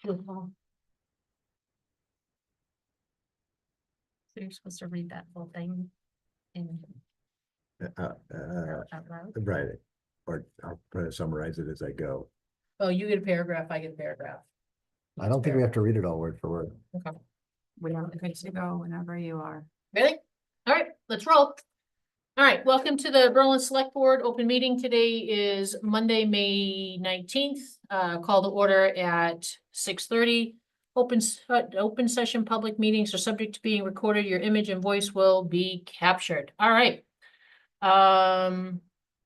So you're supposed to read that whole thing in out loud? Right. Or I'll summarize it as I go. Oh, you get a paragraph, I get a paragraph. I don't think we have to read it all word for word. Okay. We are good to go whenever you are. Really? All right, let's roll. All right, welcome to the Berlin Select Board open meeting. Today is Monday, May 19th. Call to order at 6:30. Open session public meetings are subject to being recorded. Your image and voice will be captured. All right.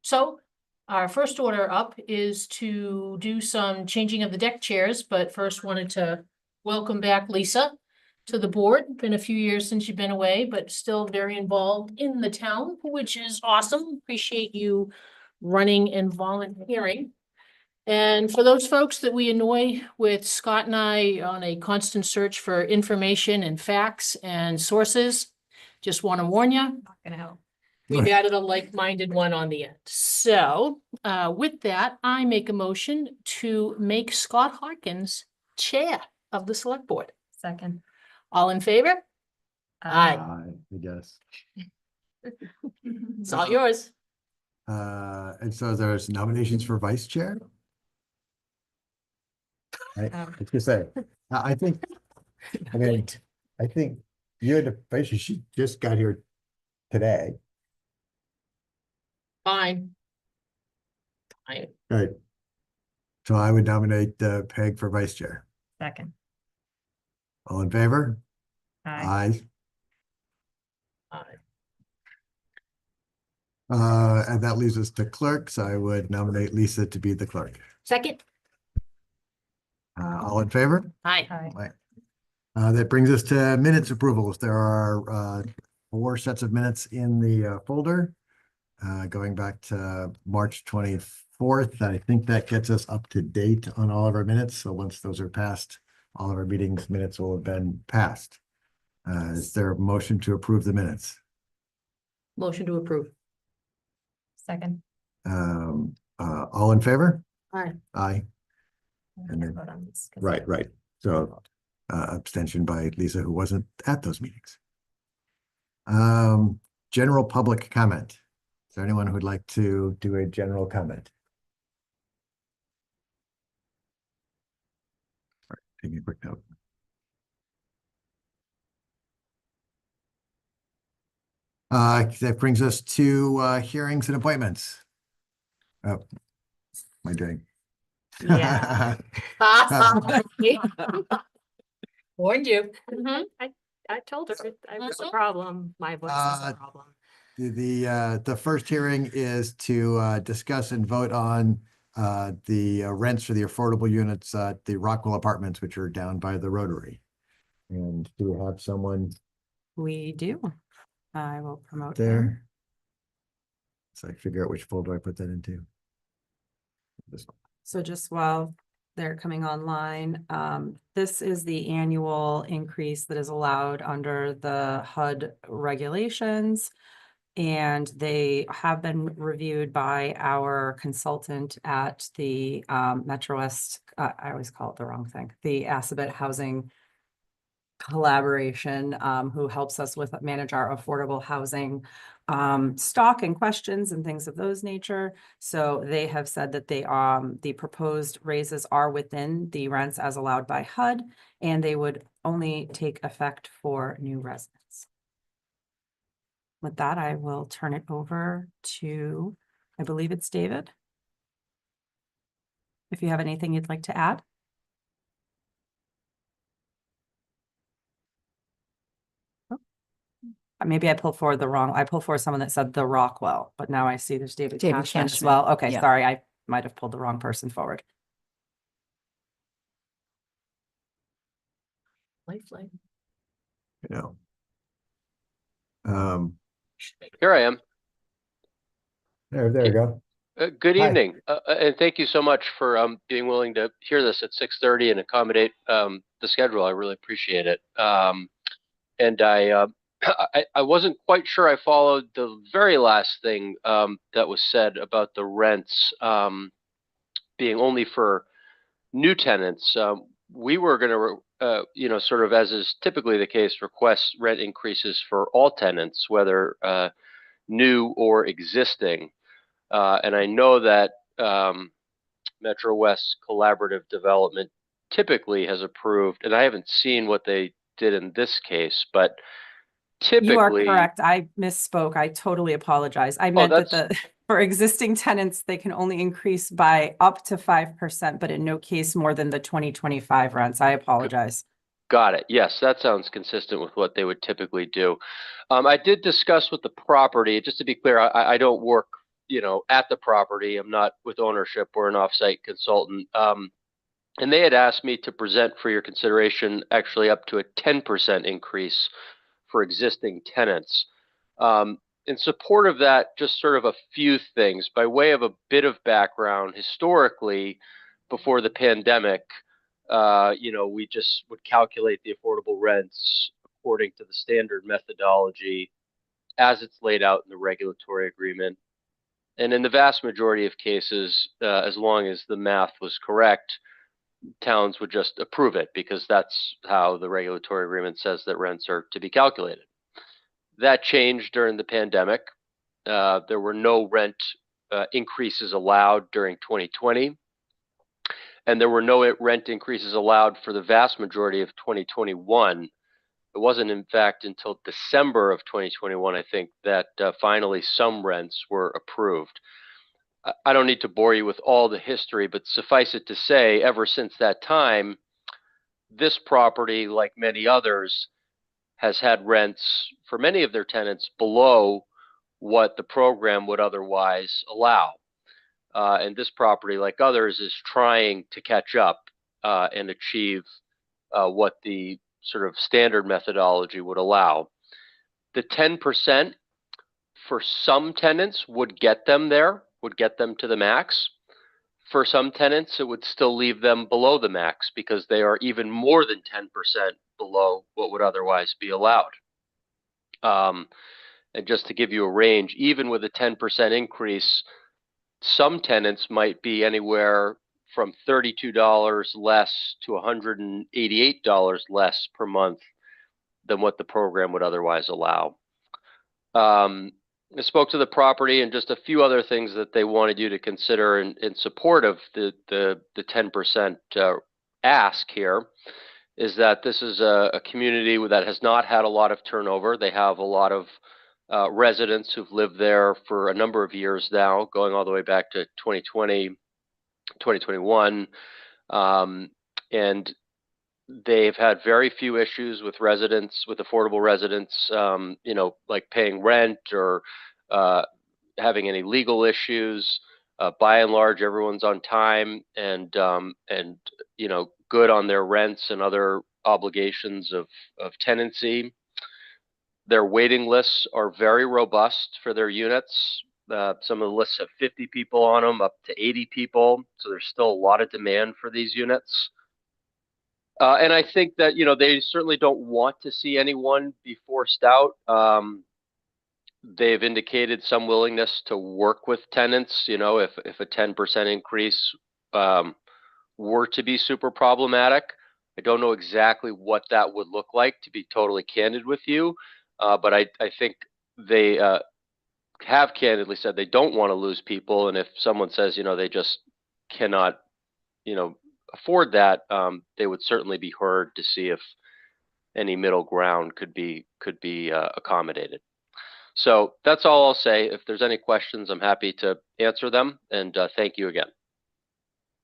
So our first order up is to do some changing of the deck chairs, but first wanted to welcome back Lisa to the board. Been a few years since you've been away, but still very involved in the town, which is awesome. Appreciate you running and volunteering. And for those folks that we annoy with Scott and I on a constant search for information and facts and sources, just want to warn you, Not gonna help. we've added a like-minded one on the end. So with that, I make a motion to make Scott Harkins chair of the select board. Second. All in favor? Aye. I guess. It's all yours. And so there's nominations for vice chair. I was gonna say, I think, I mean, I think you're the vice chair. She just got here today. Fine. Fine. Right. So I would nominate Peg for vice chair. Second. All in favor? Aye. Aye. Aye. And that leaves us to clerks. I would nominate Lisa to be the clerk. Second? All in favor? Aye. Aye. Aye. That brings us to minutes approvals. There are 4 sets of minutes in the folder. Going back to March 24th. I think that gets us up to date on all of our minutes. So once those are passed, all of our meetings minutes will have been passed. Is there a motion to approve the minutes? Motion to approve. Second. All in favor? Aye. Aye. And then- Right. So abstention by Lisa, who wasn't at those meetings. General public comment. Is there anyone who'd like to do a general comment? All right, taking a quick note. That brings us to hearings and appointments. Oh, what am I doing? Yeah. Warned you. I told her I was a Mhm. problem. My voice is a problem. The first hearing is to discuss and vote on the rents for the affordable units at the Rockwell Apartments, which are down by the Rotary. And do we have someone We do. I will promote there? him. So I figure out which folder I put that into. This one. So just while they're coming online, this is the annual increase that is allowed under the HUD regulations. And they have been reviewed by our consultant at the Metro West, I always call it the wrong thing, the Assabet Housing Collaboration, who helps us with manage our affordable housing stock and questions and things of those nature. So they have said that the proposed raises are within the rents as allowed by HUD, and they would only take effect for new residents. With that, I will turn it over to, I believe it's David. If you have anything you'd like to add. Maybe I pulled forward someone that said the Rockwell, but now I see there's David Cashman as well. Okay, yeah. sorry, I might have pulled the wrong person forward. Lifeline. You know. Here I am. There we go. Good Hi. evening, and thank you so much for being willing to hear this at 6:30 and accommodate the schedule. I really appreciate it. And I wasn't quite sure I followed the very last thing that was said about the rents being only for new tenants. we were going to, sort of as is typically the case, request rent increases for all tenants, whether new or existing. And I know that Metro West Collaborative Development typically has approved, and I haven't seen what they did in this case, but You are typically, correct. I misspoke. I totally apologize. I meant that that's for existing tenants, they can only increase by up to 5%, but in no case more than the 2025 rents. I apologize. got it. Yes, that sounds consistent with what they would typically do. I did discuss with the property, just to be clear, I don't work, at the property. I'm not with ownership or an offsite consultant. And they had asked me to present for your consideration actually up to a 10% increase for existing tenants. In support of that, just sort of a few things by way of a bit of background. Historically, before the pandemic, we just would calculate the affordable rents according to the standard methodology as it's laid out in the regulatory agreement. And in the vast majority of cases, as long as the math was correct, towns would just approve it because that's how the regulatory agreement says that rents are to be calculated. That changed during the pandemic. There were no rent increases allowed during 2020. And there were no rent increases allowed for the vast majority of 2021. It wasn't, in fact, until December of 2021, I think, that finally some rents were approved. I don't need to bore you with all the history, but suffice it to say, ever since that time, this property, like many others, has had rents for many of their tenants below what the program would otherwise allow. And this property, like others, is trying to catch up and achieve what the sort of standard methodology would allow. The 10% for some tenants would get them there, would get them to the max. For some tenants, it would still leave them below the max because they are even more than 10% below what would otherwise be allowed. And just to give you a range, even with a 10% increase, some tenants might be anywhere from $32 less to $188 less per month than what the program would otherwise allow. I spoke to the property and just a few other things that they wanted you to consider in support of the 10% ask here is that this is a community that has not had a lot of turnover. They have a lot of residents who've lived there for a number of years now, going all the way back to 2020, 2021. And they've had very few issues with residents, with affordable residents, like paying rent or having any legal issues. By and large, everyone's on time and good on their rents and other obligations of tenancy. Their waiting lists are very robust for their units. Some of the lists have 50 people on them, up to 80 people. So there's still a lot of demand for these units. And I think that, they certainly don't want to see anyone be forced out. They've indicated some willingness to work with tenants, if a 10% increase were to be super problematic. I don't know exactly what that would look like, to be totally candid with you. But I think they have candidly said they don't want to lose people. And if someone says, they just cannot, afford that, they would certainly be heard to see if any middle ground could be accommodated. So that's all I'll say. If there's any questions, I'm happy to answer them. And thank you again.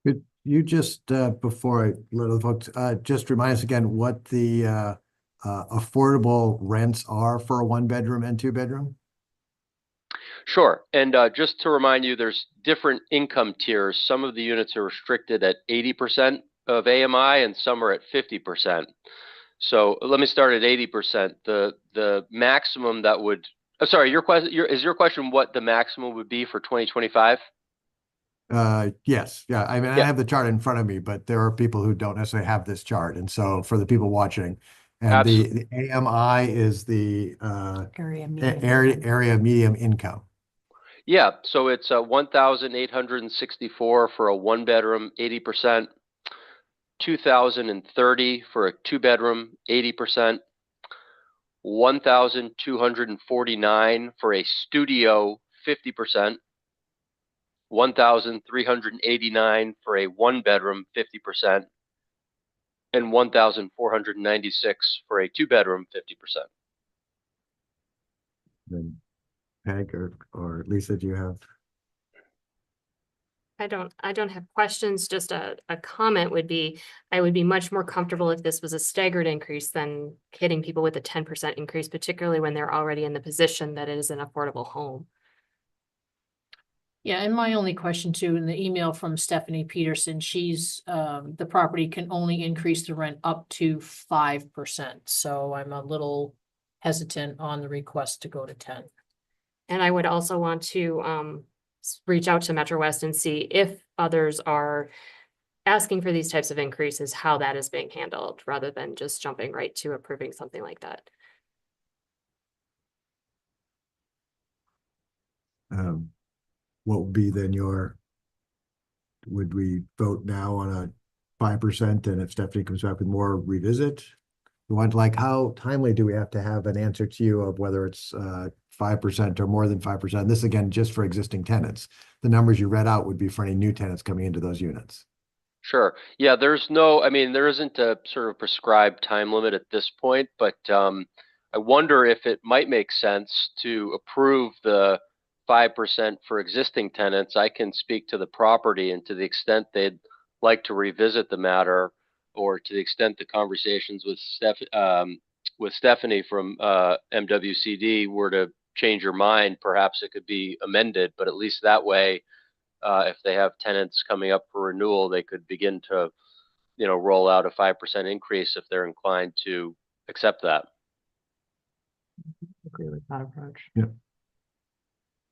Could you just, before I let the folks, just remind us again what the affordable rents are for a 1-bedroom and 2-bedroom? Sure. And just to remind you, there's different income tiers. Some of the units are restricted at 80% of AMI and some are at 50%. So let me start at 80%. The maximum that would, sorry, is your question what the maximum would be for 2025? Yes. Yeah. I mean, I have the chart in front of me, but there are people who don't necessarily have this chart. And so for the people watching, and the AMI is the area medium income. Yeah, so it's 1,864 for a 1-bedroom, 80%. $2,030 for a 2-bedroom, 80%. $1,249 for a studio, 50%. $1,389 for a 1-bedroom, 50%. And $1,496 for a 2-bedroom, 50%. Then Peg or Lisa, do you have? I don't have questions, just a comment would be, I would be much more comfortable if this was a staggered increase than hitting people with a 10% increase, particularly when they're already in the position that it is an affordable home. Yeah, and my only question too, in the email from Stephanie Peterson, she's, the property can only increase the rent up to 5%. So I'm a little hesitant on the request to go to 10. And I would also want to reach out to Metro West and see if others are asking for these types of increases, how that is being handled, rather than just jumping right to approving something like that. What would be then would we vote now on a 5%, and if Stephanie comes back with more, revisit? We want, like, how timely do we have to have an answer to you of whether it's 5% or more than 5%? This again, just for existing tenants. The numbers you read out would be for any new tenants coming into those units. Sure. Yeah, there isn't a sort of prescribed time limit at this point, but I wonder if it might make sense to approve the 5% for existing tenants. I can speak to the property, and to the extent they'd like to revisit the matter, or to the extent the conversations with Stephanie from MWCD were to change your mind, perhaps it could be amended, but at least that way, if they have tenants coming up for renewal, they could begin to, roll out a 5% increase if they're inclined to accept that. Agree with that approach. Yep.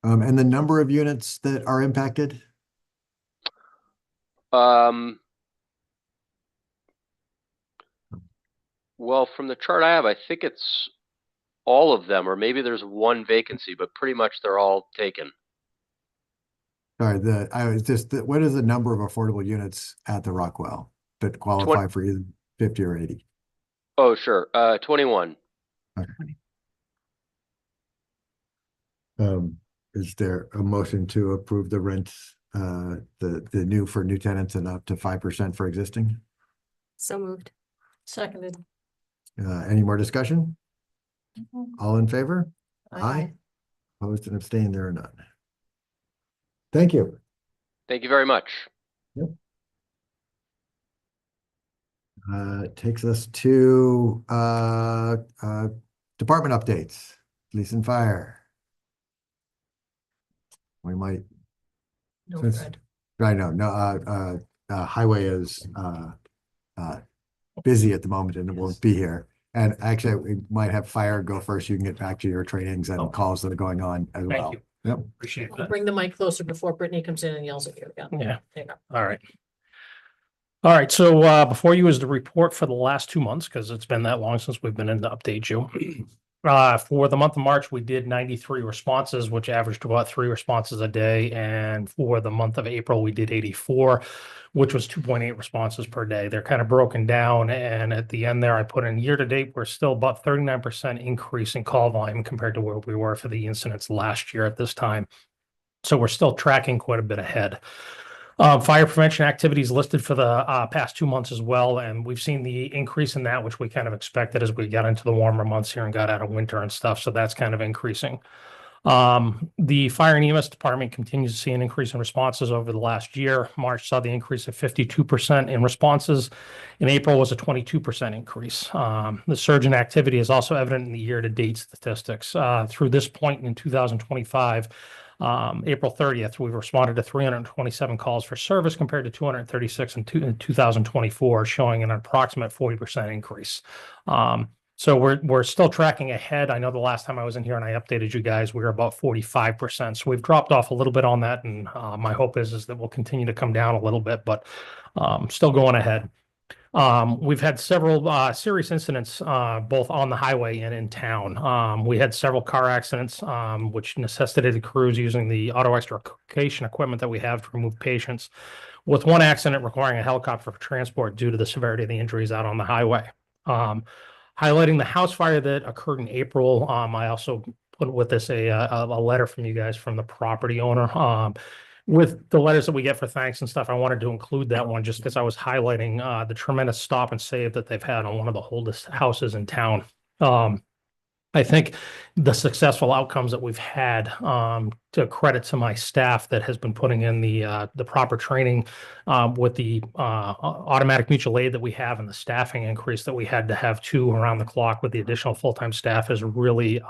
And the number of units that are impacted? Well, from the chart I have, I think it's all of them, or maybe there's one vacancy, but pretty much they're all taken. Sorry, what is the number of affordable units at the Rockwell that qualify for either 50 or 80? Oh, sure. 21. Okay. Is there a motion to approve the rents, the new for new tenants and up to 5% for existing? So moved. Seconded. Any more discussion? All in favor? Aye. Opposed and abstained, there are none. Thank you. Thank you very much. Takes us to department updates, police and fire. We might, No, Since- Fred. I know, no, highway is busy at the moment and it won't be here. And actually, we might have fire go first. You can get back to your trainings and calls that are going on as well. Thank you. Yep. Appreciate I'll that. bring the mic closer before Brittany comes in and yells at you. Yeah. There you go. All right. All right. So before you is the report for the last 2 months, because it's been that long since we've been in to update you. For the month of March, we did 93 responses, which averaged about 3 responses a day. And for the month of April, we did 84, which was 2.8 responses per day. They're kind of broken down. And at the end there, I put in year to date, we're still about 39% increase in call volume compared to where we were for the incidents last year at this time. So we're still tracking quite a bit ahead. Fire prevention activities listed for the past 2 months as well. And we've seen the increase in that, which we kind of expected as we got into the warmer months here and got out of winter and stuff. So that's kind of increasing. The fire and EMS department continues to see an increase in responses over the last year. March saw the increase of 52% in responses. In April was a 22% increase. The surge in activity is also evident in the year-to-date statistics. Through this point in 2025, April 30th, we've responded to 327 calls for service compared to 236 in 2024, showing an approximate 40% increase. So we're still tracking ahead. I know the last time I was in here and I updated you guys, we were about 45%. So we've dropped off a little bit on that. And my hope is that we'll continue to come down a little bit, but still going ahead. We've had several serious incidents both on the highway and in town. We had several car accidents, which necessitated crews using the auto extrication equipment that we have to remove patients. with one accident requiring a helicopter for transport due to the severity of the injuries out on the highway. Highlighting the house fire that occurred in April, I also put with this a letter from you guys from the property owner. With the letters that we get for thanks and stuff, I wanted to include that one just because I was highlighting the tremendous stop and save that they've had on one of the oldest houses in town. I think the successful outcomes that we've had, to credit to my staff that has been putting in the proper training, with the automatic mutual aid that we have and the staffing increase that we had to have two around the clock with the additional full-time staff has really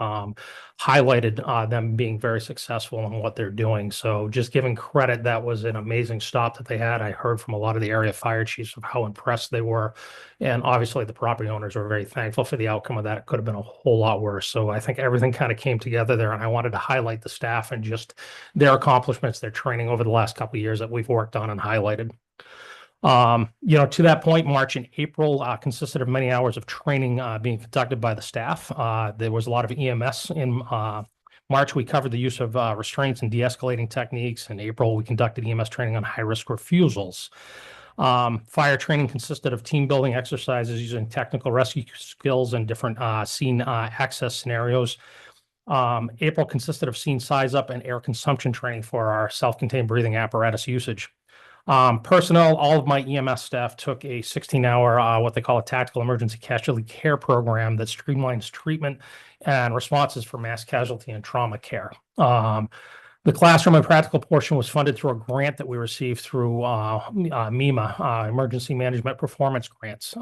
highlighted them being very successful in what they're doing. So just giving credit, that was an amazing stop that they had. I heard from a lot of the area fire chiefs of how impressed they were. And obviously the property owners were very thankful for the outcome of that. It could have been a whole lot worse. So I think everything kind of came together there, and I wanted to highlight the staff and just their accomplishments, their training over the last couple of years that we've worked on and highlighted. To that point, March and April consisted of many hours of training being conducted by the staff. There was a lot of EMS in March. We covered the use of restraints and de-escalating techniques. In April, we conducted EMS training on high-risk refusals. Fire training consisted of team building exercises using technical rescue skills and different scene access scenarios. April consisted of scene size up and air consumption training for our self-contained breathing apparatus usage. Personnel, all of my EMS staff took a 16-hour, what they call a tactical emergency casualty care program that streamlines treatment and responses for mass casualty and trauma care. The classroom and practical portion was funded through a grant that we received through MEMA, Emergency Management Performance Grants.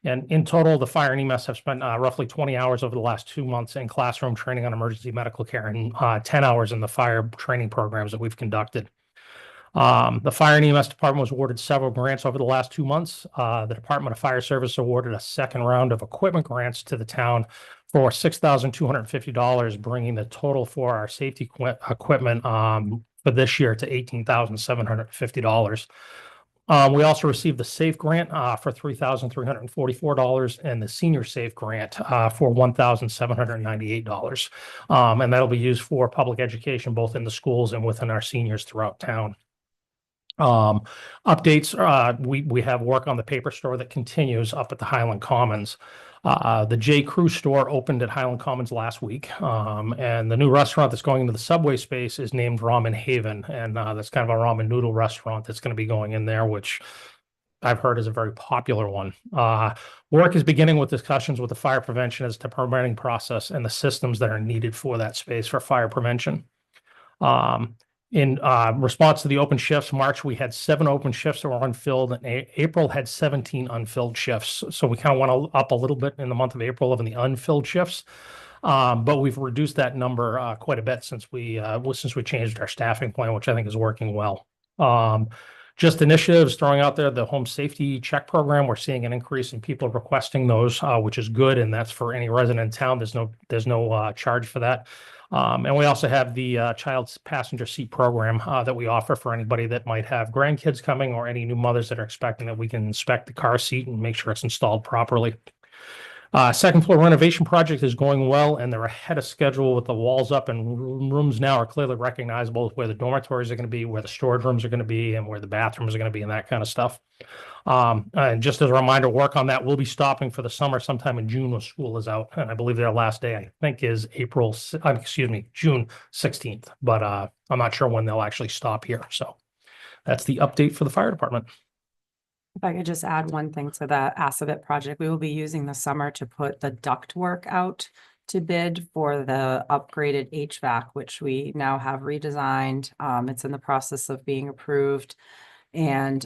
And in total, the fire and EMS have spent roughly 20 hours over the last 2 months in classroom training on emergency medical care and 10 hours in the fire training programs that we've conducted. The fire and EMS department was awarded several grants over the last 2 months. The Department of Fire Service awarded a second round of equipment grants to the town for $6,250, bringing the total for our safety equipment for this year to $18,750. We also received the SAFE grant for $3,344 and the Senior SAFE grant for $1,798. And that'll be used for public education, both in the schools and within our seniors throughout town. Updates, we have work on the paper store that continues up at the Highland Commons. The J. Crew store opened at Highland Commons last week, and the new restaurant that's going into the subway space is named Ramen Haven, and that's kind of a ramen noodle restaurant that's going to be going in there, which I've heard is a very popular one. Work is beginning with discussions with the fire prevention as to permitting process and the systems that are needed for that space for fire prevention. In response to the open shifts, March, we had 7 open shifts that were unfilled, and April had 17 unfilled shifts. So we kind of went up a little bit in the month of April of the unfilled shifts. But we've reduced that number quite a bit since we changed our staffing plan, which I think is working well. Just initiatives throwing out there, the home safety check program, we're seeing an increase in people requesting those, which is good, and that's for any resident in town. There's no charge for that. And we also have the child's passenger seat program that we offer for anybody that might have grandkids coming or any new mothers that are expecting, that we can inspect the car seat and make sure it's installed properly. Second floor renovation project is going well, and they're ahead of schedule with the walls up, and rooms now are clearly recognizable where the dormitories are going to be, where the storage rooms are going to be, and where the bathrooms are going to be, and that kind of stuff. And just as a reminder, work on that will be stopping for the summer sometime in June when school is out. And I believe their last day, I think, is June 16th, but I'm not sure when they'll actually stop here. So that's the update for the fire department. If I could just add one thing to the Assabet project, we will be using the summer to put the duct work out to bid for the upgraded HVAC, which we now have redesigned. It's in the process of being approved. And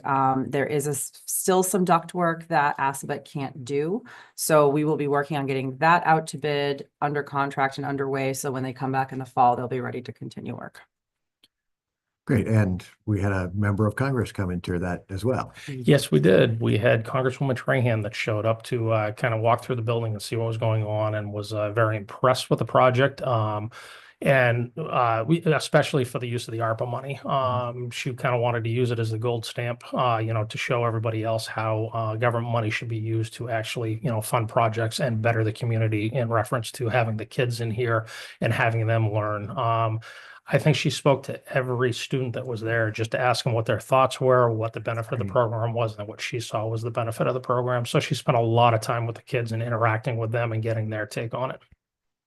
there is still some duct work that Assabet can't do. So we will be working on getting that out to bid, under contract and underway. So when they come back in the fall, they'll be ready to continue work. Great. And we had a member of Congress come into that as well. Yes, we did. We had Congresswoman Trahan that showed up to kind of walk through the building and see what was going on, and was very impressed with the project. And we, especially for the use of the ARPA money, she kind of wanted to use it as the gold stamp, to show everybody else how government money should be used to actually, fund projects and better the community in reference to having the kids in here and having them learn. I think she spoke to every student that was there just to ask them what their thoughts were, what the benefit of the Great. program was, and what she saw was the benefit of the program. So she spent a lot of time with the kids and interacting with them and getting their take on it.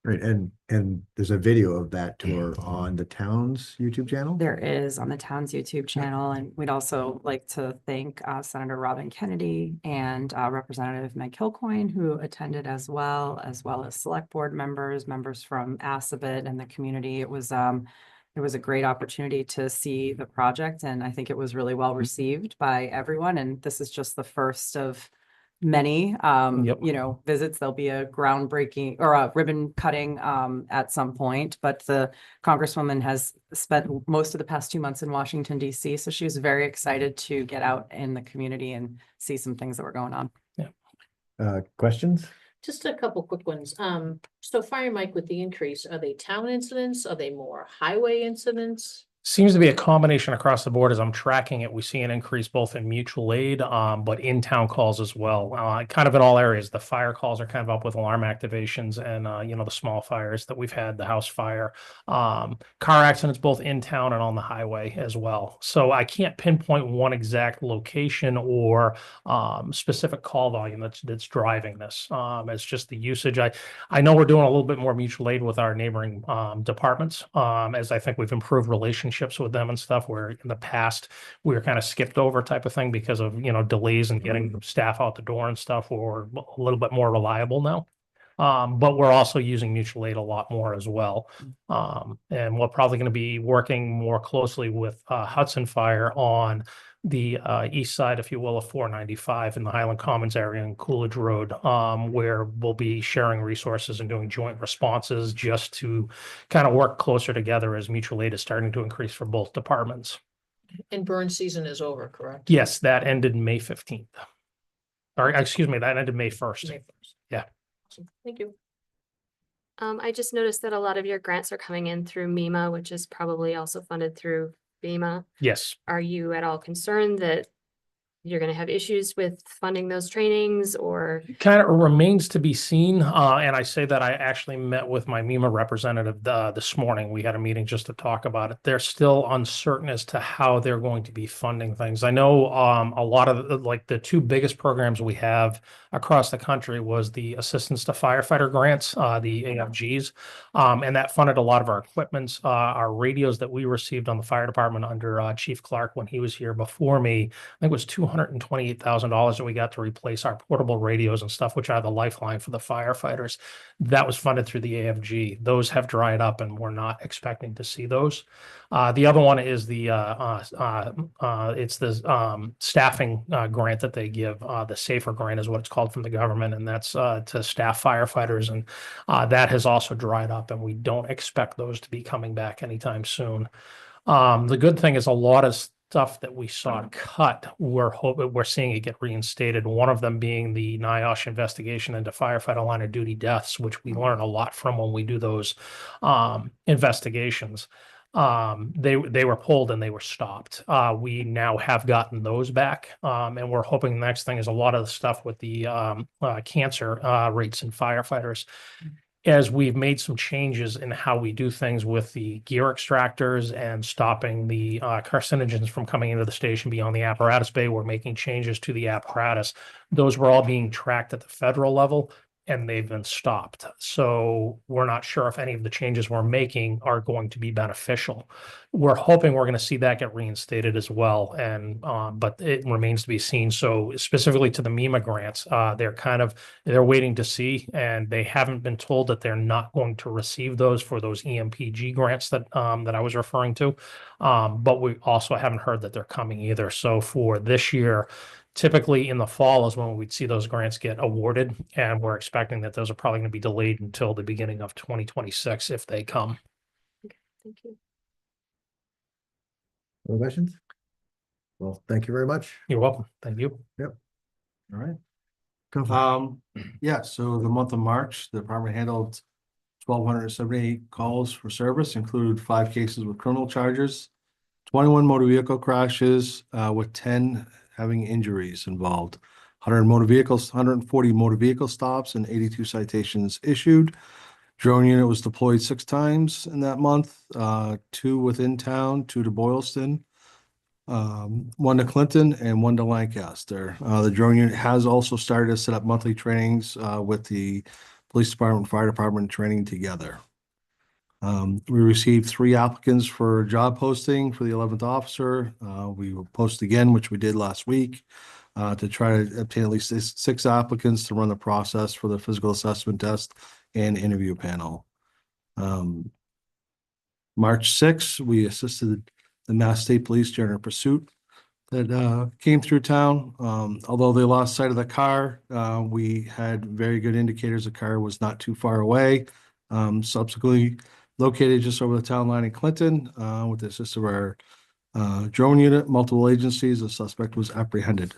Great. And there's a video of that tour on the town's YouTube channel? There is on the town's YouTube channel, and we'd also like to thank Senator Robin Kennedy and Representative Meg Kilcoyne, who attended as well as select board members, members from Assabet and the community. It was a great opportunity to see the project, and I think it was really well received by everyone. And this is just the first of many, Yep. visits. There'll be a groundbreaking or a ribbon cutting at some point, but the Congresswoman has spent most of the past 2 months in Washington, DC. So she was very excited to get out in the community and see some things that were going on. Questions? Just a couple quick ones. So Fire Mike, with the increase, are they town incidents? Are they more highway incidents? Seems to be a combination across the board. As I'm tracking it, we see an increase both in mutual aid, but in town calls as well. Kind of in all areas. The fire calls are kind of up with alarm activations and, the small fires that we've had, the house fire. Car accidents both in town and on the highway as well. So I can't pinpoint one exact location or specific call volume that's driving this. It's just the usage. I know we're doing a little bit more mutual aid with our neighboring departments, as I think we've improved relationships with them and stuff, where in the past we were kind of skipped over type of thing because of delays in getting staff out the door and stuff. We're a little bit more reliable now. But we're also using mutual aid a lot more as well. And we're probably going to be working more closely with Hudson Fire on the east side, if you will, of 495 in the Highland Commons area and Coolidge Road, where we'll be sharing resources and doing joint responses just to kind of work closer together as mutual aid is starting to increase for both departments. And burn season is over, correct? Yes, that ended May 15th. Or excuse me, that ended May 1st. May 1st. Yeah. Awesome. Thank you. I just noticed that a lot of your grants are coming in through MEMA, which is probably also funded through FEMA. Yes. Are you at all concerned that you're going to have issues with funding those trainings, or? Kind of remains to be seen. And I say that I actually met with my MEMA representative this morning. We had a meeting just to talk about it. They're still uncertain as to how they're going to be funding things. I know a lot of the two biggest programs we have across the country was the Assistance to Firefighter grants, the AFGs, and that funded a lot of our equipments, our radios that we received on the fire department under Chief Clark when he was here before me. I think it was $228,000 that we got to replace our portable radios and stuff, which are the lifeline for the firefighters. That was funded through the AFG. Those have dried up, and we're not expecting to see those. The other one is the staffing grant that they give. The SAFER grant is what it's called from the government, and that's to staff firefighters. And that has also dried up, and we don't expect those to be coming back anytime soon. The good thing is a lot of stuff that we saw cut, we're seeing it get reinstated. One of them being the NIOSH investigation into firefighter line of duty deaths, which we learn a lot from when we do those investigations. They were pulled and they were stopped. We now have gotten those back, and we're hoping the next thing is a lot of the stuff with the cancer rates in firefighters. As we've made some changes in how we do things with the gear extractors and stopping the carcinogens from coming into the station beyond the apparatus bay, we're making changes to the apparatus. Those were all being tracked at the federal level, and they've been stopped. So we're not sure if any of the changes we're making are going to be beneficial. We're hoping we're going to see that get reinstated as well. And but it remains to be seen. So specifically to the MEMA grants, they're waiting to see, and they haven't been told that they're not going to receive those for those EMPG grants that I was referring to. But we also haven't heard that they're coming either. So for this year, typically in the fall is when we'd see those grants get awarded, and we're expecting that those are probably going to be delayed until the beginning of 2026 if they come. Okay, thank you. Other questions? Well, thank you very much. You're welcome. Thank you. All right. Go for it. Yeah, so the month of March, the department handled 1,278 calls for service, included 5 cases with criminal charges, 21 motor vehicle crashes, with 10 having injuries involved, 140 motor vehicle stops and 82 citations issued. Drone unit was deployed 6 times in that month, 2 within town, 2 to Boylston, 1 to Clinton and 1 to Lancaster. The drone unit has also started to set up monthly trainings with the police department, fire department training together. We received 3 applicants for job posting for the 11th officer. We will post again, which we did last week, to try to obtain at least 6 applicants to run the process for the physical assessment test and interview panel. March 6th, we assisted the Mass State Police during a pursuit that came through town. Although they lost sight of the car, we had very good indicators the car was not too far away. Subsequently located just over the town line in Clinton, with the assist of our drone unit, multiple agencies, the suspect was apprehended.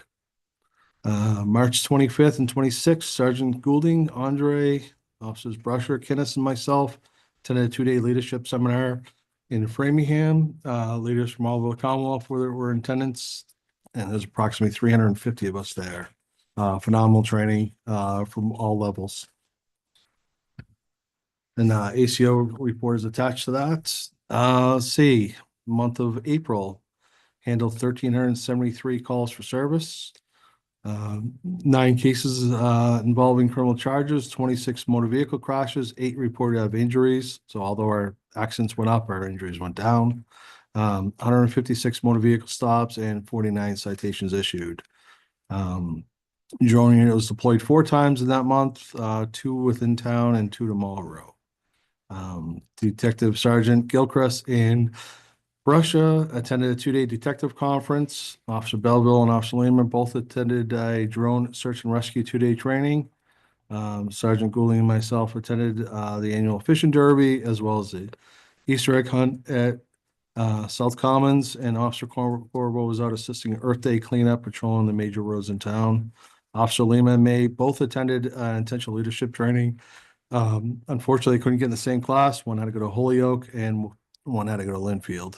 March 25th and 26th, Sergeant Goulding, Andre, Officers Brusher, Kinnis, and myself attended a 2-day leadership seminar in Framingham. Leaders from all over the Commonwealth were in attendance, and there's approximately 350 of us there. Phenomenal training from all levels. And ACO report is attached to that. Let's see, month of April, handled 1,373 calls for service. 9 cases involving criminal charges, 26 motor vehicle crashes, 8 reported of injuries. So although our accidents went up, our injuries went down. 156 motor vehicle stops and 49 citations issued. Drone unit was deployed 4 times in that month, 2 within town and 2 to Marlboro. Detective Sergeant Gilchrist in Russia attended a 2-day detective conference. Officer Belleville and Officer Lehman both attended a drone search and rescue 2-day training. Sergeant Goulding and myself attended the annual fishing derby as well as the Easter egg hunt at South Commons, and Officer Corbo was out assisting Earth Day cleanup, patrolling the major roads in town. Officer Lehman and May both attended intentional leadership training. Unfortunately, couldn't get in the same class. One had to go to Holyoke and one had to go to Linfield.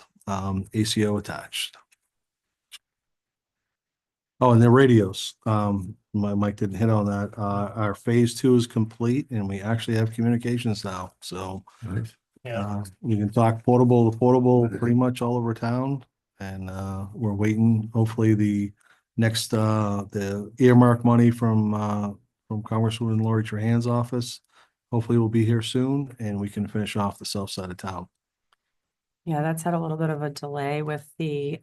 ACO attached. Oh, and the radios. My mic didn't hit on that. Our phase 2 is complete and we actually have communications now. So Yeah. you can talk portable to portable pretty much all over town. And we're waiting, hopefully the next the earmark money from Congresswoman Lori Trahan's office. Hopefully we'll be here soon and we can finish off the south side of town. Yeah, that's had a little bit of a delay with the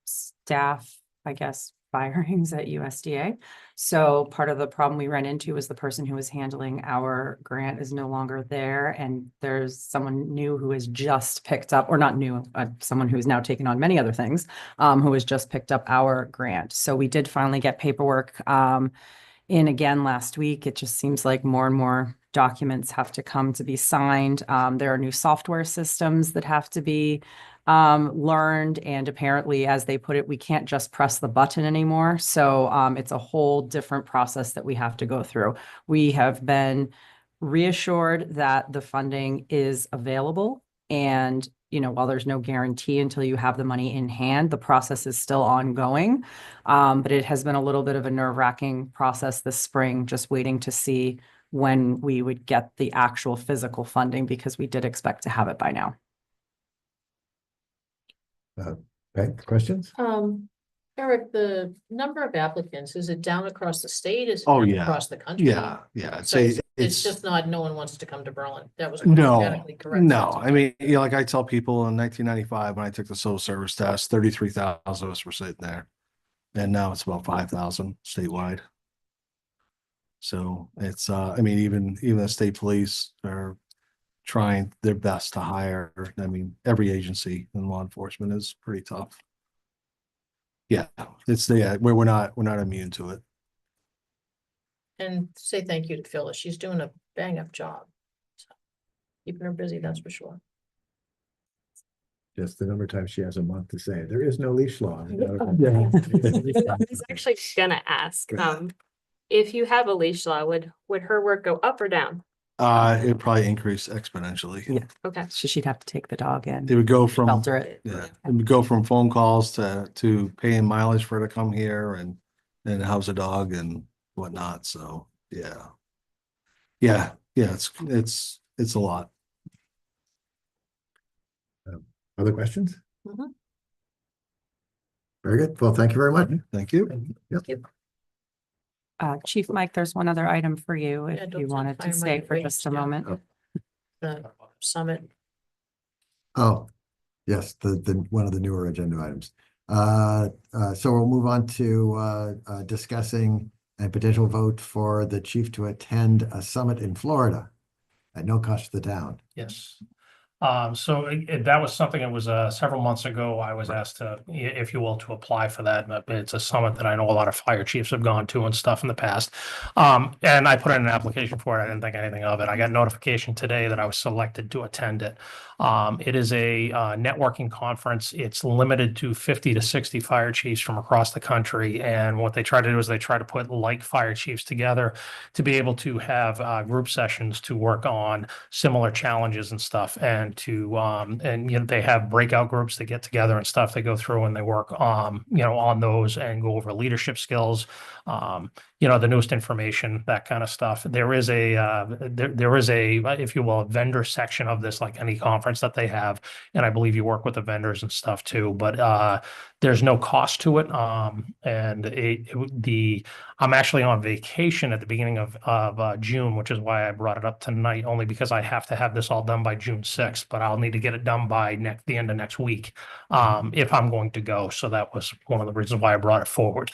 staff, I guess, firings at USDA. So part of the problem we ran into was the person who was handling our grant is no longer there. And there's someone new who has just picked up, or not new, someone who has now taken on many other things, who has just picked up our grant. So we did finally get paperwork in again last week. It just seems like more and more documents have to come to be signed. There are new software systems that have to be learned. And apparently, as they put it, we can't just press the button anymore. So it's a whole different process that we have to go through. We have been reassured that the funding is available. And, while there's no guarantee until you have the money in hand, the process is still ongoing. But it has been a little bit of a nerve-wracking process this spring, just waiting to see when we would get the actual physical funding, because we did expect to have it by now. Okay, questions? Eric, the number of applicants, is it down across the state? Is it Oh, down yeah. across the country? Yeah. I'd So say it's just not, no one wants to come to Berlin. That was No, grammatically correct. no. I mean, like I tell people in 1995, when I took the civil service test, 33,000 of us were sitting there. And now it's about 5,000 statewide. So it's, I mean, even the state police are trying their best to hire. I mean, every agency in law enforcement is pretty tough. Yeah, we're not immune to it. And say thank you to Phyllis. She's doing a bang up job. So, keeping her busy, that's for sure. Just the number of times she has a month to say, there is no leash law. Yeah. I was actually gonna ask, if you have a leash law, would her work go up or down? It'd probably increase exponentially. Yeah. Okay. So she'd have to take the dog in, It would go from, shelter it. yeah, it would go from phone calls to paying mileage for her to come here and house a dog and whatnot. So, yeah. It's It's a lot. Other questions? Mhm. Very good. Well, thank you very much. Thank you. Yep. Chief Mike, there's one other item for you Yeah, if don't you tell wanted to Fire stay Mike for waits, just a yeah. moment. The summit. Oh, yes, the one of the newer agenda items. So we'll move on to discussing a potential vote for the chief to attend a summit in Florida at no cost to the town. Yes. So that was something that was several months ago. I was asked to, if you will, to apply for that. But it's a summit that I know a lot of fire chiefs have gone to and stuff in the past. And I put in an application for it. I didn't think anything of it. I got notification today that I was selected to attend it. It is a networking conference. It's limited to 50 to 60 fire chiefs from across the country. And what they try to do is they try to put like fire chiefs together to be able to have group sessions to work on similar challenges and stuff, and to and they have breakout groups that get together and stuff. They go through and they work on those and go over leadership skills, the newest information, that kind of stuff. There is a if you will, a vendor section of this, like any conference that they have, and I believe you work with the vendors and stuff too. But there's no cost to it. I'm actually on vacation at the beginning of June, which is why I brought it up tonight, only because I have to have this all done by June 6th, but I'll need to get it done by the end of next week, if I'm going to go. So that was one of the reasons why I brought it forward.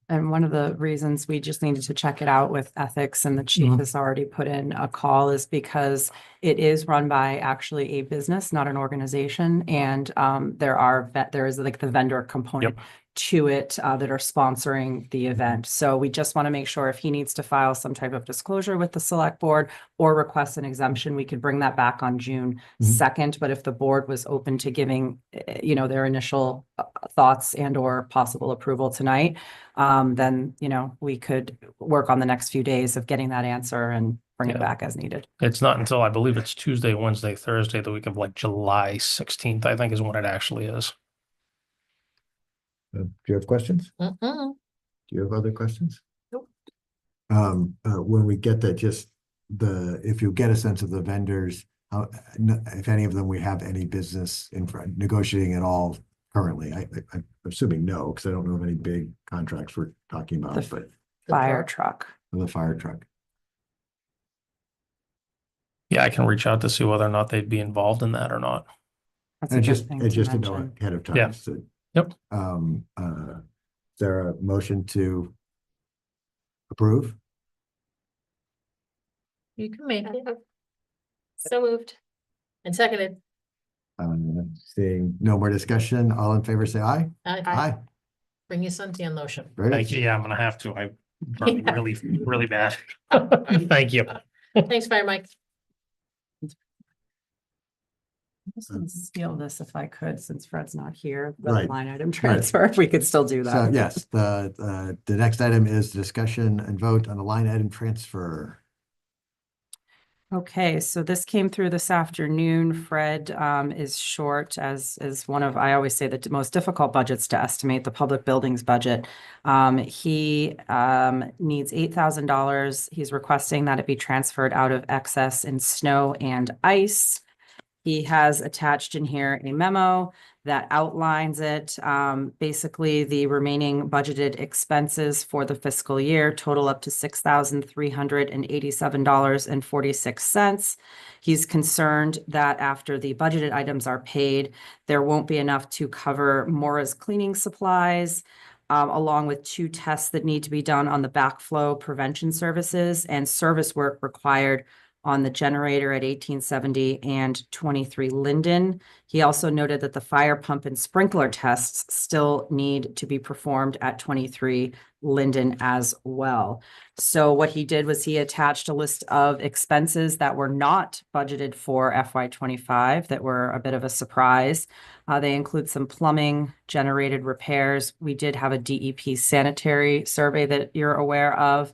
And one of the reasons we just needed to check it out with ethics, and the chief Mhm. has already put in a call, is because it is run by actually a business, not an organization. And there is like the vendor component to it that are sponsoring the event. So we just want to make sure if he needs to file some type of disclosure with the select board or request an exemption, we could bring that back on June Mhm. 2nd. But if the board was open to giving, their initial thoughts and or possible approval tonight, then, we could work on the next few days of getting that answer and bring it Yeah. back as needed. It's not until I believe it's Tuesday, Wednesday, Thursday, the week of like July 16th, I think is when it actually is. Do you have questions? Mm-mm. Do you have other questions? Nope. When we get that, if you get a sense of the vendors, if any of them, we have any business in negotiating at all currently, I'm assuming no, because I don't know of any big contracts we're talking about, The but The Fire park. truck. the fire truck. Yeah, I can reach out to see whether or not they'd be involved in that or not. That's a And good just, thing and to just to know mention. ahead of Yeah. time. So, Yep. is there a motion to approve? You can make it. So moved. And seconded. Seeing no more discussion, all in favor, say aye. Aye. Bring your suntan lotion. Very Thank good. you. Yeah, I'm gonna have to. I burned really, really bad. Thank you. Thanks, Fire Mike. I'm just gonna steal this if I could, since Fred's not here, the Right. line item transfer, if we could still do So that. yes, the next item is discussion and vote on the line item transfer. Okay, so this came through this afternoon. Fred is short, as is one of, I always say, the most difficult budgets to estimate, the public buildings budget. He needs $8,000. He's requesting that it be transferred out of excess in snow and ice. He has attached in here a memo that outlines it. Basically, the remaining budgeted expenses for the fiscal year total up to $6,387.46. He's concerned that after the budgeted items are paid, there won't be enough to cover Mora's cleaning supplies, along with 2 tests that need to be done on the backflow prevention services and service work required on the generator at 1870 and 23 Linden. He also noted that the fire pump and sprinkler tests still need to be performed at 23 Linden as well. So what he did was he attached a list of expenses that were not budgeted for FY25 that were a bit of a surprise. They include some plumbing, generated repairs. We did have a DEP sanitary survey that you're aware of.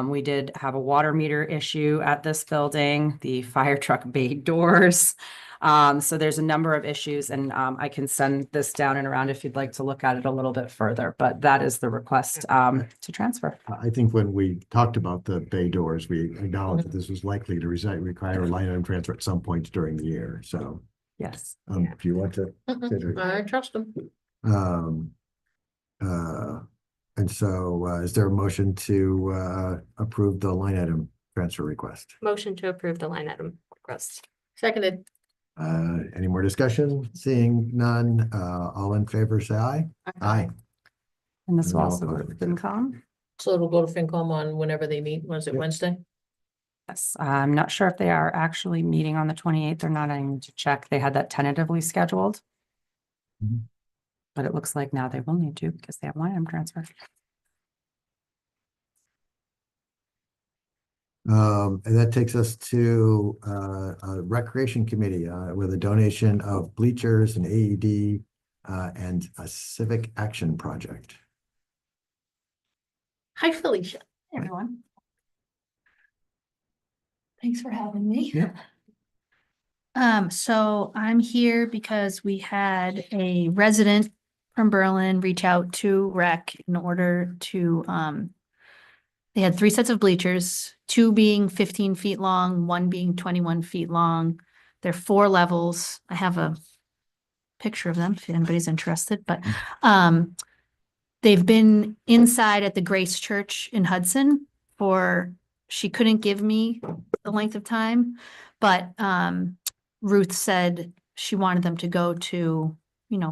We did have a water meter issue at this building, the fire truck bay doors. So there's a number of issues and I can send this down and around if you'd like to look at it a little bit further, but that is the request to transfer. I think when we talked about the bay doors, we acknowledged that this was likely to require a line item transfer at some point during the year, so. Yes. If you want to. I trust them. Um, and so, is there a motion to, approve the line item transfer request? Motion to approve the line item request. Seconded. Any more discussion? Seeing none, all in favor, say aye. Aye. And this will No also go to opposed. FinCom. So it'll go to FinCom on whenever they meet. Was it Yep. Wednesday? Yes, I'm not sure if they are actually meeting on the 28th or not. I need to check. They had that tentatively scheduled. Mhm. But it looks like now they will need to because they have line item transfer. And that takes us to, a recreation committee, with a donation of bleachers and AED, and a civic action project. Hi, Felicia. Hey, everyone. Thanks for having me. Yeah. So I'm here because we had a resident from Berlin reach out to rec in order to, they had 3 sets of bleachers, 2 being 15 feet long, 1 being 21 feet long. They're 4 levels. I have a picture of them if anybody's interested, but, they've been inside at the Grace Church in Hudson she couldn't give me the length of time, but Ruth said she wanted them to go to,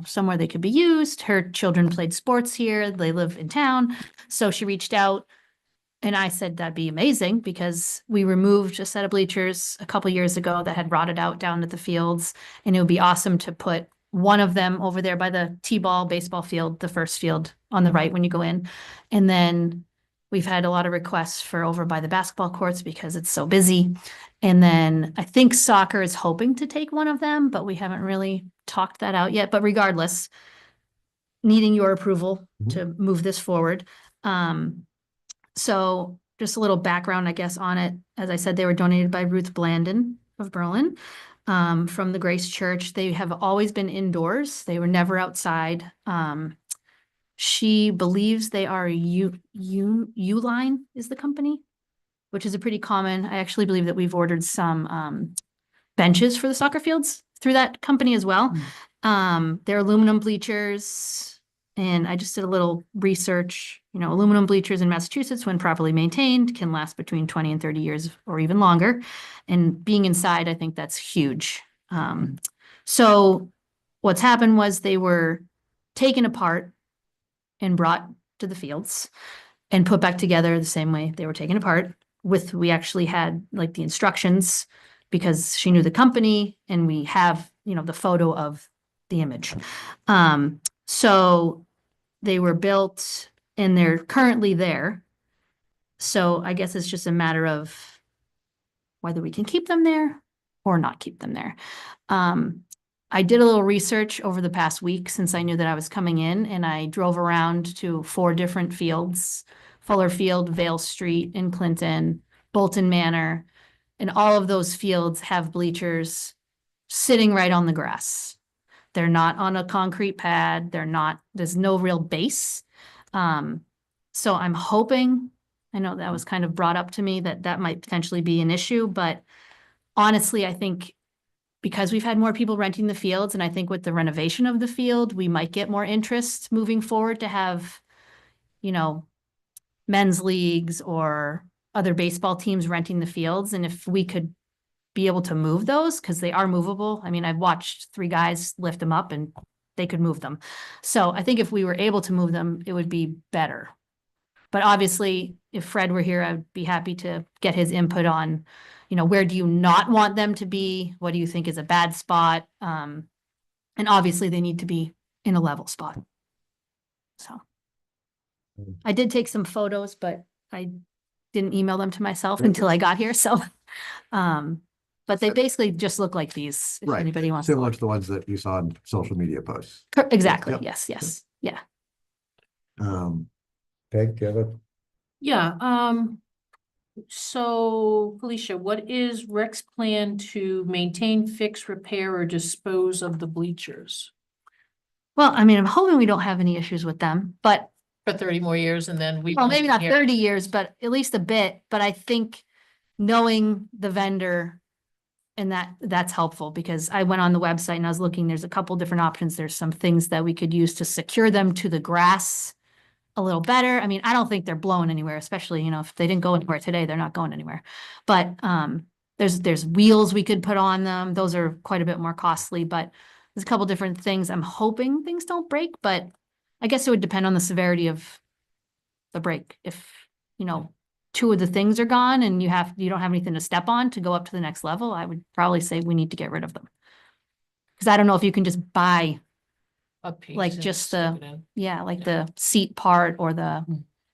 somewhere they could be used. Her children played sports here. They live in town. So she reached out and I said that'd be amazing because we removed a set of bleachers a couple years ago that had rotted out down at the fields. And it would be awesome to put one of them over there by the T-ball baseball field, the first field on the right when you go in. And then we've had a lot of requests for over by the basketball courts because it's so busy. And then I think soccer is hoping to take one of them, but we haven't really talked that out yet. But regardless, needing your approval to move this forward. So just a little background, I guess, on it. As I said, they were donated by Ruth Blandon of Berlin, from the Grace Church. They have always been indoors. They were never outside. She believes they are Uline is the company, which is a pretty common. I actually believe that we've ordered some benches for the soccer fields through that company as well. They're aluminum bleachers, and I just did a little research. Aluminum bleachers in Massachusetts, when properly maintained, can last between 20 and 30 years or even longer. And being inside, I think that's huge. So what's happened was they were taken apart and brought to the fields and put back together the same way they were taken apart. We actually had like the instructions because she knew the company, and we have, the photo of the image. So they were built and they're currently there. So I guess it's just a matter of whether we can keep them there or not keep them there. I did a little research over the past week since I knew that I was coming in, and I drove around to 4 different fields: Fuller Field, Vale Street in Clinton, Bolton Manor, and all of those fields have bleachers sitting right on the grass. They're not on a concrete pad. There's no real base. So I'm hoping, I know that was kind of brought up to me that might potentially be an issue, but honestly, I think because we've had more people renting the fields, and I think with the renovation of the field, we might get more interest moving forward to have, men's leagues or other baseball teams renting the fields. And if we could be able to move those, because they are movable. I mean, I've watched 3 guys lift them up and they could move them. So I think if we were able to move them, it would be better. But obviously, if Fred were here, I'd be happy to get his input on, where do you not want them to be? What do you think is a bad spot? And obviously they need to be in a level spot. So I did take some photos, but I didn't email them to myself until I got here. So, but they basically just look like these, if Right. anybody wants to Similar look. to the ones that you saw in social media posts. Exactly. Yep. Yes. Yeah. Peg, do you have a? Yeah, So Felicia, what is Rec's plan to maintain, fix, repair, or dispose of the bleachers? Well, I mean, I'm hoping we don't have any issues with them, but For 30 more years and then we. well, won't maybe be not here. 30 years, but at least a bit. But I think knowing the vendor and that's helpful because I went on the website and I was looking, there's a couple different options. There's some things that we could use to secure them to the grass a little better. I mean, I don't think they're blowing anywhere, especially, if they didn't go anywhere today, they're not going anywhere. But there's wheels we could put on them. Those are quite a bit more costly, but there's a couple different things. I'm hoping things don't break, but I guess it would depend on the severity of the break. If, two of the things are gone and you don't have anything to step on to go up to the next level, I would probably say we need to get rid of them. Because I don't know if you can just buy, A piece like, and just stick the- it in. yeah, like the seat part or the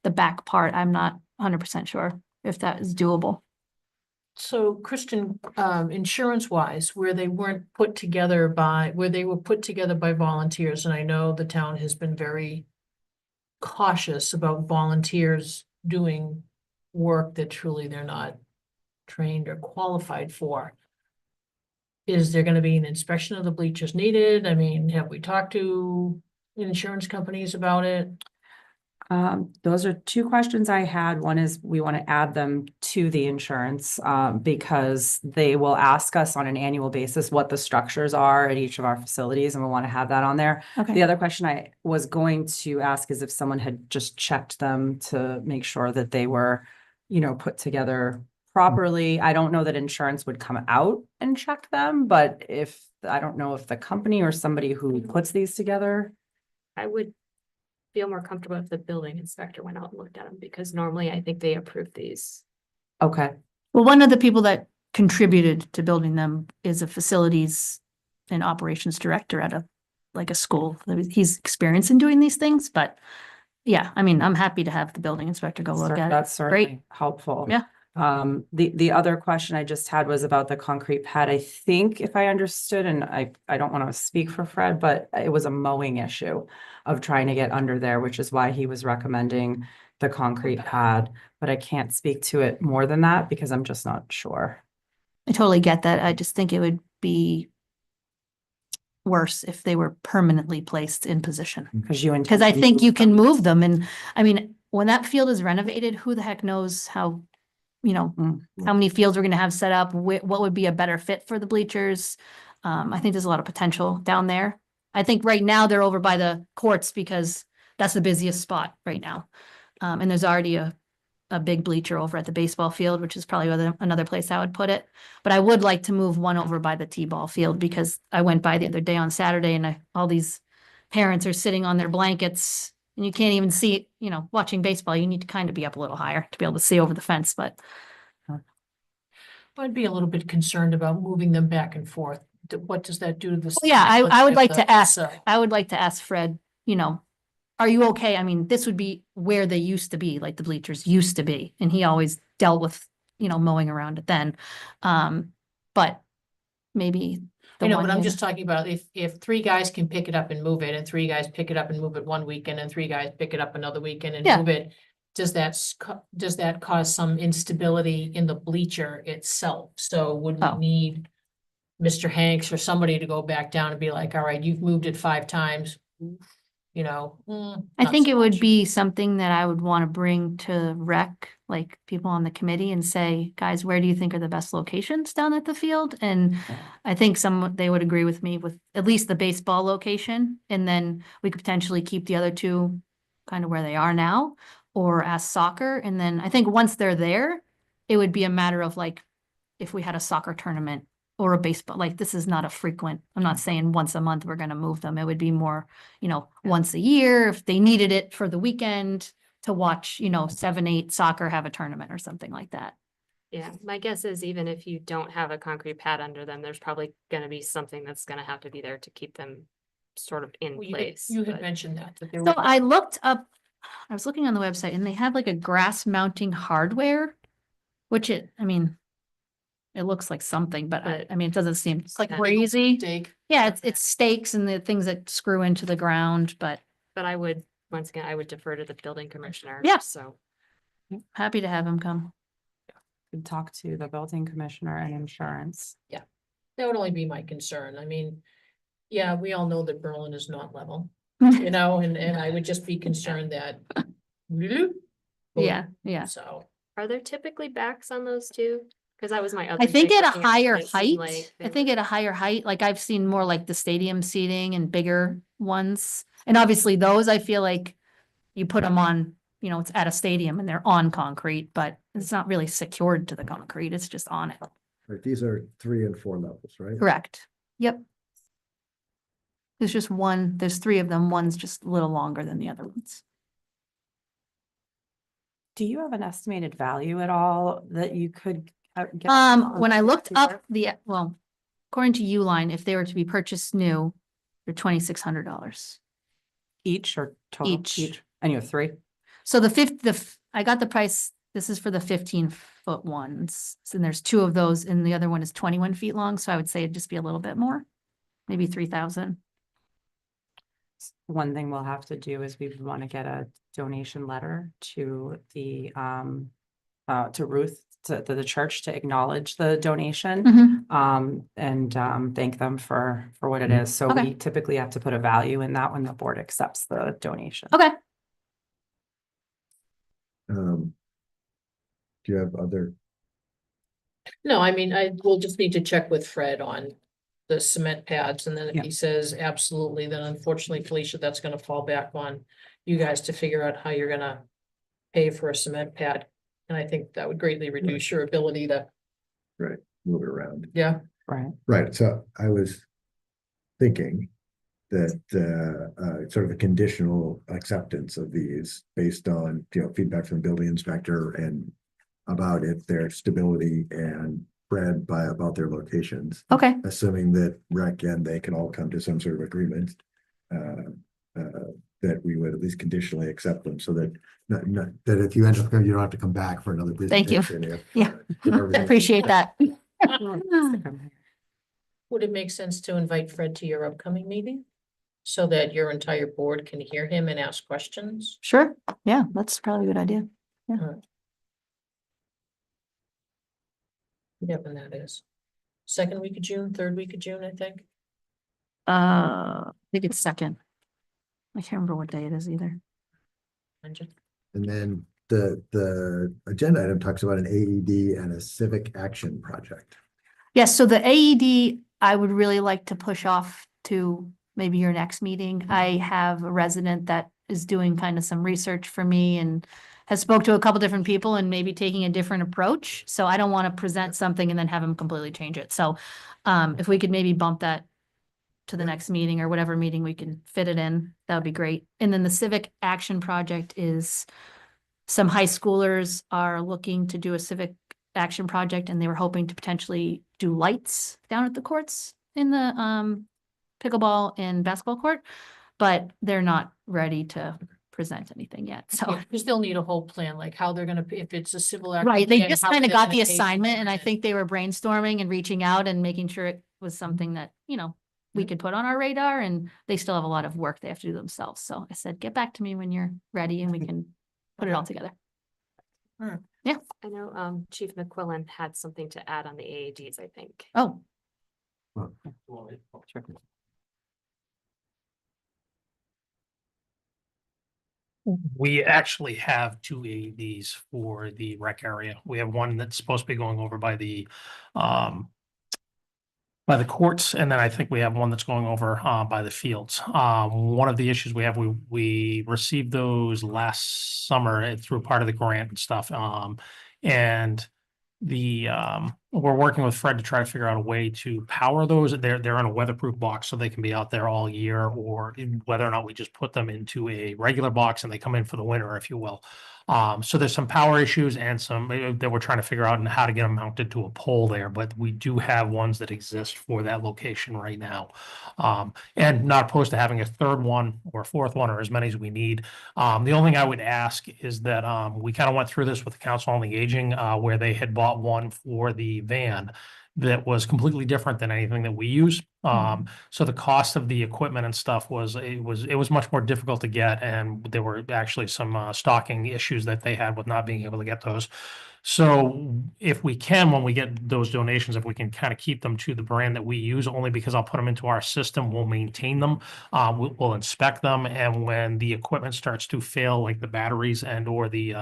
back part. I'm not 100% sure if that is doable. So Kristen, insurance wise, where they were put together by volunteers, and I know the town has been very cautious about volunteers doing work that truly they're not trained or qualified for. Is there gonna be an inspection of the bleachers needed? I mean, have we talked to insurance companies about it? Those are two questions I had. One is we want to add them to the insurance, because they will ask us on an annual basis what the structures are at each of our facilities, and we want to have that on there. The Okay. other question I was going to ask is if someone had just checked them to make sure that they were, put together properly. I don't know that insurance would come out and check them, but I don't know if the company or somebody who puts these together. I would feel more comfortable if the building inspector went out and looked at them, because normally I think they approve these. Okay, Well, one of the people that contributed to building them is a facilities and operations director at a school. He's experienced in doing these things, but yeah, I mean, I'm happy to have the building inspector go look at it. that's certainly helpful. Yeah. The other question I just had was about the concrete pad. I think if I understood, and I don't want to speak for Fred, but it was a mowing issue of trying to get under there, which is why he was recommending the concrete pad. But I can't speak to it more than that because I'm just not sure. I totally get that. I just think it would be worse if they were permanently placed in position. Because I think you can move them. And I mean, when that field is renovated, who the heck knows how, how many fields we're gonna have set up, what would be a better fit for the bleachers. I think there's a lot of potential down there. I think right now they're over by the courts because that's the busiest spot right now. And there's already a big bleacher over at the baseball field, which is probably another place I would put it. But I would like to move one over by the T-ball field because I went by the other day on Saturday and all these parents are sitting on their blankets and you can't even see, watching baseball. You need to kind of be up a little higher to be able to see over the fence, but I'd be a little bit concerned about moving them back and forth. What does that do to the? yeah, I would like to ask, So, I would like to ask Fred, are you okay? I mean, this would be where they used to be, like the bleachers used to be, and he always dealt with, mowing around it then. But maybe. I the know, one but I'm year- just talking about if three guys can pick it up and move it, and three guys pick it up and move it one weekend, and three guys pick it up another weekend and Yeah. move it. Does that cause some instability in the bleacher itself? So would we Oh. need Mr. Hanks or somebody to go back down and be like, all right, you've moved it 5 times? I not think so it would much. be something that I would want to bring to rec, like people on the committee and say, guys, where do you think are the best locations down at the field? And I think they would agree with me with at least the baseball location. And then we could potentially keep the other two kind of where they are now or ask soccer. And then I think once they're there, it would be a matter of like, if we had a soccer tournament or a baseball, like this is not a frequent, I'm not saying once a month we're gonna move them. It would be more, once a year if they needed it for the weekend to watch, 7-8 soccer have a tournament or something like that. Yeah, my guess is even if you don't have a concrete pad under them, there's probably gonna be something that's gonna have to be there to keep them sort of in Well, place. You had but- mentioned that there So were. I looked up, I was looking on the website and they had like a grass mounting hardware, which it looks like something, but But- I mean, it doesn't seem It's like crazy. Stake. Yeah, it's stakes and the things that screw into the ground, but But I would, once again, I would defer to the building commissioner. Yeah. So, happy to have him come. could talk to the building commissioner and insurance. That would only be my concern. I mean, yeah, we all know that Berlin is not level, you know, and I would just be concerned that. Yeah, yeah. So, Are there typically backs on those two? Because that was my other. I think thing at a looking it, higher it seemed height, like I they think were- at a higher height, like I've seen more like the stadium seating and bigger ones. And obviously those, I feel like you put them on, you know, it's at a stadium and they're on concrete, but it's not really secured to the concrete. It's just on it. Right, these are 3 and 4 levels, right? Correct. Yep. There's just one, there's 3 of them. One's just a little longer than the other ones. Do you have an estimated value at all that you could? get When I looked cheaper? up well, according to Uline, if they were to be purchased new, they're $2,600. Each or total? Each. And you have 3? So I got the price, this is for the 15-foot ones. And there's 2 of those and the other one is 21 feet long. So I would say it'd just be a little bit more, maybe 3,000. One thing we'll have to do is we want to get a donation letter to the to Ruth, to the church, to acknowledge the donation. And thank them for what it is. So Okay. we typically have to put a value in that when the board accepts the donation. Okay. Do you have other? no, I mean, I will just need to check with Fred on the cement pads, and then if Yeah. he says absolutely, then unfortunately, Felicia, that's gonna fall back on you guys to figure out how you're gonna pay for a cement pad. And I think that would greatly reduce your ability to, Move it around. yeah, Right. Right, so I was thinking that sort of a conditional acceptance of these based on, you know, feedback from the building inspector and about if their stability and spread by about their locations, Okay. assuming that rec and they can all come to some sort of agreement, that we would at least conditionally accept them so that that if you end up, you don't have to come back for another Thank you. presentation. Yeah. Everything- Appreciate that. would it make sense to invite Fred to your upcoming meeting? So that your entire board can hear him and ask questions? Sure. Yeah, that's probably a good idea. Yeah, when that is. Second week of June, third week of June, I think. I think it's second. I can't remember what day it is either. And then the agenda item talks about an AED and a civic action project. Yes, so the AED, I would really like to push off to maybe your next meeting. I have a resident that is doing kind of some research for me and has spoke to a couple different people and maybe taking a different approach. So I don't want to present something and then have him completely change it. So if we could maybe bump that to the next meeting or whatever meeting we can fit it in, that would be great. And then the civic action project is some high schoolers are looking to do a civic action project and they were hoping to potentially do lights down at the courts in the pickleball and basketball court, but they're not ready to present anything yet. So, Yeah, because they'll need a whole plan, like how they're gonna, if it's a civil. action right, they plan, just how kind of they're got gonna the pay for assignment and I it. think they were brainstorming and reaching out and making sure it was something that, you know, we could put on our radar and they still have a lot of work they have to do themselves. So I said, get back to me when you're ready and we can put it all together. I know, Chief McQuillan had something to add on the AEDs, I think. Oh, We actually have 2 AEDs for the rec area. We have one that's supposed to be going over by the courts, and then I think we have one that's going over by the fields. One of the issues we have, we received those last summer through part of the grant and stuff. And we're working with Fred to try to figure out a way to power those. They're in a weatherproof box, so they can be out there all year, or whether or not we just put them into a regular box and they come in for the winter, if you will. So there's some power issues and some that we're trying to figure out and how to get them mounted to a pole there, but we do have ones that exist for that location right now. And not opposed to having a third one or a fourth one or as many as we need. The only thing I would ask is that we kind of went through this with the Council on the Aging, where they had bought one for the van that was completely different than anything that we use. So the cost of the equipment and stuff was much more difficult to get, and there were actually some stocking issues that they had with not being able to get those. So if we can, when we get those donations, if we can kind of keep them to the brand that we use, only because I'll put them into our system, we'll maintain them. We'll inspect them, and when the equipment starts to fail, like the batteries and or the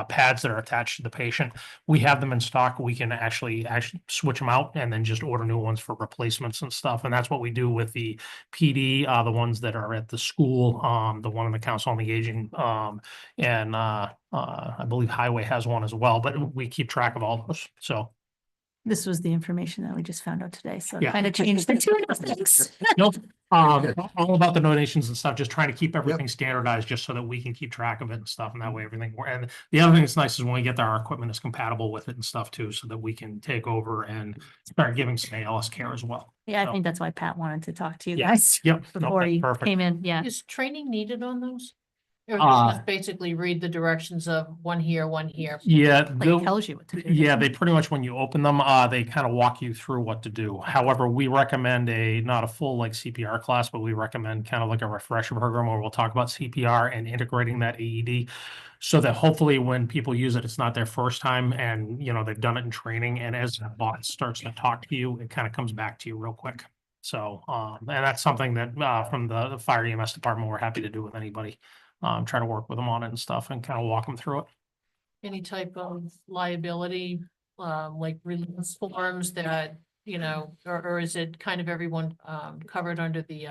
pads that are attached to the patient, we have them in stock. We can actually switch them out and then just order new ones for replacements and stuff. And that's what we do with the PD, the ones that are at the school, the one in the Council on the Aging, and I believe Highway has one as well, but we keep track of all those. So, This was the information that we just found out today, so Yeah. kind of changed the tune of things. nope. All about the donations and stuff, just trying to keep everything standardized just so that we can keep track of it and stuff. And that way everything, and the other thing that's nice is when we get there, our equipment is compatible with it and stuff too, so that we can take over and start giving some ALS care as well. Yeah, I So- think that's why Pat wanted to talk to you Yeah. guys Yep. no, before that's he perfect. came in. Yeah. Is training needed on those? Or just basically read the directions of one here, one here? Yeah. Like they'll- tells you what to do. Yeah, doesn't they it? pretty much, when you open them, they kind of walk you through what to do. However, we recommend not a full like CPR class, but we recommend kind of like a refresher program where we'll talk about CPR and integrating that AED. So that hopefully when people use it, it's not their first time and, they've done it in training. And as the bot starts to talk to you, it kind of comes back to you real quick. So, and that's something that, from the fire EMS department, we're happy to do with anybody. Try to work with them on it and stuff and kind of walk them through it. Any type of liability, like release forms that, or is it kind of everyone, covered under the,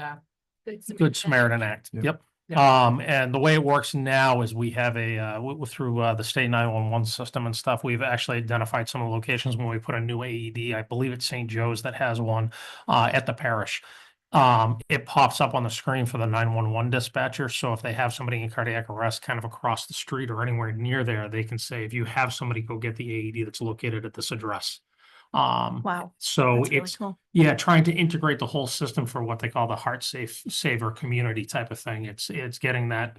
Good Samaritan Act. Yep. Yep. Yeah. And the way it works now is we have through the state 911 system and stuff, we've actually identified some of the locations when we put a new AED. I believe it's St. Joe's that has one at the parish. It pops up on the screen for the 911 dispatcher. So if they have somebody in cardiac arrest kind of across the street or anywhere near there, they can say, if you have somebody, go get the AED that's located at this address. Wow. So That's really it's, cool. yeah, trying to integrate the whole system for what they call the heart saver community type of thing. It's getting that,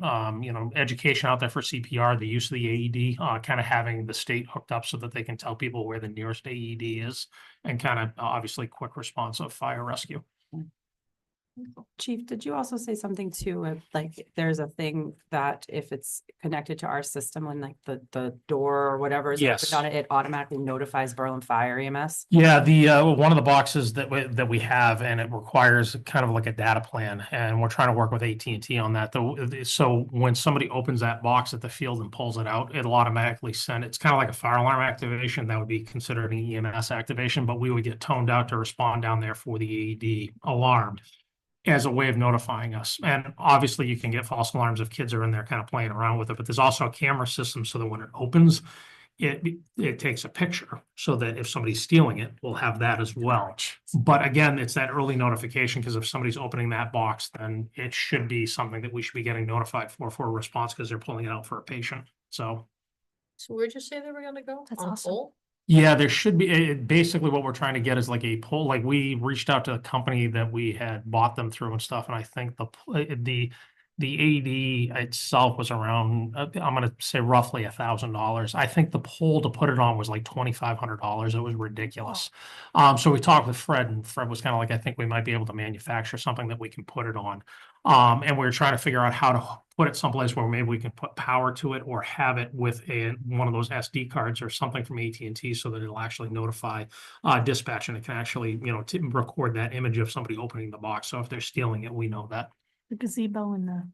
education out there for CPR, the use of the AED, kind of having the state hooked up so that they can tell people where the nearest AED is, and kind of obviously quick response of fire rescue. Chief, did you also say something too, like there's a thing that if it's connected to our system, when like the door or whatever is Yes. opened on it, it automatically notifies Berlin Fire EMS? Yeah, the one of the boxes that we have, and it requires kind of like a data plan, and we're trying to work with AT&T on that. So when somebody opens that box at the field and pulls it out, it'll automatically send. It's kind of like a fire alarm activation that would be considered an EMS activation, but we would get toned out to respond down there for the AED alarm as a way of notifying us. And obviously you can get false alarms if kids are in there kind of playing around with it, but there's also a camera system so that when it opens, it takes a picture so that if somebody's stealing it, we'll have that as well. But again, it's that early notification, because if somebody's opening that box, then it should be something that we should be getting notified for a response, because they're pulling it out for a patient. So So where'd you say they were gonna go? That's On awesome. pole? yeah, there should be, basically what we're trying to get is like a poll, like we reached out to the company that we had bought them through and stuff, and I think the AED itself was around, I'm gonna say roughly $1,000. I think the pole to put it on was like $2,500. It was ridiculous. So we talked with Fred, and Fred was kind of like, I think we might be able to manufacture something that we can put it on. And we were trying to figure out how to put it someplace where maybe we can put power to it, or have it with one of those SD cards or something from AT&T, so that it'll actually notify dispatch, and it can actually, record that image of somebody opening the box. So if they're stealing it, we know that. The gazebo and the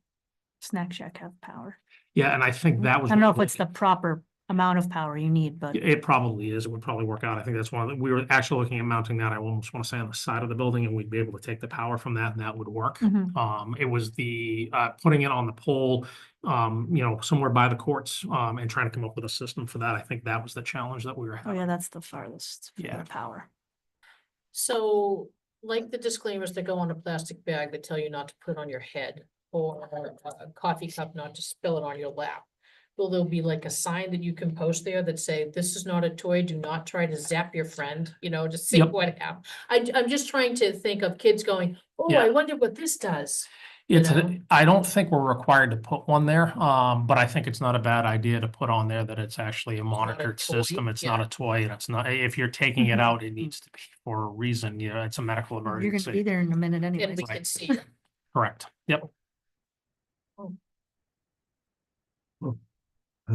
snack shack have power. Yeah, and I think that was. I don't know if it's the proper amount of power you need, but It probably is. It would probably work out. I think that's we were actually looking at mounting that. I almost want to say on the side of the building, and we'd be able to take the power from that, and that would work. Mhm. It was the putting it on the pole, somewhere by the courts, and trying to come up with a system for that. I think that was the challenge that we were oh having. yeah, that's the farthest for Yeah. the power. So like the disclaimers that go on a plastic bag that tell you not to put on your head, or a coffee cup not to spill it on your lap. Will there be like a sign that you can post there that say, this is not a toy, do not try to zap your friend, to see Yep. what happens? I'm just trying to think of kids going, oh, Yeah. I wonder what this does. I don't think we're required to put one there, but I think it's not a bad idea to put on there that it's actually a not a monitored toy, system. It's not yeah. a toy, and it's not, if you're taking it Mhm. out, it needs to be for a reason, it's a medical You're gonna emergency. be there in a minute And anyways. we can see it. Correct. Yep.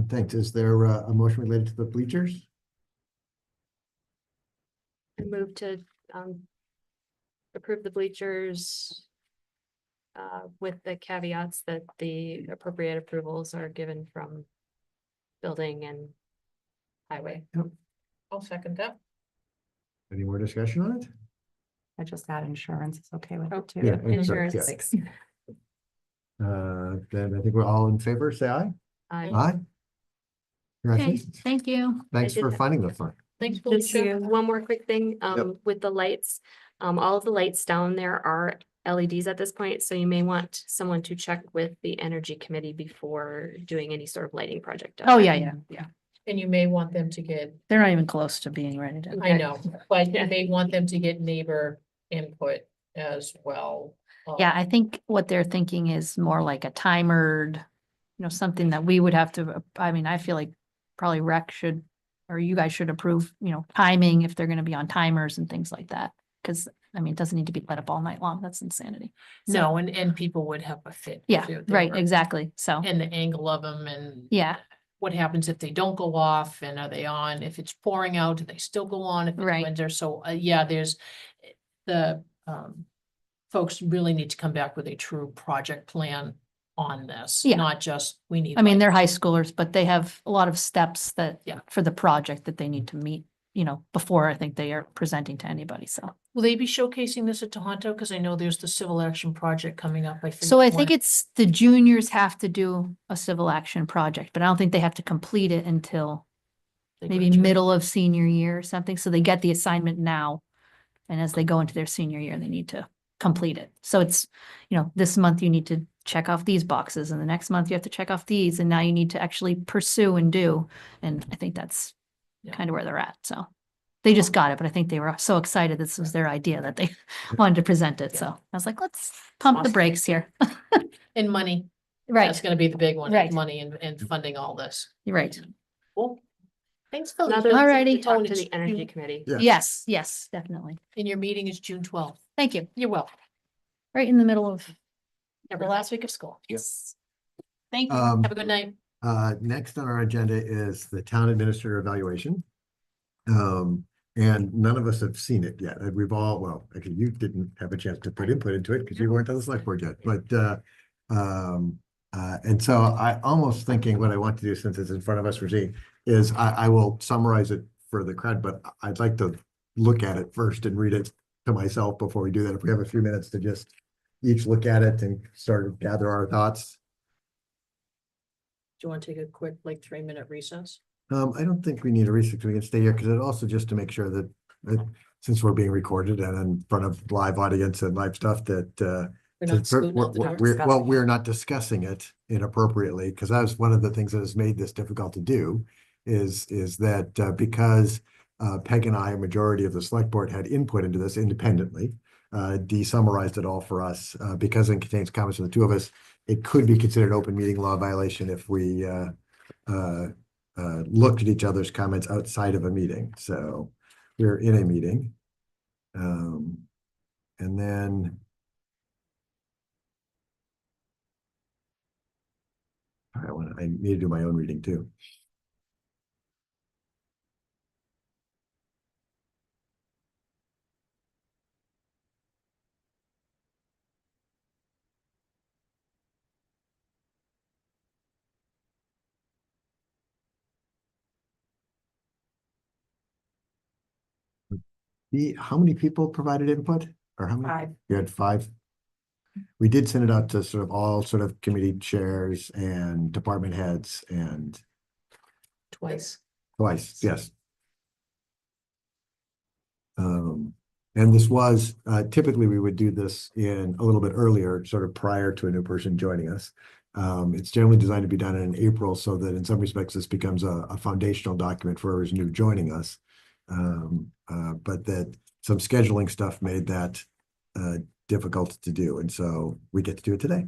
Thanks. Is there a motion related to the bleachers? I move to approve the bleachers with the caveats that the appropriate approvals are given from building and highway. I'll second that. Any more discussion on it? I just add insurance is okay with Oh, it too. Yeah, Insurance. yeah. Thanks. Then I think we're all in favor, say aye. I Aye. Okay, Congratulations. thank you. Thanks did for that. finding the fun. Thanks, This Felicia. year. One more quick thing, with the lights, all of the lights down there are LEDs at this point, so you may want someone to check with the energy committee before doing any sort of lighting project. down Oh, there. yeah. And you may want them to get, They're not even close to being ready to. I know, but you Yeah. may want them to get neighbor input as well. Yeah, I think what they're thinking is more like a timered, something that we would have to, I mean, I feel like probably rec should, or you guys should approve, timing if they're gonna be on timers and things like that. Cause I mean, it doesn't need to be lit up all night long. That's insanity. So, No, and people would have a fit. Yeah, too. They right, were- exactly. So, And the angle of them and. yeah, What happens if they don't go off and are they on? If it's pouring out, do they still go on if it's Right. winter? So, yeah, there's the, folks really need to come back with a true project plan on this, Yeah. not just, we need. I mean, lights. they're high schoolers, but they have a lot of steps that, Yeah. for the project that they need to meet, before I think they are presenting to anybody. So. Will they be showcasing this at Tohoto? Because I know there's the civil action project coming up. So I think when- it's the juniors have to do a civil action project, but I don't think they have to complete it until they maybe graduate. middle of senior year or something. So they get the assignment now. And as they go into their senior year, they need to complete it. So it's, this month you need to check off these boxes and the next month you have to check off these. And now you need to actually pursue and do. And I think that's Yeah. kind of where they're at. So they just got it, but I think they were so excited. This was their idea that they wanted to present it. Yeah. So I was like, let's pump the Awesome. brakes here. And money. Right, That's gonna be the big one, is Right. money and funding all this. you're right. Cool. Thanks, Now Felicia. there's Alrighty. to talk Oh, to it's the energy June- committee. Yeah. Yes, definitely. And your meeting is June 12th. Thank you. You're welcome. Right in the middle of the Have a last week of school. Yes. Thank you. Have a good night. Next on our agenda is the town administrator evaluation. And none of us have seen it yet. We've all, well, actually, you didn't have a chance to put input into it because you weren't on the select board yet, but, and so I almost thinking what I want to do, since it's in front of us, Regine, is I will summarize it for the crowd, but I'd like to look at it first and read it to myself before we do that. If we have a few minutes to just each look at it and sort of gather our thoughts. Do you want to take a quick, 3-minute recess? I don't think we need a recess. We can stay here because it also just to make sure that, since we're being recorded and in front of live audience and live stuff that, We're not scooting out the door. we're not discussing it inappropriately, because that was one of the things that has made this difficult to do is that, because Peg and I, a majority of the select board had input into this independently, Dee summarized it all for us, because it contains comments from the two of us, it could be considered open meeting law violation if we, looked at each other's comments outside of a meeting. So we're in a meeting. And then I need to do my own reading too. How many people provided input, or how many? 5. You had 5? We did send it out to sort of all sort of committee chairs and department heads and Twice. twice, yes. And this was, typically we would do this in a little bit earlier, sort of prior to a new person joining us. It's generally designed to be done in April so that in some respects this becomes a foundational document for whoever's new joining us. But that some scheduling stuff made that difficult to do. And so we get to do it today.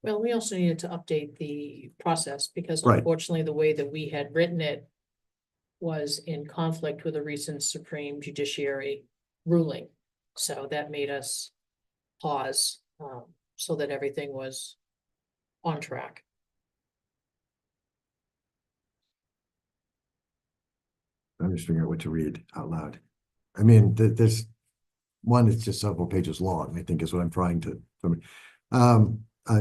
Well, we also needed to update the process because Right. unfortunately, the way that we had written it was in conflict with a recent Supreme Judiciary ruling. So that made us pause, so that everything was on track. I'm just figuring out what to read out loud. I mean, there's one that's just several pages long, I think is what I'm trying to.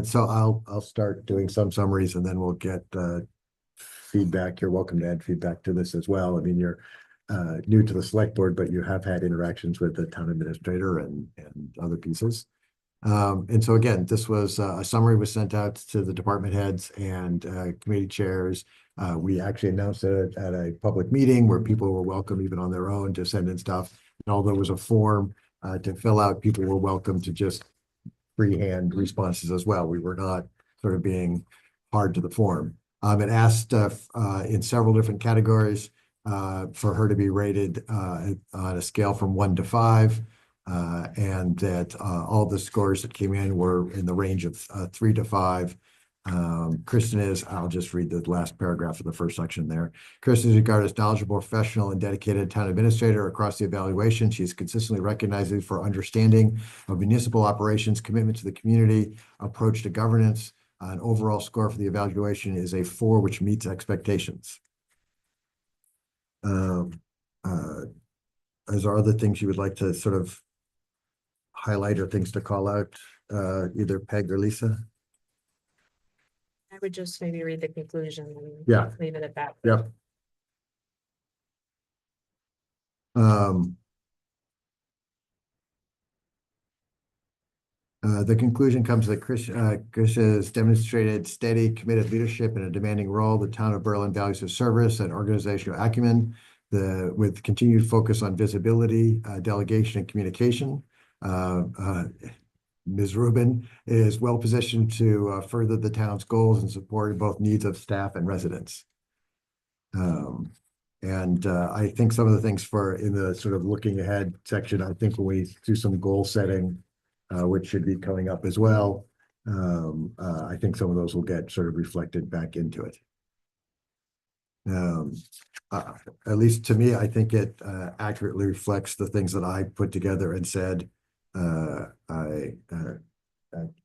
So I'll start doing some summaries and then we'll get feedback. You're welcome to add feedback to this as well. I mean, you're new to the select board, but you have had interactions with the town administrator and other pieces. And so again, this was a summary was sent out to the department heads and committee chairs. We actually announced it at a public meeting where people were welcome even on their own to send in stuff. And although there was a form to fill out, people were welcome to just freehand responses as well. We were not sort of being hard to the form. It asked in several different categories for her to be rated on a scale from 1 to 5. And that all the scores that came in were in the range of 3 to 5. Kristen is, I'll just read the last paragraph of the first section there. Kristen is regarded as knowledgeable, professional, and dedicated town administrator across the evaluation. She's consistently recognized for understanding of municipal operations, commitment to the community, approach to governance. An overall score for the evaluation is a 4, which meets expectations. Is there other things you would like to sort of highlight or things to call out, either Peg or Lisa? I would just maybe read the conclusion and Yeah. leave it at that. Yep. The conclusion comes that Chris has demonstrated steady, committed leadership in a demanding role. The town of Berlin values his service and organizational acumen, with continued focus on visibility, delegation, and communication. Ms. Rubin is well positioned to further the town's goals and support both needs of staff and residents. I think some of the things in the sort of looking ahead section, I think when we do some goal setting, which should be coming up as well, I think some of those will get sort of reflected back into it. At least to me, I think it accurately reflects the things that I put together and said. Do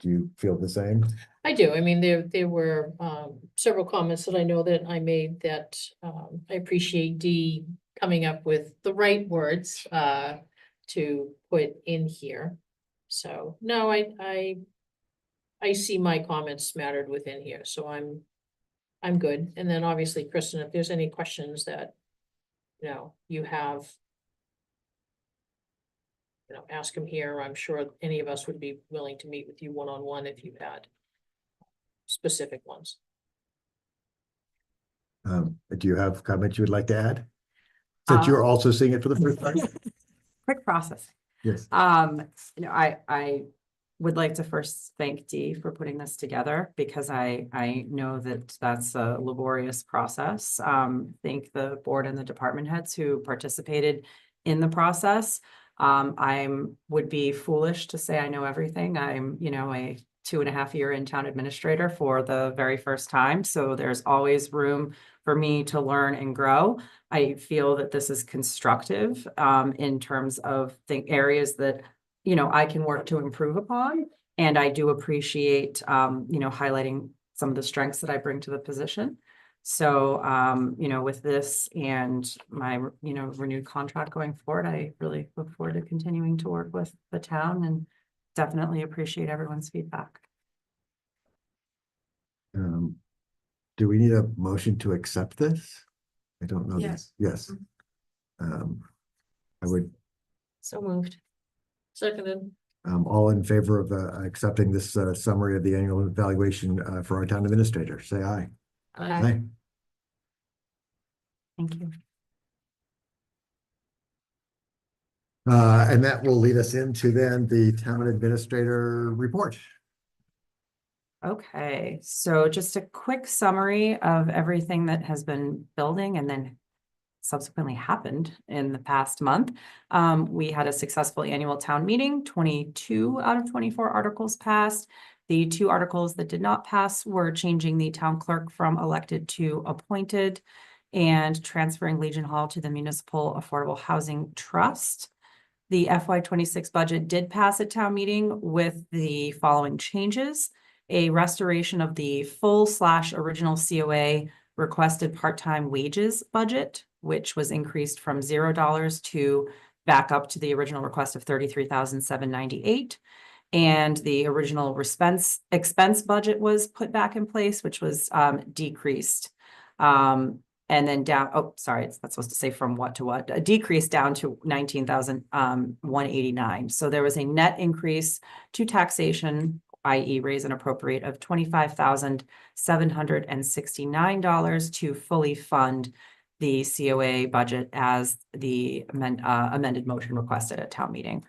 you feel the same? I do. I mean, there were several comments that I know that I made that I appreciate Dee coming up with the right words to put in here. So no, I see my comments mattered within here, so I'm good. And then obviously, Kristen, if there's any questions that you have, ask them here. I'm sure any of us would be willing to meet with you one-on-one if you had specific ones. Do you have comments you would like to add? Since you're also seeing it for the first time? Quick process. Yes. I would like to first thank Dee for putting this together because I know that that's a laborious process. Thank the board and the department heads who participated in the process. Would be foolish to say I know everything. I'm, a 2.5 year in town administrator for the very first time. So there's always room for me to learn and grow. I feel that this is constructive in terms of the areas that, I can work to improve upon. And I do appreciate, highlighting some of the strengths that I bring to the position. So, with this and my, renewed contract going forward, I really look forward to continuing to work with the town and definitely appreciate everyone's feedback. Do we need a motion to accept this? I don't know. Yes. Yes. I would, So moved. Seconded. all in favor of accepting this summary of the annual evaluation for our town administrator, say aye. Aye. Thank you. And that will lead us into then the town administrator report. Okay, so just a quick summary of everything that has been building and then subsequently happened in the past month. We had a successful annual town meeting, 22 out of 24 articles passed. The 2 articles that did not pass were changing the town clerk from elected to appointed and transferring Legion Hall to the Municipal Affordable Housing Trust. The FY26 budget did pass at town meeting with the following changes: a restoration of the full/original COA requested part-time wages budget which was increased from $0 to back up to the original request of $33,798. And the original expense budget was put back in place, which was decreased. And then down, oh, sorry, that's supposed to say from what to what, a decrease down to 19,189. So there was a net increase to taxation, i.e. raise and appropriate of $25,769 to fully fund the COA budget as the amended motion requested at town meeting.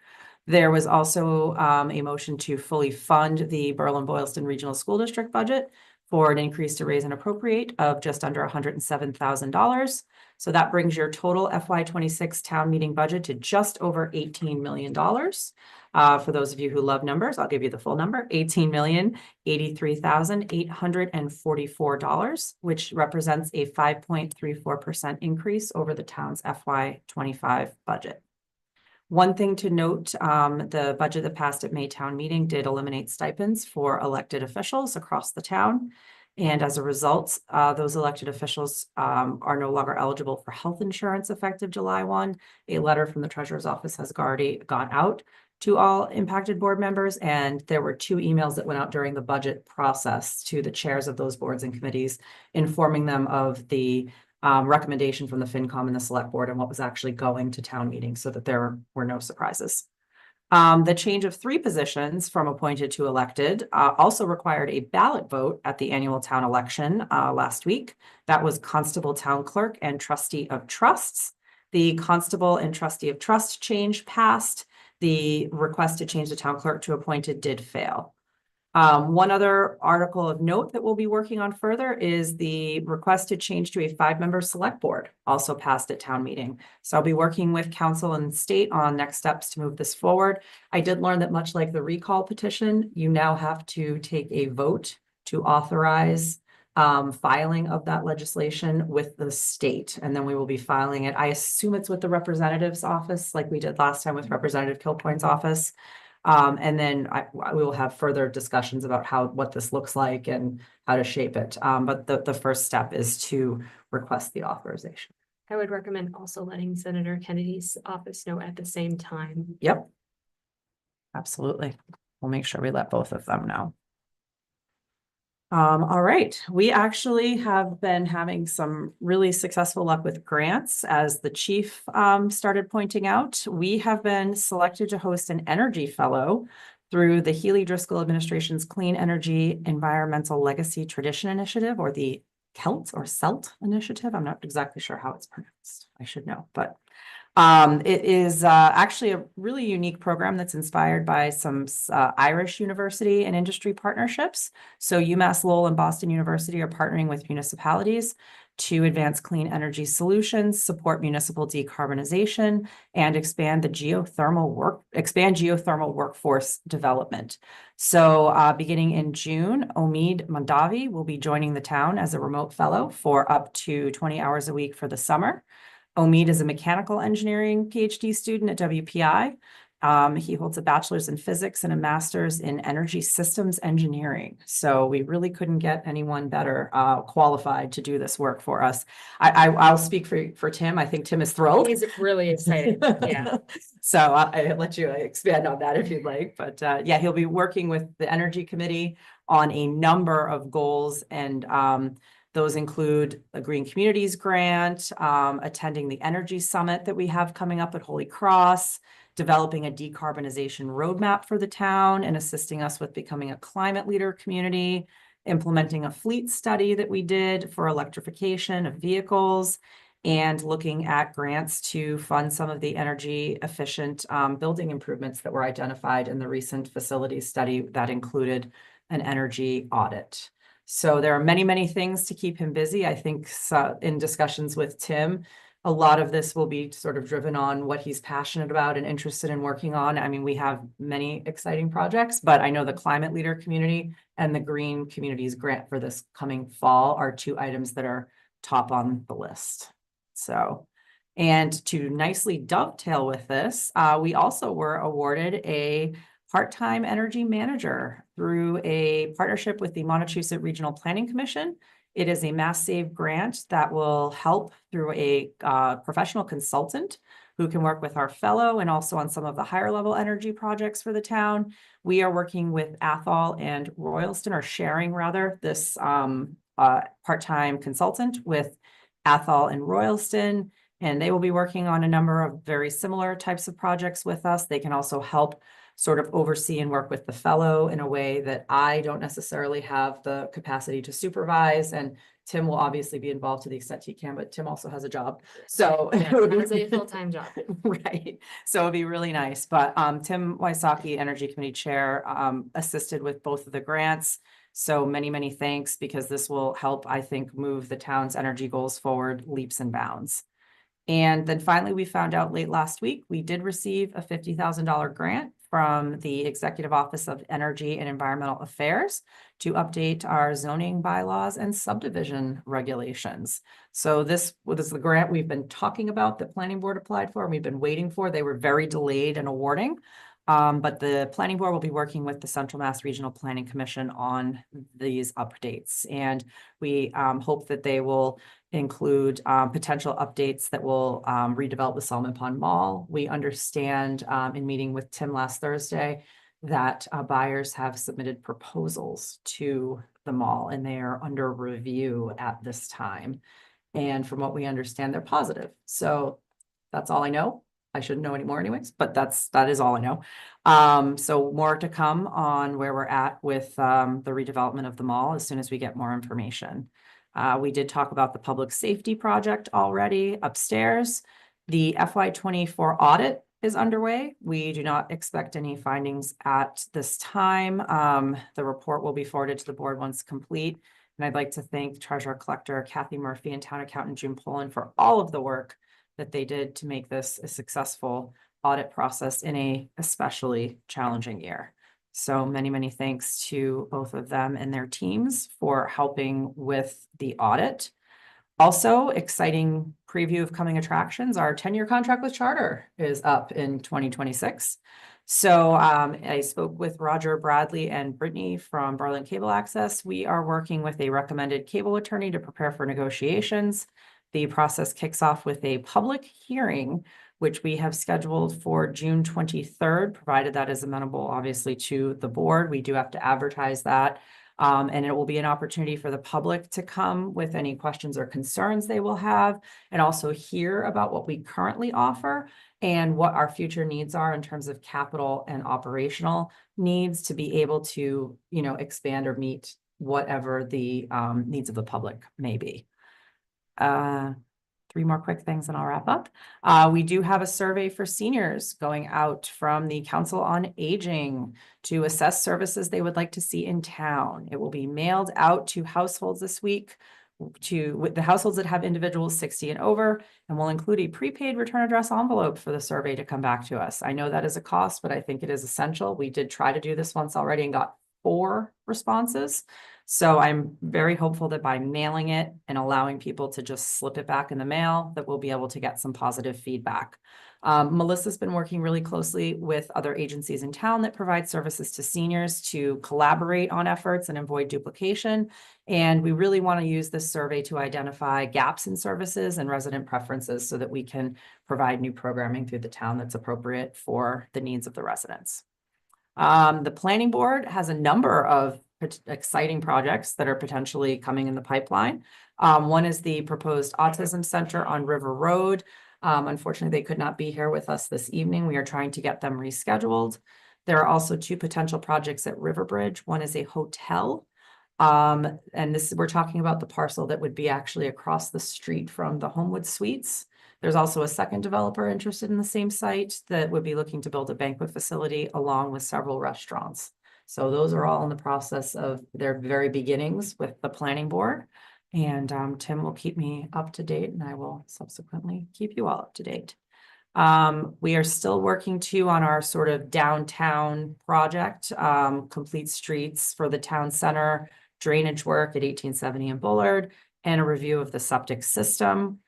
There was also a motion to fully fund the Berlin-Boylston Regional School District budget for an increase to raise and appropriate of just under $107,000. So that brings your total FY26 town meeting budget to just over $18 million. For those of you who love numbers, I'll give you the full number, $18,083,844, which represents a 5.34% increase over the town's FY25 budget. One thing to note, the budget that passed at May town meeting did eliminate stipends for elected officials across the town. And as a result, those elected officials are no longer eligible for health insurance effective July 1. A letter from the treasurer's office has already gone out to all impacted board members. And there were 2 emails that went out during the budget process to the chairs of those boards and committees, informing them of the recommendation from the FinCom and the select board and what was actually going to town meeting so that there were no surprises. The change of 3 positions from appointed to elected also required a ballot vote at the annual town election last week. That was constable, town clerk, and trustee of trusts. The constable and trustee of trust change passed. The request to change the town clerk to appointed did fail. One other article of note that we'll be working on further is the request to change to a 5-member select board, also passed at town meeting. So I'll be working with council and state on next steps to move this forward. I did learn that much like the recall petition, you now have to take a vote to authorize filing of that legislation with the state. And then we will be filing it. I assume it's with the representative's office, like we did last time with Representative Kilpoint's office. And then we will have further discussions about what this looks like and how to shape it. But the first step is to request the authorization. I would recommend also letting Senator Kennedy's office know at the same time. Yep. Absolutely. We'll make sure we let both of them know. All right, we actually have been having some really successful luck with grants, as the chief started pointing out. We have been selected to host an energy fellow through the Healy Driscoll administration's Clean Energy Environmental Legacy Tradition Initiative, or the CELT initiative. I'm not exactly sure how it's pronounced. I should know, but it is actually a really unique program that's inspired by some Irish university and industry partnerships. So UMass Lowell and Boston University are partnering with municipalities to advance clean energy solutions, support municipal decarbonization, and expand geothermal workforce development. So beginning in June, Omid Mondavi will be joining the town as a remote fellow for up to 20 hours a week for the summer. Omid is a mechanical engineering PhD student at WPI. He holds a bachelor's in physics and a master's in energy systems engineering. So we really couldn't get anyone better qualified to do this work for us. I'll speak for Tim. I think Tim is thrilled. He's really excited. Yeah. So I'll let you expand on that if you'd like. But yeah, he'll be working with the Energy Committee on a number of goals, and those include a Green Communities grant, attending the Energy Summit that we have coming up at Holy Cross, developing a decarbonization roadmap for the town, and assisting us with becoming a climate leader community, implementing a fleet study that we did for electrification of vehicles, and looking at grants to fund some of the energy efficient building improvements that were identified in the recent facilities study that included an energy audit. So there are many, many things to keep him busy. I think in discussions with Tim, a lot of this will be sort of driven on what he's passionate about and interested in working on. I mean, we have many exciting projects, but I know the Climate Leader Community and the Green Communities grant for this coming fall are 2 items that are top on the list. So, and to nicely dovetail with this, we also were awarded a part-time energy manager through a partnership with the Montechusett Regional Planning Commission It is a Mass Save grant that will help through a professional consultant who can work with our fellow and also on some of the higher level energy projects for the town. We are working with Athol and Royalston, or sharing rather, this part-time consultant with Athol and Royalston. And they will be working on a number of very similar types of projects with us. They can also help sort of oversee and work with the fellow in a way that I don't necessarily have the capacity to supervise. And Tim will obviously be involved to the extent he can, but Tim also has a job. So Yeah, it's a full-time job. right. So it'd be really nice. But Tim Wysocki, Energy Committee Chair, assisted with both of the grants. So many, many thanks, because this will help, I think, move the town's energy goals forward leaps and bounds. And then finally, we found out late last week, we did receive a $50,000 grant from the Executive Office of Energy and Environmental Affairs to update our zoning bylaws and subdivision regulations. So this was the grant we've been talking about, that Planning Board applied for, and we've been waiting for. They were very delayed in awarding. But the Planning Board will be working with the Central Mass Regional Planning Commission on these updates. And we hope that they will include potential updates that will redevelop the Solomon Pond Mall. We understand in meeting with Tim last Thursday that buyers have submitted proposals to the mall, and they are under review at this time. And from what we understand, they're positive. So that's all I know. I shouldn't know anymore anyways, but that is all I know. So more to come on where we're at with the redevelopment of the mall as soon as we get more information. We did talk about the public safety project already upstairs. The FY24 audit is underway. We do not expect any findings at this time. The report will be forwarded to the board once complete. And I'd like to thank Treasurer Collector Kathy Murphy and Town Accountant June Poland for all of the work that they did to make this a successful audit process in a especially challenging year. So many, many thanks to both of them and their teams for helping with the audit. Also, exciting preview of coming attractions. Our 10-year contract with Charter is up in 2026. So I spoke with Roger Bradley and Brittany from Berlin Cable Access. We are working with a recommended cable attorney to prepare for negotiations. The process kicks off with a public hearing, which we have scheduled for June 23rd, provided that is amenable, obviously, to the board. We do have to advertise that. And it will be an opportunity for the public to come with any questions or concerns they will have, and also hear about what we currently offer and what our future needs are in terms of capital and operational needs to be able to, expand or meet whatever the needs of the public may be. 3 more quick things and I'll wrap up. We do have a survey for seniors going out from the Council on Aging to assess services they would like to see in town. It will be mailed out to households this week, with the households that have individuals 60 and over, and will include a prepaid return address envelope for the survey to come back to us. I know that is a cost, but I think it is essential. We did try to do this once already and got 4 responses. So I'm very hopeful that by mailing it and allowing people to just slip it back in the mail, that we'll be able to get some positive feedback. Melissa's been working really closely with other agencies in town that provide services to seniors to collaborate on efforts and avoid duplication. And we really want to use this survey to identify gaps in services and resident preferences so that we can provide new programming through the town that's appropriate for the needs of the residents. The planning board has a number of exciting projects that are potentially coming in the pipeline. One is the proposed autism center on River Road. Unfortunately, they could not be here with us this evening. We are trying to get them rescheduled. There are also 2 potential projects at Riverbridge. One is a hotel. And we're talking about the parcel that would be actually across the street from the Homewood Suites. There's also a second developer interested in the same site that would be looking to build a banquet facility along with several restaurants. So those are all in the process of their very beginnings with the planning board. And Tim will keep me up to date, and I will subsequently keep you all up to date. We are still working too on our sort of downtown project, complete streets for the town center, drainage work at 1870 and Bullard, and a review of the septic system.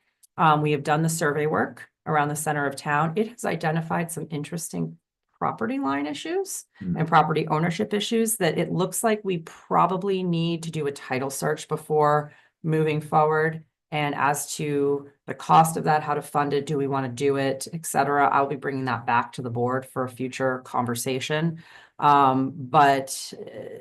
We have done the survey work around the center of town. It has identified some interesting property line issues and property ownership issues that it looks like we probably need to do a title search before moving forward. And as to the cost of that, how to fund it, do we want to do it, et cetera, I'll be bringing that back to the board for a future conversation. But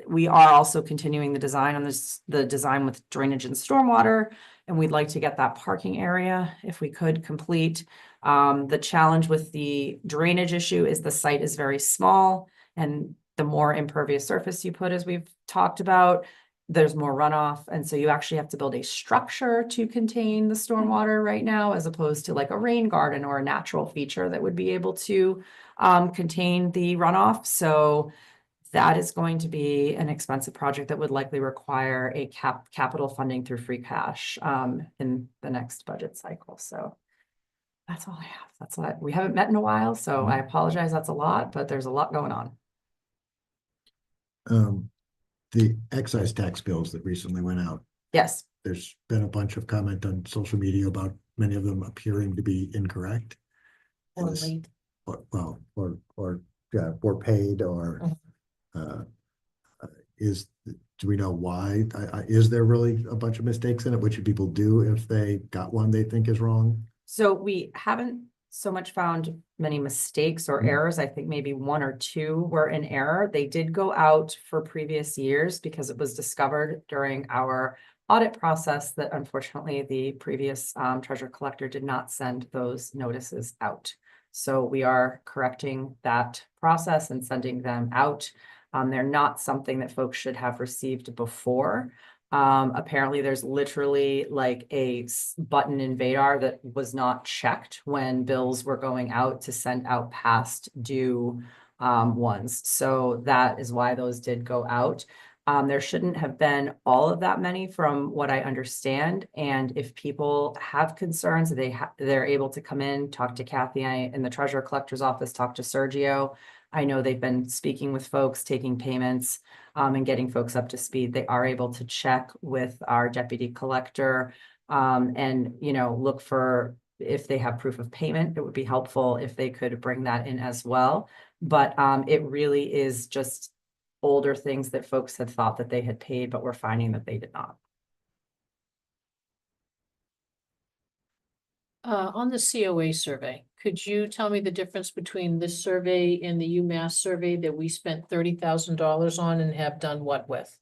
we are also continuing the design on this, the design with drainage and stormwater. And we'd like to get that parking area, if we could, complete. The challenge with the drainage issue is the site is very small, and the more impervious surface you put, as we've talked about, there's more runoff. And so you actually have to build a structure to contain the stormwater right now, as opposed to like a rain garden or a natural feature that would be able to contain the runoff. So that is going to be an expensive project that would likely require a capital funding through free cash in the next budget cycle. So that's all I have. That's all we haven't met in a while, so I apologize. That's a lot, but there's a lot going on. The excise tax bills that recently went out, Yes. there's been a bunch of comment on social media about many of them appearing to be incorrect. Is- Well, or paid, or do we know why? Is there really a bunch of mistakes in it? What should people do if they got one they think is wrong? So we haven't so much found many mistakes or errors. I think maybe one or two were in error. They did go out for previous years because it was discovered during our audit process that unfortunately the previous treasurer collector did not send those notices out. So we are correcting that process and sending them out. They're not something that folks should have received before. Apparently there's literally like a button in Vadar that was not checked when bills were going out to send out past due ones. So that is why those did go out. There shouldn't have been all of that many from what I understand. And if people have concerns, they're able to come in, talk to Kathy in the treasurer collector's office, talk to Sergio. I know they've been speaking with folks, taking payments, and getting folks up to speed. They are able to check with our deputy collector, and, you know, look for if they have proof of payment. It would be helpful if they could bring that in as well. But it really is just older things that folks had thought that they had paid, but we're finding that they did not. On the COA survey, could you tell me the difference between this survey and the UMass survey that we spent $30,000 on and have done what with?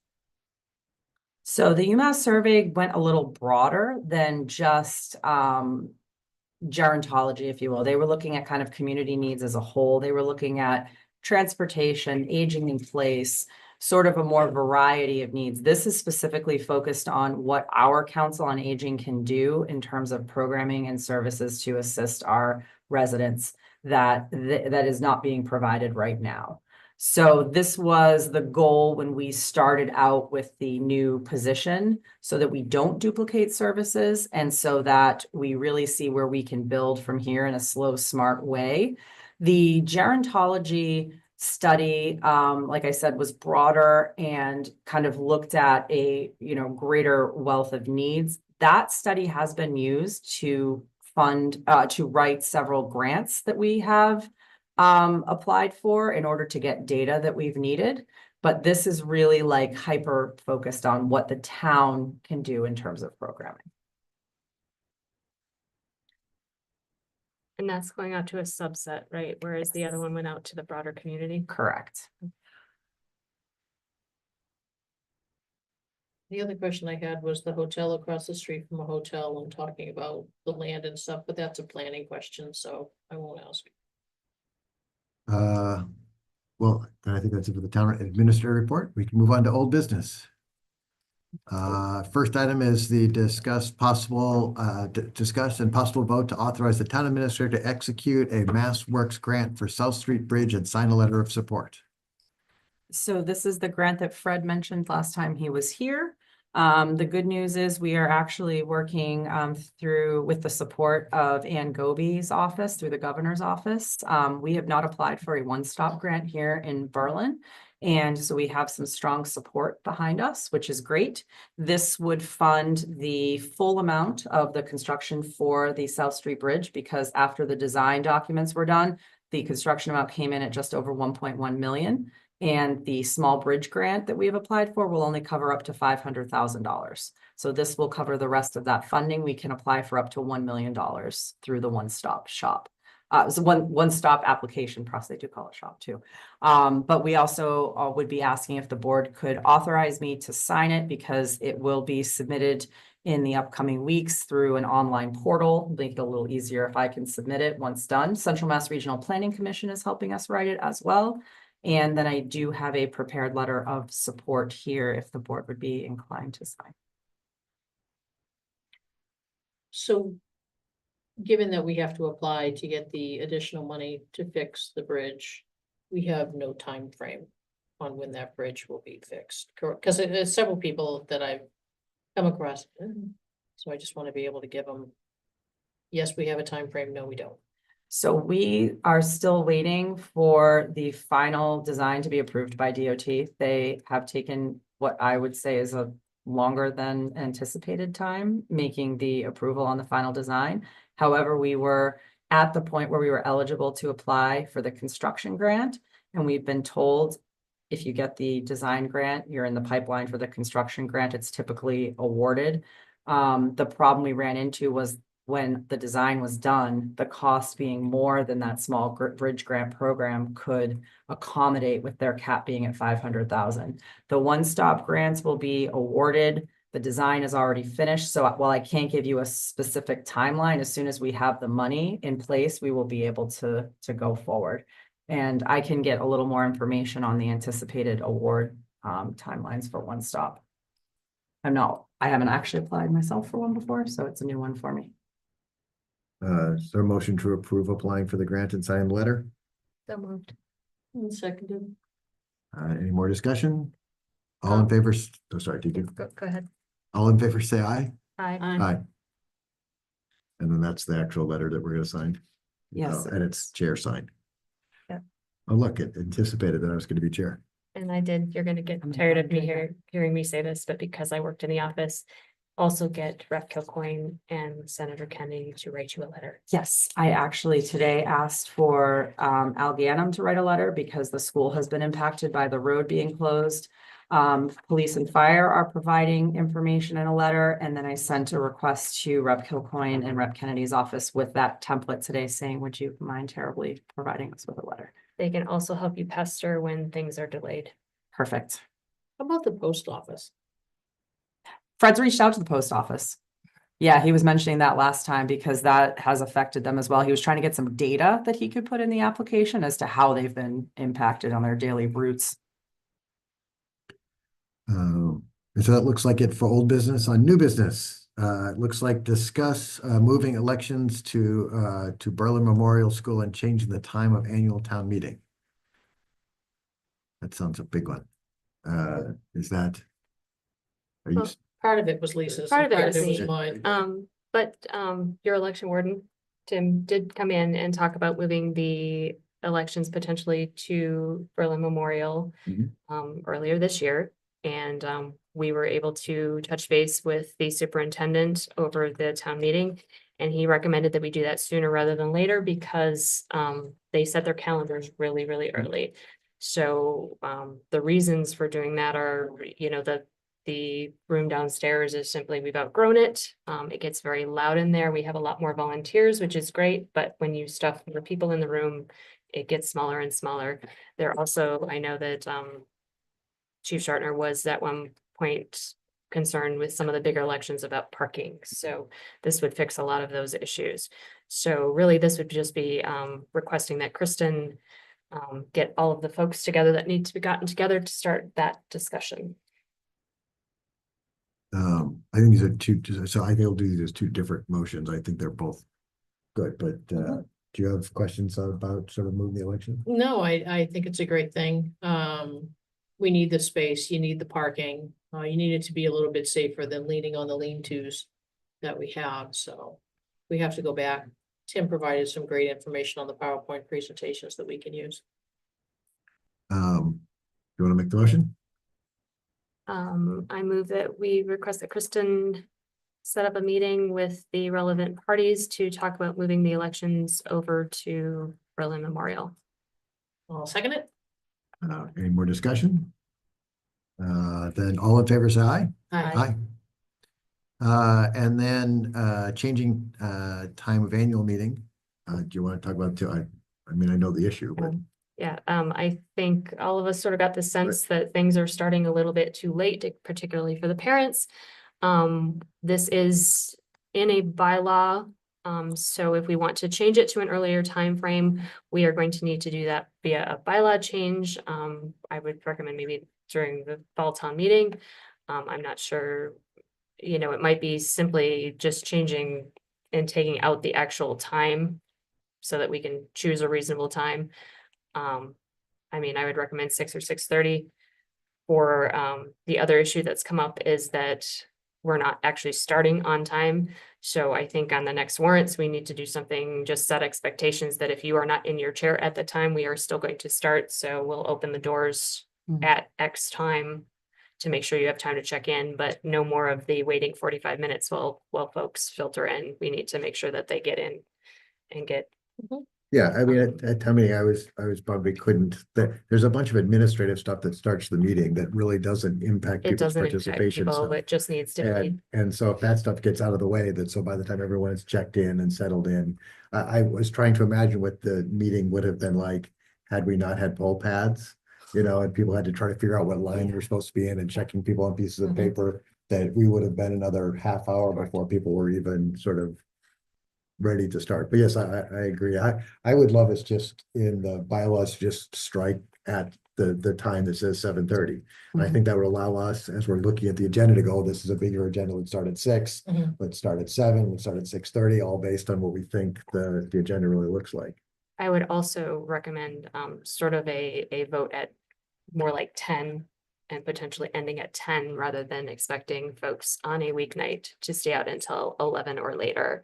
So the UMass survey went a little broader than just gerontology, if you will. They were looking at kind of community needs as a whole. They were looking at transportation, aging in place, sort of a more variety of needs. This is specifically focused on what our Council on Aging can do in terms of programming and services to assist our residents that is not being provided right now. So this was the goal when we started out with the new position, so that we don't duplicate services and so that we really see where we can build from here in a slow, smart way. The gerontology study, like I said, was broader and kind of looked at a, you know, greater wealth of needs. That study has been used to fund, to write several grants that we have applied for in order to get data that we've needed. But this is really like hyper focused on what the town can do in terms of programming. And that's going out to a subset, right? Whereas the other one went out to the broader community. Correct. The other question I had was the hotel across the street from a hotel. I'm talking about the land and stuff, but that's a planning question, so I won't ask. Well, then I think that's it for the town administrator report. We can move on to old business. First item is the discuss and possible vote to authorize the town administrator to execute a Mass Works grant for South Street Bridge and sign a letter of support. So this is the grant that Fred mentioned last time he was here. The good news is we are actually working through with the support of Ann Goby's office through the governor's office. We have not applied for a one-stop grant here in Berlin. And so we have some strong support behind us, which is great. This would fund the full amount of the construction for the South Street Bridge, because after the design documents were done, the construction amount came in at just over 1.1 million. And the small bridge grant that we have applied for will only cover up to $500,000. So this will cover the rest of that funding. We can apply for up to $1 million through the one-stop shop. So one-stop application process, they do call it shop too. But we also would be asking if the board could authorize me to sign it because it will be submitted in the upcoming weeks through an online portal. Make it a little easier if I can submit it once done. Central Mass Regional Planning Commission is helping us write it as well. And then I do have a prepared letter of support here if the board would be inclined to sign. So given that we have to apply to get the additional money to fix the bridge, we have no time frame on when that bridge will be fixed, correct? Because there's several people that I've come across. So I just want to be able to give them, yes, we have a time frame. No, we don't. So we are still waiting for the final design to be approved by DOT. They have taken what I would say is a longer than anticipated time making the approval on the final design. However, we were at the point where we were eligible to apply for the construction grant, and we've been told if you get the design grant, you're in the pipeline for the construction grant. It's typically awarded. The problem we ran into was when the design was done, the cost being more than that small bridge grant program could accommodate with their cap being at 500,000. The one-stop grants will be awarded. The design is already finished. So while I can't give you a specific timeline, as soon as we have the money in place, we will be able to go forward. And I can get a little more information on the anticipated award timelines for one stop. I haven't actually applied myself for one before, so it's a new one for me. Is there a motion to approve applying for the grant and sign the letter? So moved. Seconded. Any more discussion? All in favor, sorry, did you, Go ahead. all in favor, say aye? Aye. Aye. And then that's the actual letter that we're gonna sign. Yes. And it's chair signed. Yeah. Oh, look, it anticipated that I was gonna be chair. And I did, you're gonna get I'm tired of me wondering. hearing me say this, but because I worked in the office, also get Rep. Kilcoyne and Senator Kennedy to write you a letter. Yes, I actually today asked for Al Ganem to write a letter because the school has been impacted by the road being closed. Police and fire are providing information in a letter, and then I sent a request to Rep. Kilcoyne and Rep. Kennedy's office with that template today saying, would you mind terribly providing us with a letter? They can also help you pester when things are delayed. Perfect. How about the post office? Fred's reached out to the post office. Yeah, he was mentioning that last time because that has affected them as well. He was trying to get some data that he could put in the application as to how they've been impacted on their daily routes. And so that looks like it for old business. On new business, it looks like discuss moving elections to Berlin Memorial School and changing the time of annual town meeting. That sounds a big one. Is that? Are you? Well, Part of it was Lisa's. Part and of it was was mine. But your election warden, Tim, did come in and talk about moving the elections potentially to Berlin Memorial Mhm. Earlier this year. And we were able to touch base with the superintendent over the town meeting. And he recommended that we do that sooner rather than later because they set their calendars really, really early. So the reasons for doing that are, the room downstairs is simply, we've outgrown it. It gets very loud in there. We have a lot more volunteers, which is great, but when you stuff more people in the room, it gets smaller and smaller. There also, I know that Chief Shartner was at one point concerned with some of the bigger elections about parking. So this would fix a lot of those issues. So really, this would just be requesting that Kristen get all of the folks together that need to be gotten together to start that discussion. I think these are two, so I think I'll do these as two different motions. I think they're both good, but do you have questions about sort of moving the election? No, I think it's a great thing. We need the space, you need the parking, you need it to be a little bit safer than leaning on the lean-tos that we have, so we have to go back. Tim provided some great information on the PowerPoint presentations that we can use. You want to make the motion? I move that we request that Kristen set up a meeting with the relevant parties to talk about moving the elections over to Berlin Memorial. I'll second it. Any more discussion? Then all in favor, say aye. Aye. And then, changing, time of annual meeting. Do you want to talk about, I mean, I know the issue, but. Yeah, I think all of us sort of got the sense that things are starting a little bit too late, particularly for the parents. This is in a bylaw. So if we want to change it to an earlier time frame, we are going to need to do that via a bylaw change. I would recommend maybe during the fall town meeting. I'm not sure, it might be simply just changing and taking out the actual time so that we can choose a reasonable time. I mean, I would recommend 6 or 6:30. For the other issue that's come up is that we're not actually starting on time. So I think on the next warrants, we need to do something, just set expectations that if you are not in your chair at the time, we are still going to start. So we'll open the doors at X time to make sure you have time to check in, but no more of the waiting 45 minutes while folks filter in. We need to make sure that they get in and get. Yeah, I mean, at town meeting, I was probably there's a bunch of administrative stuff that starts the meeting that really doesn't impact It people's doesn't impact participation. people, stuff. it just needs to be. And so if that stuff gets out of the way, so by the time everyone is checked in and settled in, I was trying to imagine what the meeting would have been like had we not had poll pads, and people had to try to figure out what line we're supposed to be in and checking people on pieces of paper, that we would have been another half hour before people were even sort of ready to start. But yes, I agree. I would love us just in the bylaws, just strike at the time that says 7:30. And I think that would allow us, as we're looking at the agenda, to go, this is a bigger agenda, let's start at 6, let's start at 7, let's start at 6:30, all based on what we think the agenda really looks like. I would also recommend sort of a vote at more like 10 and potentially ending at 10 rather than expecting folks on a weeknight to stay out until 11 or later.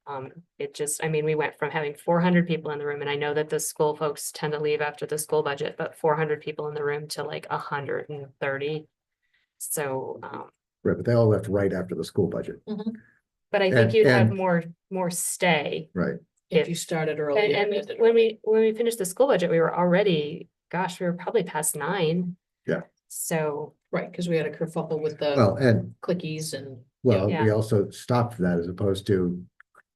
We went from having 400 people in the room, and I know that the school folks tend to leave after the school budget, but 400 people in the room to like 130. So, Right, but they all left right after the school budget. but I think you'd have And- more stay. Right. If you started early. And when we finished the school budget, we were already, we were probably past 9. Yeah. So. Right, because we had a kerfuffle with the Well, and clickies and. Yeah. we also stopped that as opposed to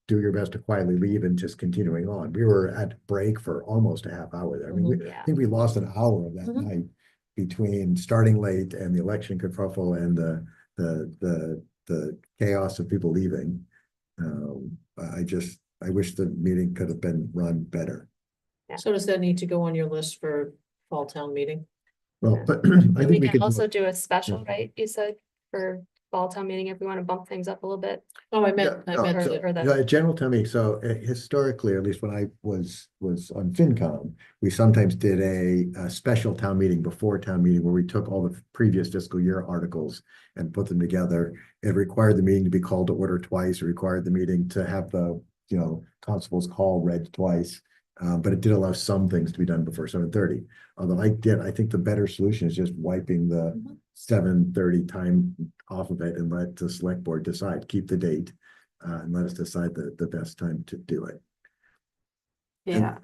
do your best to quietly leave and just continuing on. We were at break for almost a half hour there. I mean, I think we lost an hour of that night between starting late and the election kerfuffle and the chaos of people leaving. I wish the meeting could have been run better. So does that need to go on your list for fall town meeting? Well, but I We think we can could also do a special, right? You said for fall town meeting, if we want to bump things up a little bit. Oh, I Yeah, meant no, so- for the- Yeah, general town meeting, so historically, or at least when I was on FinCom, we sometimes did a special town meeting before town meeting where we took all the previous fiscal year articles and put them together. It required the meeting to be called to order twice, it required the meeting to have the, constable's call read twice. But it did allow some things to be done before 7:30. Although I think the better solution is just wiping the 7:30 time off of it and let the select board decide, keep the date, and let us decide the best time to do it. Yeah.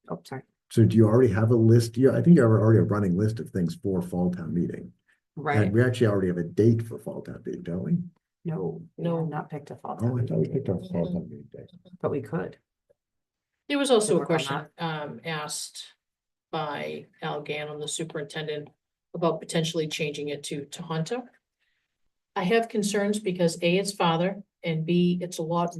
Oh, sorry. So do you already have a list? Yeah, I think you have already a running list of things for fall town meeting. Right. And we actually already have a date for fall town meeting, don't we? No, No. not picked a fall Oh, I town thought we meeting, picked our fall town meeting date. but we could. There was also a work on question asked by Al Gannon, the superintendent, about potentially changing it to Tohoto. I have concerns because A, it's farther, and B, it's a lot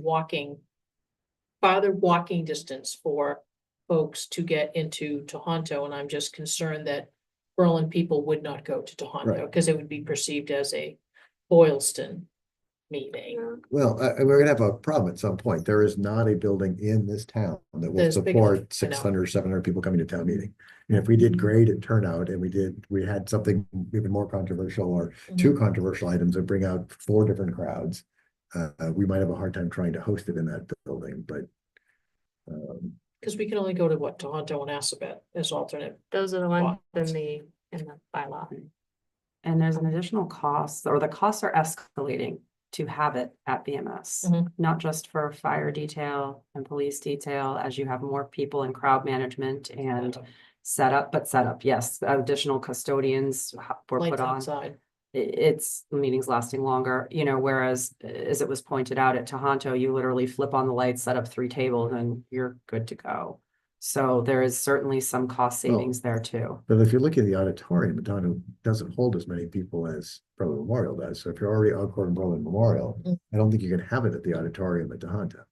farther walking distance for folks to get into Tohoto, and I'm just concerned that Berlin people would not go to Tohoto Right. because it would be perceived as a Boylston meeting. Well, we're gonna have a problem at some point. There is not a building in this town that will That's big enough, I know. support 600, 700 people coming to town meeting. And if we did great at turnout and we had something even more controversial or Mm-hmm. 2 controversial items that bring out 4 different crowds, we might have a hard time trying to host it in that building, but Because we can only go to Tohoto and Assabet as alternate. Those are the ones Spots. in the bylaw. And there's an additional cost, or the costs are escalating to have it at BMS. Mhm. Not just for fire detail and police detail, as you have more people in crowd management and setup, yes, additional custodians were put Lights on. outside. It's the meetings lasting longer, you know, whereas as it was pointed out at Tohoto, you literally flip on the lights, set up 3 tables and you're good to go. So there is certainly some cost Well, savings there too. But if you look at the auditorium, Madonna doesn't hold as many people as Berlin Memorial does. So if you're already Encore and Berlin Memorial, Mm. I don't think you can have it at the auditorium at Tohoto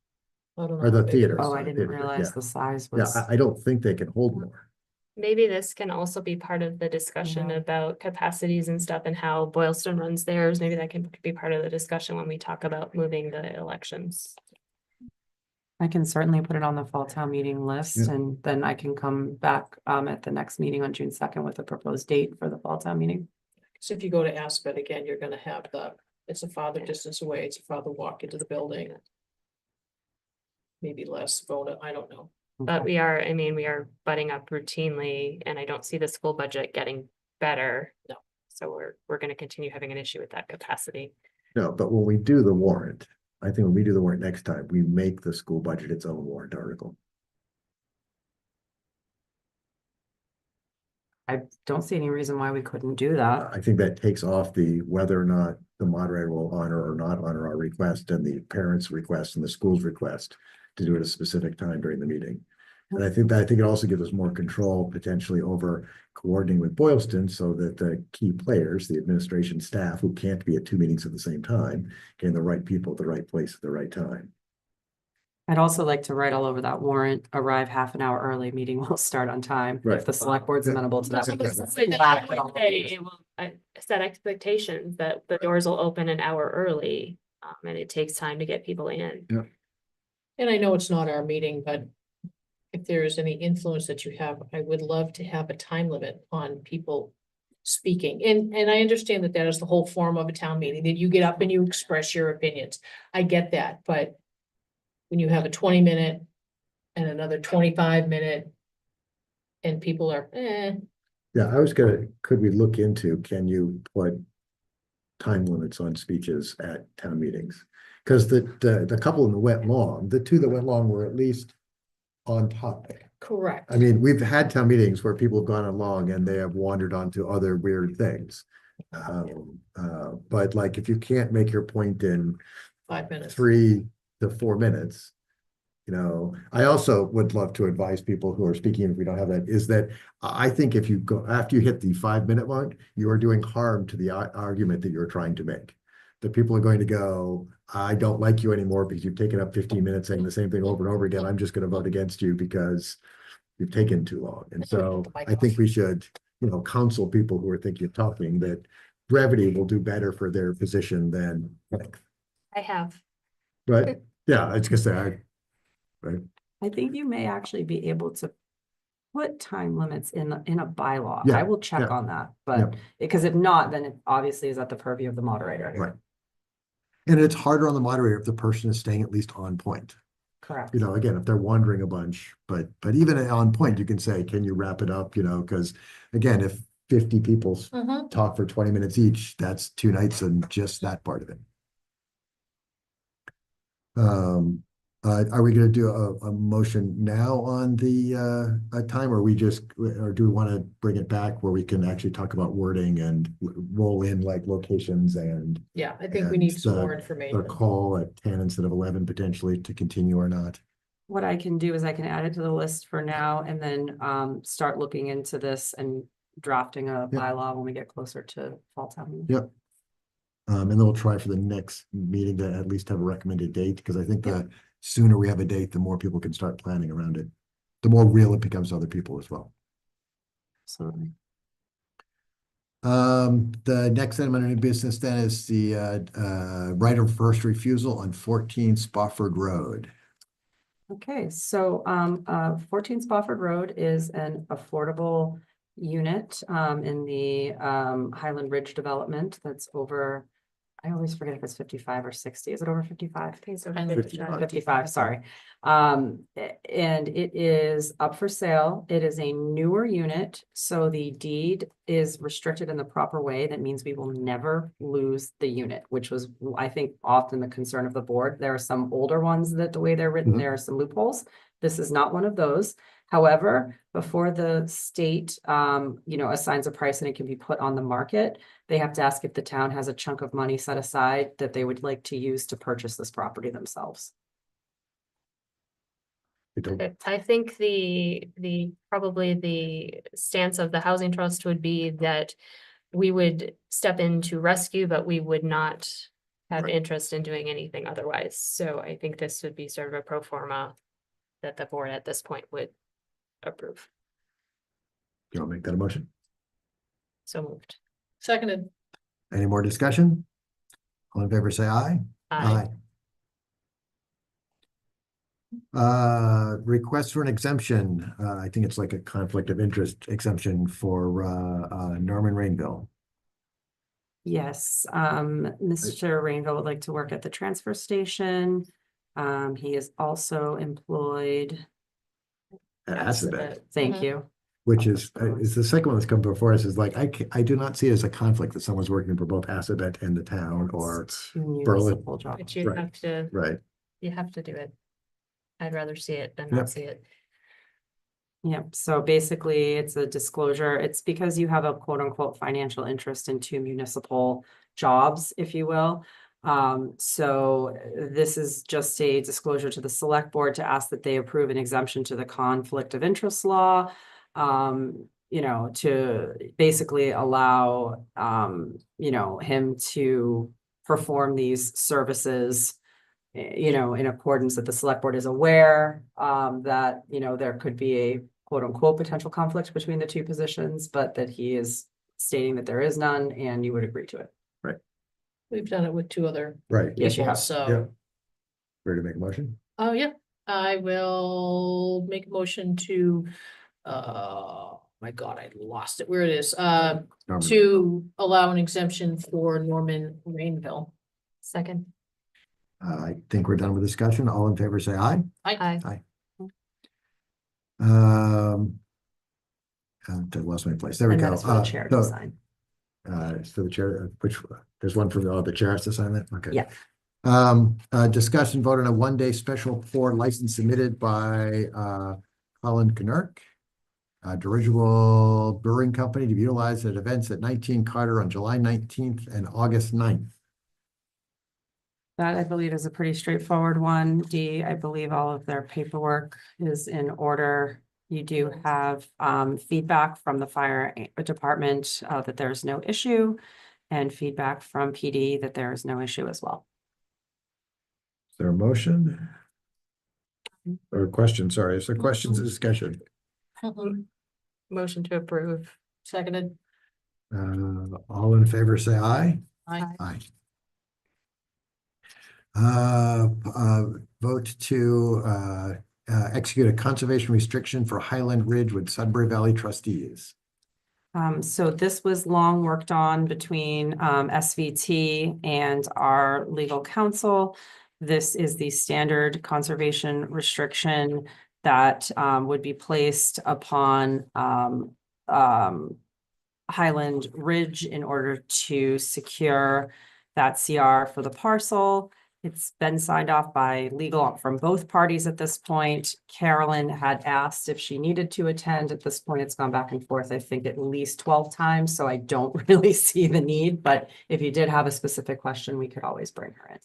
I don't know or the how big it theater. is. Oh, I sorry, didn't theater, realize yeah. the size Yeah, was. I don't think they can hold more. Maybe this can also be part of the discussion Yeah. about capacities and stuff and how Boylston runs theirs. Maybe that can be part of the discussion when we talk about moving the elections. I can certainly put it on the fall town meeting list Yeah. and then I can come back at the next meeting on June 2nd with a proposed date for the fall town meeting. So if you go to Aspet again, you're gonna have it's a farther distance away, it's a farther walk into the building. Maybe less vote, I don't know. But Okay. we are butting up routinely and I don't see the school budget getting better. No. So we're gonna continue having an issue with that capacity. No, but when we do the warrant, I think when we do the warrant next time, we make the school budget its own warrant article. I don't see any reason why we couldn't do that. I think that takes off the whether or not the moderator will honor or not honor our request and the parents' request and the school's request to do it at a specific time during the meeting. And I think it also gives us more control potentially over coordinating with Boylston so that the key players, the administration staff who can't be at 2 meetings at the same time, getting the right people at the right place at the right time. I'd also like to write all over that warrant, arrive half an hour early, meeting will start on time. Right. If the select board's Yeah. amenable to that. Yeah. we can Yeah. just But whack it all hey, over. it will set expectations that the doors will open an hour early. And it takes time to get people in. And I know it's not our meeting, but if there is any influence that you have, I would love to have a time limit on people speaking. And I understand that that is the whole form of a town meeting, that you get up and you express your opinions. I get that, but when you have a 20-minute and another 25-minute and people are, Yeah, could we look into, can you put time limits on speeches at town meetings? Because the couple that went long, the 2 that went long were at least on topic. correct. I mean, we've had town meetings where people have gone along and they have wandered onto other weird things. But like, if you can't make your point in 5 minutes. 3 to 4 minutes, you know, I also would love to advise people who are speaking, if we don't have that, is that I think if you go, after you hit the 5-minute mark, you are doing harm to the argument that you're trying to make. The people are going to go, I don't like you anymore because you've taken up 15 minutes saying the same thing over and over again. I'm just going to vote against you because you've taken too long. And so I think we should, counsel people who are thinking of talking that brevity will do better for their position than length. I have. Right? Yeah, I was gonna say, I think you may actually be able to put time limits in a bylaw. Yeah, I will check yeah, on that, yeah. but because if not, then it obviously is at the purview of the moderator. Right. And it's harder on the moderator if the person is staying at least on point. Correct. Again, if they're wandering a bunch, but even on point, you can say, can you wrap it up, because again, if 50 people Mhm. talk for 20 minutes each, that's 2 nights and just that part of it. Are we gonna do a motion now on the time, or or do we want to bring it back where we can actually talk about wording and roll in like locations and Yeah, I think we need And some the- more a information. call at 10 instead of 11 potentially to continue or not? What I can do is I can add it to the list for now and then start looking into this and drafting a Yeah. bylaw when we get closer to fall town meeting. Yep. And then we'll try for the next meeting to at least have a recommended date, because I think the sooner we have a date, the more people can start planning around it. The more real it becomes to other people as well. Absolutely. The next item under new business then is the right of first refusal on 14 Spofford Road. Okay, so 14 Spofford Road is an affordable unit in the Highland Ridge development that's over, I always forget if it's 55 or 60. Is it over 55? I think so. Highland Ridge. 55, sorry. And it is up for sale. It is a newer unit, so the deed is restricted in the proper way. That means we will never lose the unit, which was, I think, often the concern of the board. There are some older ones that the way they're written, Mhm. there are some loopholes. This is not one of those. However, before the state, assigns a price and it can be put on the market, they have to ask if the town has a chunk of money set aside that they would like to use to purchase this property themselves. We don't- I think probably the stance of the housing trust would be that we would step in to rescue, but we would not have Right. interest in doing anything otherwise. So I think this would be sort of a pro forma that the board at this point would approve. You want to make that a motion? So moved. Seconded. Any more discussion? All in favor, say aye. Aye. Request for an exemption. I think it's like a conflict of interest exemption for Norman Rainville. Yes, Mr. Rainville would like to work at the transfer station. He is also employed, At Assabet, thank Mhm. you. which is the second one that's come before us is like, I do not see it as a conflict that someone's working for both Assabet and the town or, It's two Berlin. municipal jobs. But you Right. have to, right? you have to do it. I'd rather see it than Yep. not see it. Yep, so basically it's a disclosure. It's because you have a quote unquote financial interest in two municipal jobs, if you will. So this is just a disclosure to the select board to ask that they approve an exemption to the conflict of interest law. To basically allow, him to perform these services. In accordance that the select board is aware, that, there could be a quote unquote potential conflict between the two positions, but that he is stating that there is none and you would agree to it. We've done it with two other Right. Yes, you people, have. so. Ready to make a motion? Oh, yeah, I will make a motion to, my God, I lost it. Where it is, Norman. to allow an exemption for Norman Rainville. Second. I think we're done with discussion. All in favor, say aye. Aye. I lost my place. There we And go. that is for the chair to sign. So the chair, there's one for the chair has to sign that? Okay. Yeah. Discuss and vote on a one-day special pour license submitted by Colin Knurk, Dirigible Brewing Company to be utilized at events at 19 Carter on July 19th and August 9th. That I believe is a pretty straightforward one. D, I believe all of their paperwork is in order. You do have feedback from the fire department that there's no issue, and feedback from PD that there is no issue as well. Is there a motion? Or a question, sorry, is there questions or discussion? Motion to approve. Seconded. All in favor, say aye. Aye. Aye. Vote to execute a conservation restriction for Highland Ridge with Sudbury Valley trustees. So this was long worked on between SVT and our legal counsel. This is the standard conservation restriction that would be placed upon Highland Ridge in order to secure that CR for the parcel. It's been signed off by legal from both parties at this point. Carolyn had asked if she needed to attend. At this point, it's gone back and forth, I think at least 12 times, so I don't really see the need, but if you did have a specific question, we could always bring her in.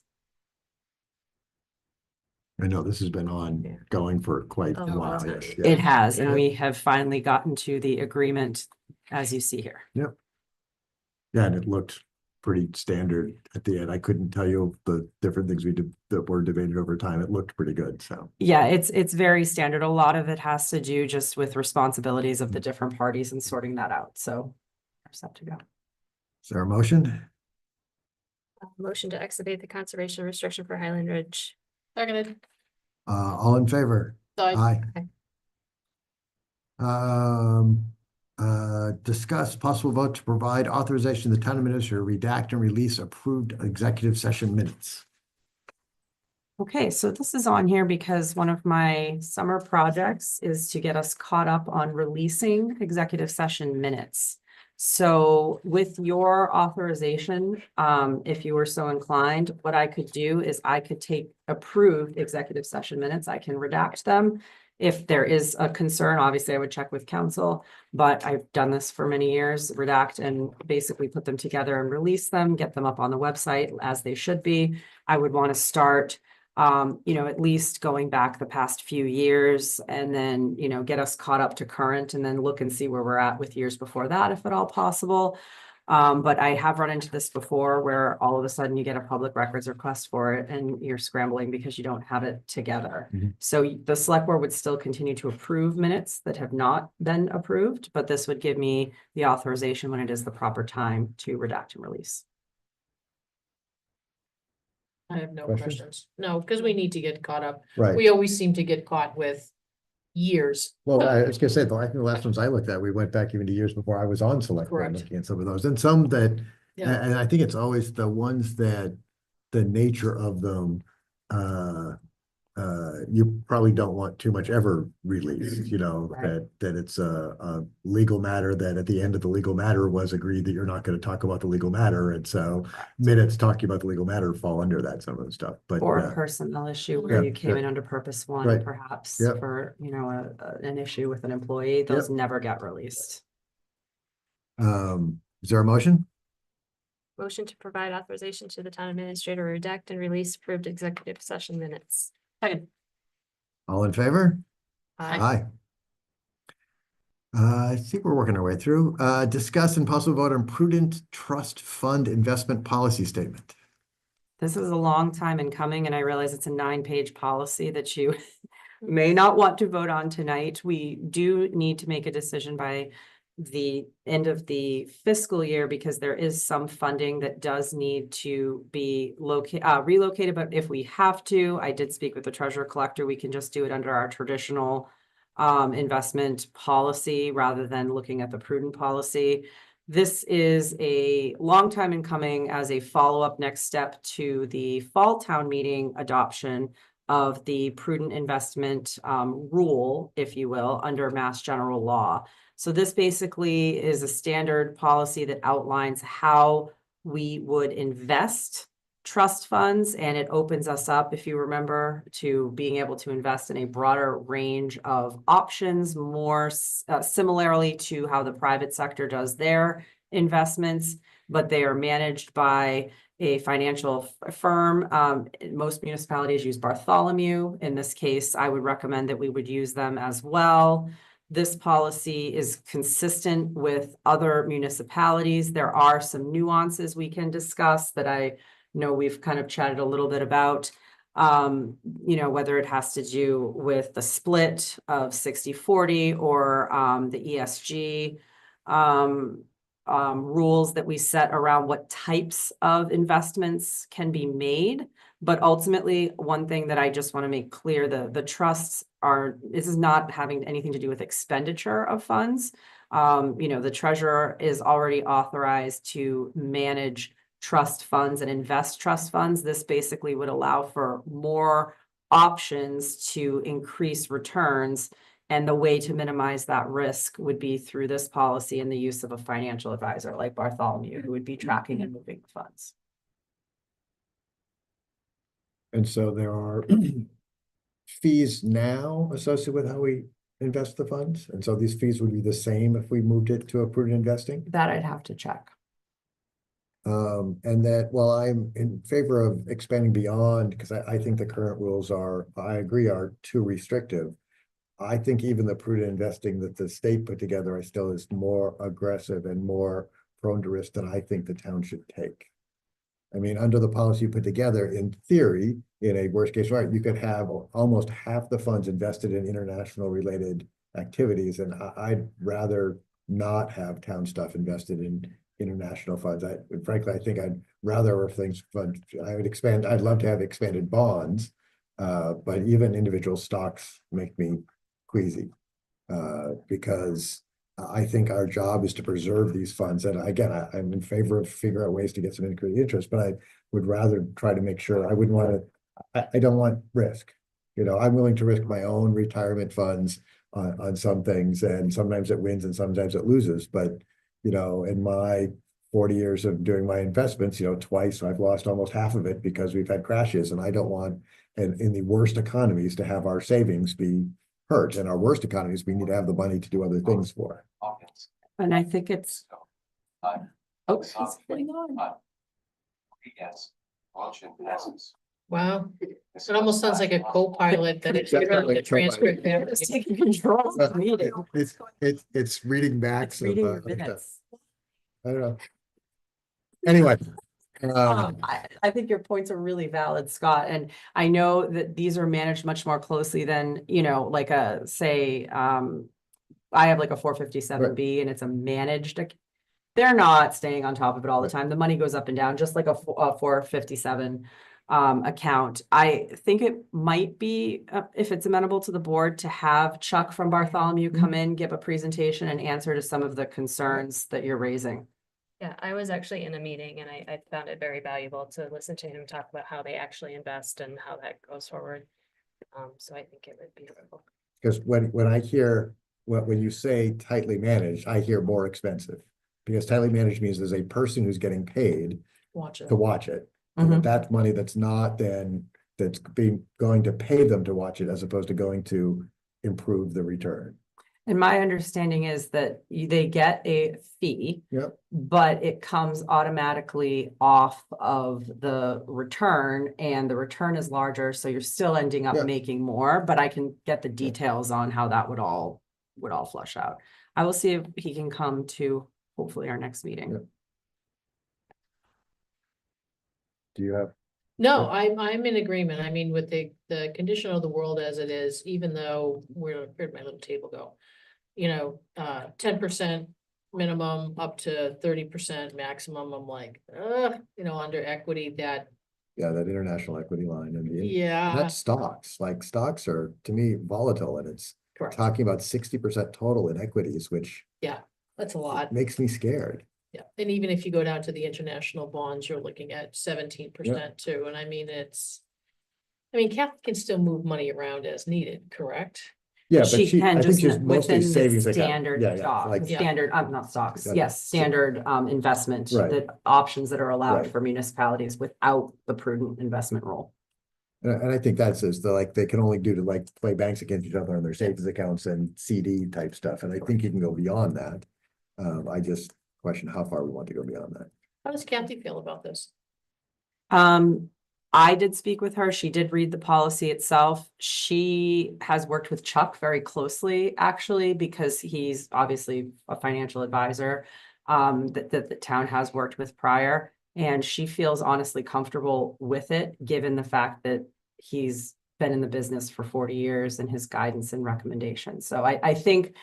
I know this has been ongoing for quite a Oh, while. wow. Yes, It yeah. has, and we have finally gotten to the agreement, as you see here. Yeah, and it looked pretty standard at the end. I couldn't tell you the different things we did that were debated over time. It looked pretty good, so. Yeah, it's very standard. A lot of it has to do just with responsibilities of the different parties and sorting that out, so. We're set to go. Is there a motion? Motion to excavate the conservation restriction for Highland Ridge. Seconded. All in favor? Aye. Discuss possible vote to provide authorization to the town administrator to redact and release approved executive session minutes. Okay, so this is on here because one of my summer projects is to get us caught up on releasing executive session minutes. So with your authorization, if you were so inclined, what I could do is I could take approved executive session minutes, I can redact them If there is a concern, obviously I would check with counsel, but I've done this for many years, redact and basically put them together and release them, get them up on the website as they should be. I would want to start, at least going back the past few years and then, get us caught up to current and then look and see where we're at with years before that, if at all possible. But I have run into this before where all of a sudden you get a public records request for it and you're scrambling because you don't have it together. Mhm. So the select board would still continue to approve minutes that have not been approved, but this would give me the authorization when it is the proper time to redact and release. I have no Questions? questions. No, because we need to get caught up. Right. We always seem to get caught with years. Well, I was gonna say, I think the last ones I looked at, we went back even to years before I was on select board Correct. looking at some of those, and some that, Yeah. and I think it's always the ones that the nature of them, you probably don't want too much ever released, Right. that it's a legal matter, that at the end of the legal matter was agreed that you're not gonna talk about the legal matter, and so minutes talking about the legal matter fall under that, some of the stuff, but. Or a personnel issue where Yeah, you came yeah. in under purpose one, Right. perhaps Yep. for, an issue with an employee, those never get released. Is there a motion? Motion to provide authorization to the town administrator to redact and release approved executive session minutes. Second. All in favor? Aye. I think we're working our way through. Discuss and possible vote on prudent trust fund investment policy statement. This is a long time in coming, and I realize it's a 9-page policy that you may not want to vote on tonight. We do need to make a decision by the end of the fiscal year because there is some funding that does need to be relocated, but if we have to, I did speak with the treasurer collector, we can just do it under our traditional investment policy rather than looking at the prudent policy. This is a long time in coming as a follow-up next step to the fall town meeting adoption of the prudent investment rule, if you will, under Mass General Law. So this basically is a standard policy that outlines how we would invest trust funds, and it opens us up, if you remember, to being able to invest in a broader range of options, more similarly to how the private sector does their investments, but they are managed by a financial firm. Most municipalities use Bartholomew. In this case, I would recommend that we would use them as well. This policy is consistent with other municipalities. There are some nuances we can discuss that I know we've kind of chatted a little bit about. Whether it has to do with the split of 60-40 or the ESG rules that we set around what types of investments can be made. But ultimately, one thing that I just want to make clear, the trusts this is not having anything to do with expenditure of funds. The treasurer is already authorized to manage trust funds and invest trust funds. This basically would allow for more options to increase returns. And the way to minimize that risk would be through this policy and the use of a financial advisor like Bartholomew, who would be tracking and moving the funds. And so there are fees now associated with how we invest the funds. And so these fees would be the same if we moved it to a prudent investing. That I'd have to check. And that, while I'm in favor of expanding beyond, because I think the current rules I agree, are too restrictive. I think even the prudent investing that the state put together, still is more aggressive and more prone to risk than I think the town should take. I mean, under the policy you put together, in theory, in a worst case, right, you could have almost half the funds invested in international related activities, and I'd rather not have town stuff invested in international funds. Frankly, I think I'd rather I'd love to have expanded bonds, but even individual stocks make me queasy, because I think our job is to preserve these funds. And again, I'm in favor of figuring out ways to get some increased interest, but I would rather try to make sure I don't want risk. I'm willing to risk my own retirement funds on some things, and sometimes it wins and sometimes it loses. But, in my 40 years of doing my investments, twice I've lost almost half of it because we've had crashes, and I don't want, and in the worst economies, to have our savings be hurt. In our worst economies, we need to have the money to do other things for. And I think it's. Oh, he's putting on. Wow, it almost sounds like a co-pilot that it's Definitely the transcript there. It's taking control of the meeting. It's reading back. It's reading your minutes. I don't know. Anyway. I think your points are really valid, Scott, and I know that these are managed much more closely than, you know, like a, say, I have like a 457B and it's a managed. They're not staying on top of it all the time. The money goes up and down, just like a 457 account. I think it might be, if it's amenable to the board, to have Chuck from Bartholomew come in, give a presentation and answer to some of the concerns that you're raising. Yeah, I was actually in a meeting and I found it very valuable to listen to him talk about how they actually invest and how that goes forward. So I think it would be helpful. Because when I hear, when you say tightly managed, I hear more expensive. Because tightly managed means there's a person who's getting paid Watch it. to watch it. And that's money that's not then, that's going to pay them to watch it as opposed to going to improve the return. And my understanding is that they get a fee. Yep. But it comes automatically off of the return and the return is larger, so you're still ending up Yeah. making more, but I can get the details on how that would all flush out. I will see if he can come to hopefully our next meeting. Yep. Do you have? No, I'm in agreement. I mean, with the condition of the world as it is, even though where'd my little table go? You know, 10% minimum up to 30% maximum. I'm like, you know, under equity that, Yeah, that international equity line and yeah, that's stocks. Like stocks are, to me, volatile, and it's correct. talking about 60% total in equities, which That's a lot. makes me scared. Yeah, and even if you go down to the international bonds, you're looking at 17% too, and I mean, Kathy can still move money around as needed, correct? Yeah, but She can I think just she's mostly within the savings account. standard Yeah, stock, like, Yeah. standard, not stocks, Yeah. yes, standard investment, Right. that options that are allowed Right. for municipalities without the prudent investment rule. and I think that's just they can only do to like play banks against each other on their savings accounts and CD type stuff. And I think you can go beyond that. I just question how far we want to go beyond that. How does Kathy feel about this? I did speak with her. She did read the policy itself. She has worked with Chuck very closely, actually, because he's obviously a financial advisor that the town has worked with prior. And she feels honestly comfortable with it, given the fact that he's been in the business for 40 years and his guidance and recommendations. So I think,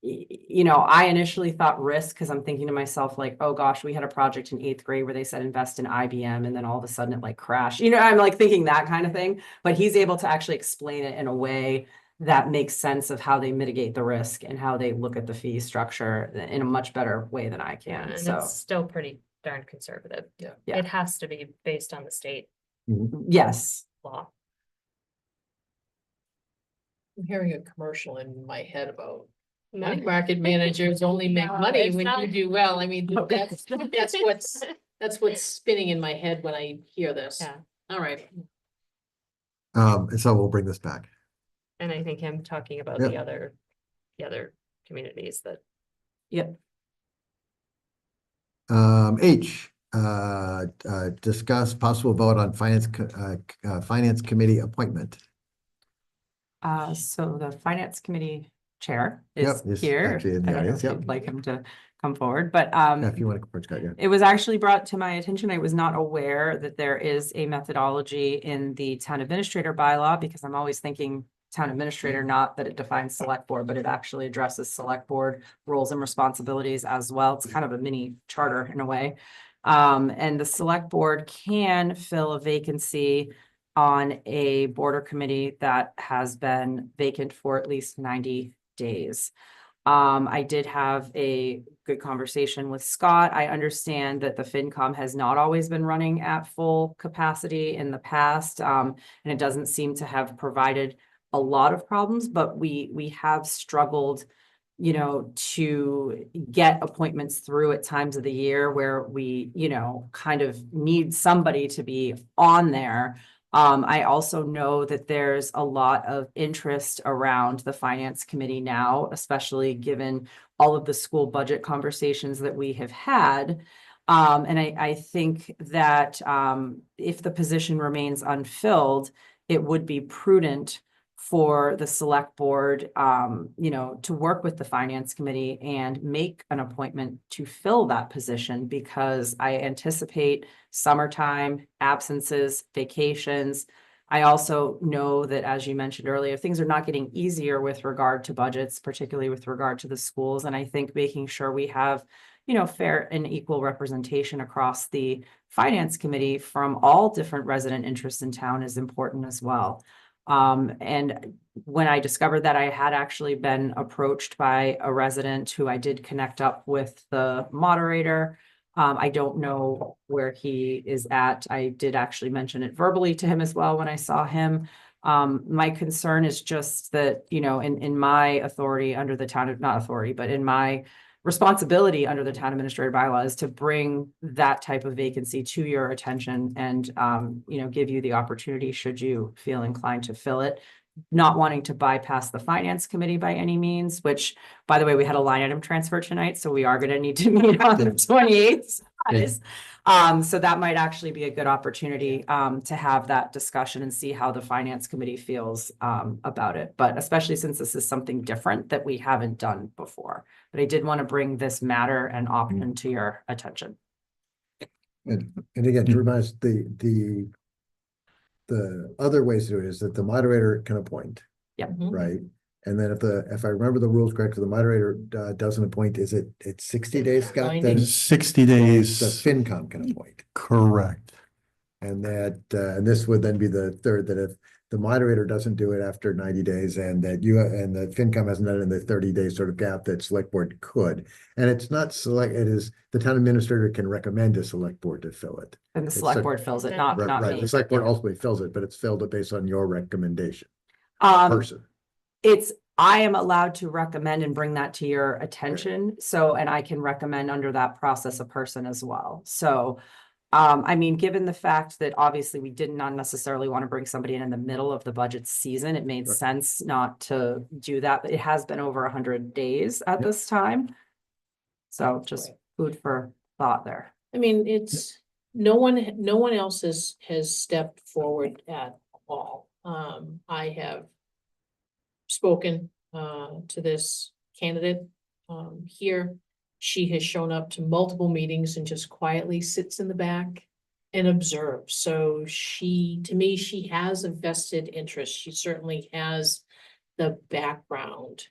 you know, I initially thought risk because I'm thinking to myself like, oh gosh, we had a project in 8th grade where they said invest in IBM and then all of a sudden it like crashed. You know, I'm like thinking that kind of thing, but he's able to actually explain it in a way that makes sense of how they mitigate the risk and how they look at the fee structure in a much better way than I Yeah, can. and So it's still pretty darn conservative. Yeah. Yeah. It has to be based on the state yes. law. I'm hearing a commercial in my head about money market managers only make money it's when you not- do well. I mean, Okay. that's what's spinning in my head when I hear this. Yeah, All right. And so we'll bring this back. and I think him talking about Yep. the other communities that. Yep. H, discuss possible vote on finance committee appointment. So the finance committee chair Yep, is he's here. actually in the I don't know audience, if yep. you'd like him to come forward, but If you want to approach that, yeah. it was actually brought to my attention. I was not aware that there is a methodology in the town administrator bylaw because I'm always thinking town administrator, not that it defines select board, but it actually addresses select board roles and responsibilities as well. It's kind of a mini charter in a way. And the select board can fill a vacancy on a board or committee that has been vacant for at least 90 days. I did have a good conversation with Scott. I understand that the FinCom has not always been running at full capacity in the past. And it doesn't seem to have provided a lot of problems, but we have struggled, you know, to get appointments through at times of the year where we, you know, kind of need somebody to be on there. I also know that there's a lot of interest around the finance committee now, especially given all of the school budget conversations that we have had. And I think that if the position remains unfilled, it would be prudent for the select board, to work with the finance committee and make an appointment to fill that position, because I anticipate summertime, absences, vacations. I also know that, as you mentioned earlier, things are not getting easier with regard to budgets, particularly with regard to the schools. And I think making sure we have, fair and equal representation across the finance committee from all different resident interests in town is important as well. And when I discovered that, I had actually been approached by a resident who I did connect up with the moderator. I don't know where he is at. I did actually mention it verbally to him as well when I saw him. My concern is just that, in my authority under the town of, not authority, but in my responsibility under the town administrator bylaw is to bring that type of vacancy to your attention and, give you the opportunity, should you feel inclined to fill it. Not wanting to bypass the finance committee by any means, which, by the way, we had a line item transfer tonight, so we are going to need to meet on the 28th. So that might actually be a good opportunity to have that discussion and see how the finance committee feels about it. But especially since this is something different that we haven't done before. But I did want to bring this matter and option to your attention. And again, to remind us, the other ways to do it is that the moderator can appoint, Mhm. right? And then if I remember the rules correctly, the moderator doesn't appoint, it's 60 days, Scott? 90. Then 60 the days, FinCom can appoint. correct. And and this would then be the third, that if the moderator doesn't do it after 90 days and that and the FinCom hasn't done it in the 30-day sort of gap, that select board could. And it's not it is, the town administrator can recommend a select board to fill it. And the It's select a- board fills it, Right, not Right, me. the select board ultimately fills it, but it's filled based on your recommendation, Um, person. I am allowed to recommend and bring that to your attention. So, and I can recommend under that process a person as well. So, given the fact that obviously we did not necessarily want to bring somebody in the middle of the budget season, it made Right. sense not to do that. But it has been over 100 days at Yep. this time. So just Right. food for thought there. I mean, it's, no one else has stepped forward at all. I have spoken to this candidate here. She has shown up to multiple meetings and just quietly sits in the back and observes. So to me, she has a vested interest. She certainly has the background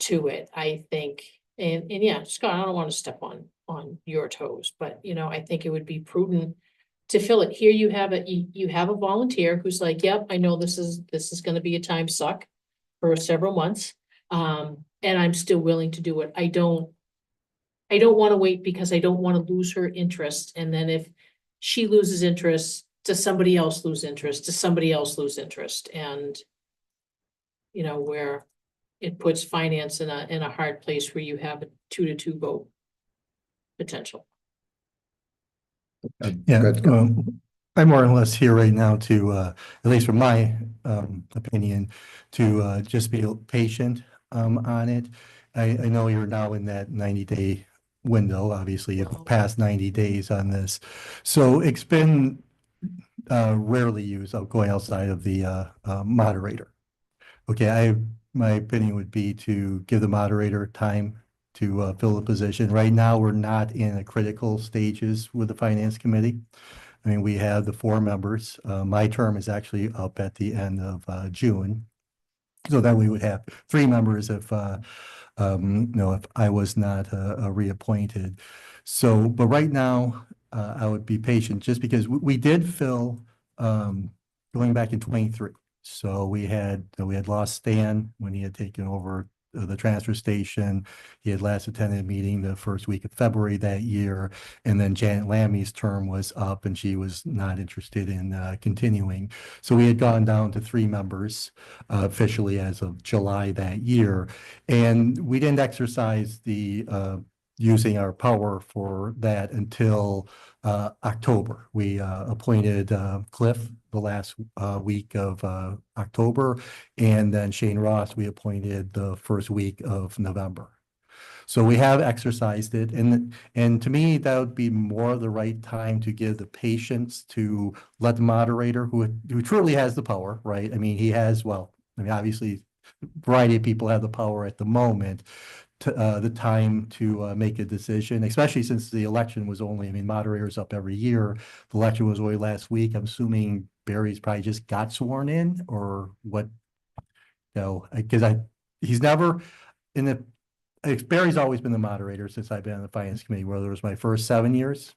to it, I think. And yeah, Scott, I don't want to step on your toes, but I think it would be prudent to fill it. Here you have you have a volunteer who's like, yep, I know this is gonna be a time suck for several months. And I'm still willing to do it. I don't want to wait because I don't want to lose her interest. And then if she loses interest, does somebody else lose interest? Does somebody else lose interest? And where it puts finance in a hard place where you have a 2-2 vote potential. Yeah, Good, Scott. I'm more or less here right now to, at least from my opinion, to just be patient on it. I know you're now in that 90-day window. Obviously, you've passed 90 days on this. So it's been rarely used going outside of the moderator. Okay, my opinion would be to give the moderator time to fill the position. Right now, we're not in a critical stages with the finance committee. I mean, we have the 4 members. My term is actually up at the end of June. So then we would have 3 members if if I was not reappointed. So, but right now, I would be patient just because we did fill going back in 23. So we had lost Stan when he had taken over the transfer station. He had last attended a meeting the first week of February that year. And then Janet Lammy's term was up and she was not interested in continuing. So we had gone down to 3 members officially as of July that year. And we didn't exercise the using our power for that until October. We appointed Cliff the last week of October, and then Shane Ross, we appointed the first week of November. So we have exercised it, and to me, that would be more the right time to give the patience to let the moderator who truly has the power, right? I mean, he has, well, I mean, obviously, a variety of people have the power at the moment, to the time to make a decision, especially since the election was only, I mean, moderator's up every year. The election was only last week. I'm assuming Barry's probably just got sworn in, or what? No, because he's never in the. Barry's always been the moderator since I've been on the finance committee, whether it was my first 7 years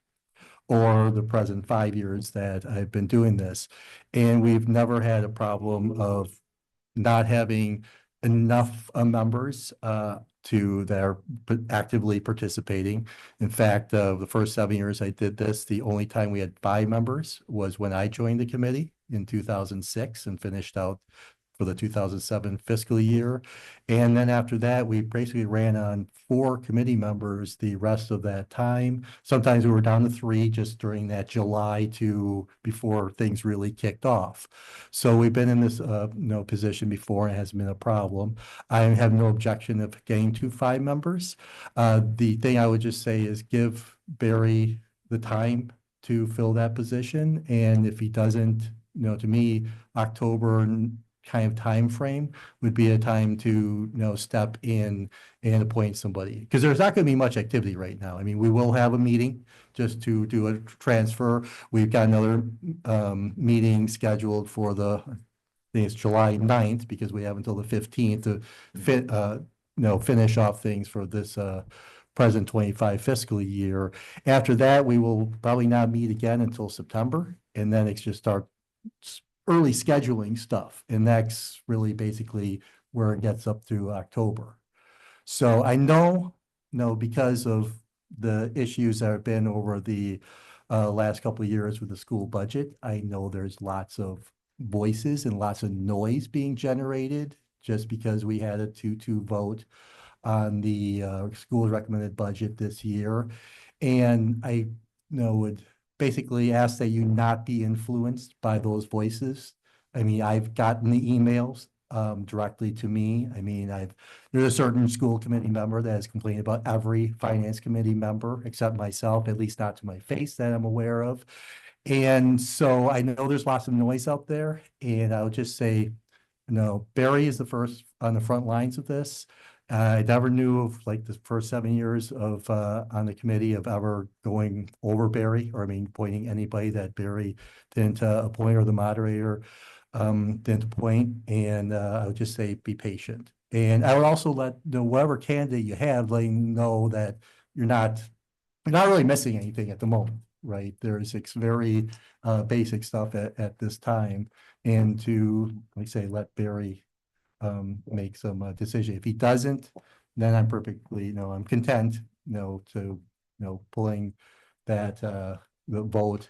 or the present 5 years that I've been doing this. And we've never had a problem of not having enough members to that are actively participating. In fact, the first 7 years I did this, the only time we had 5 members was when I joined the committee in 2006 and finished out for the 2007 fiscal year. And then after that, we basically ran on 4 committee members the rest of that time. Sometimes we were down to 3 just during that July to before things really kicked off. So we've been in this position before, and it hasn't been a problem. I have no objection of getting to 5 members. The thing I would just say is give Barry the time to fill that position. And if he doesn't, to me, October kind of time frame would be a time to step in and appoint somebody, because there's not going to be much activity right now. I mean, we will have a meeting just to do a transfer. We've got another meeting scheduled for I think it's July 9th, because we have until the 15th to finish off things for this present 25 fiscal year. After that, we will probably not meet again until September, and then it's just start early scheduling stuff. And that's really basically where it gets up to October. So I know, because of the issues that have been over the last couple of years with the school budget, I know there's lots of voices and lots of noise being generated just because we had a 2-2 vote on the school's recommended budget this year. And I would basically ask that you not be influenced by those voices. I mean, I've gotten the emails directly to me. I mean, there's a certain school committee member that has complained about every finance committee member except myself, at least not to my face that I'm aware of. And so I know there's lots of noise out there, and I would just say, Barry is the first on the front lines of this. I never knew of like the first 7 years of on the committee of ever going over Barry, or appointing anybody that Barry didn't appoint, or the moderator didn't appoint. And I would just say be patient. And I would also let whatever candidate you have, letting know that you're not really missing anything at the moment, right? There's very basic stuff at this time, and to let Barry make some decision. If he doesn't, then I'm perfectly, I'm content, to, pulling that the vote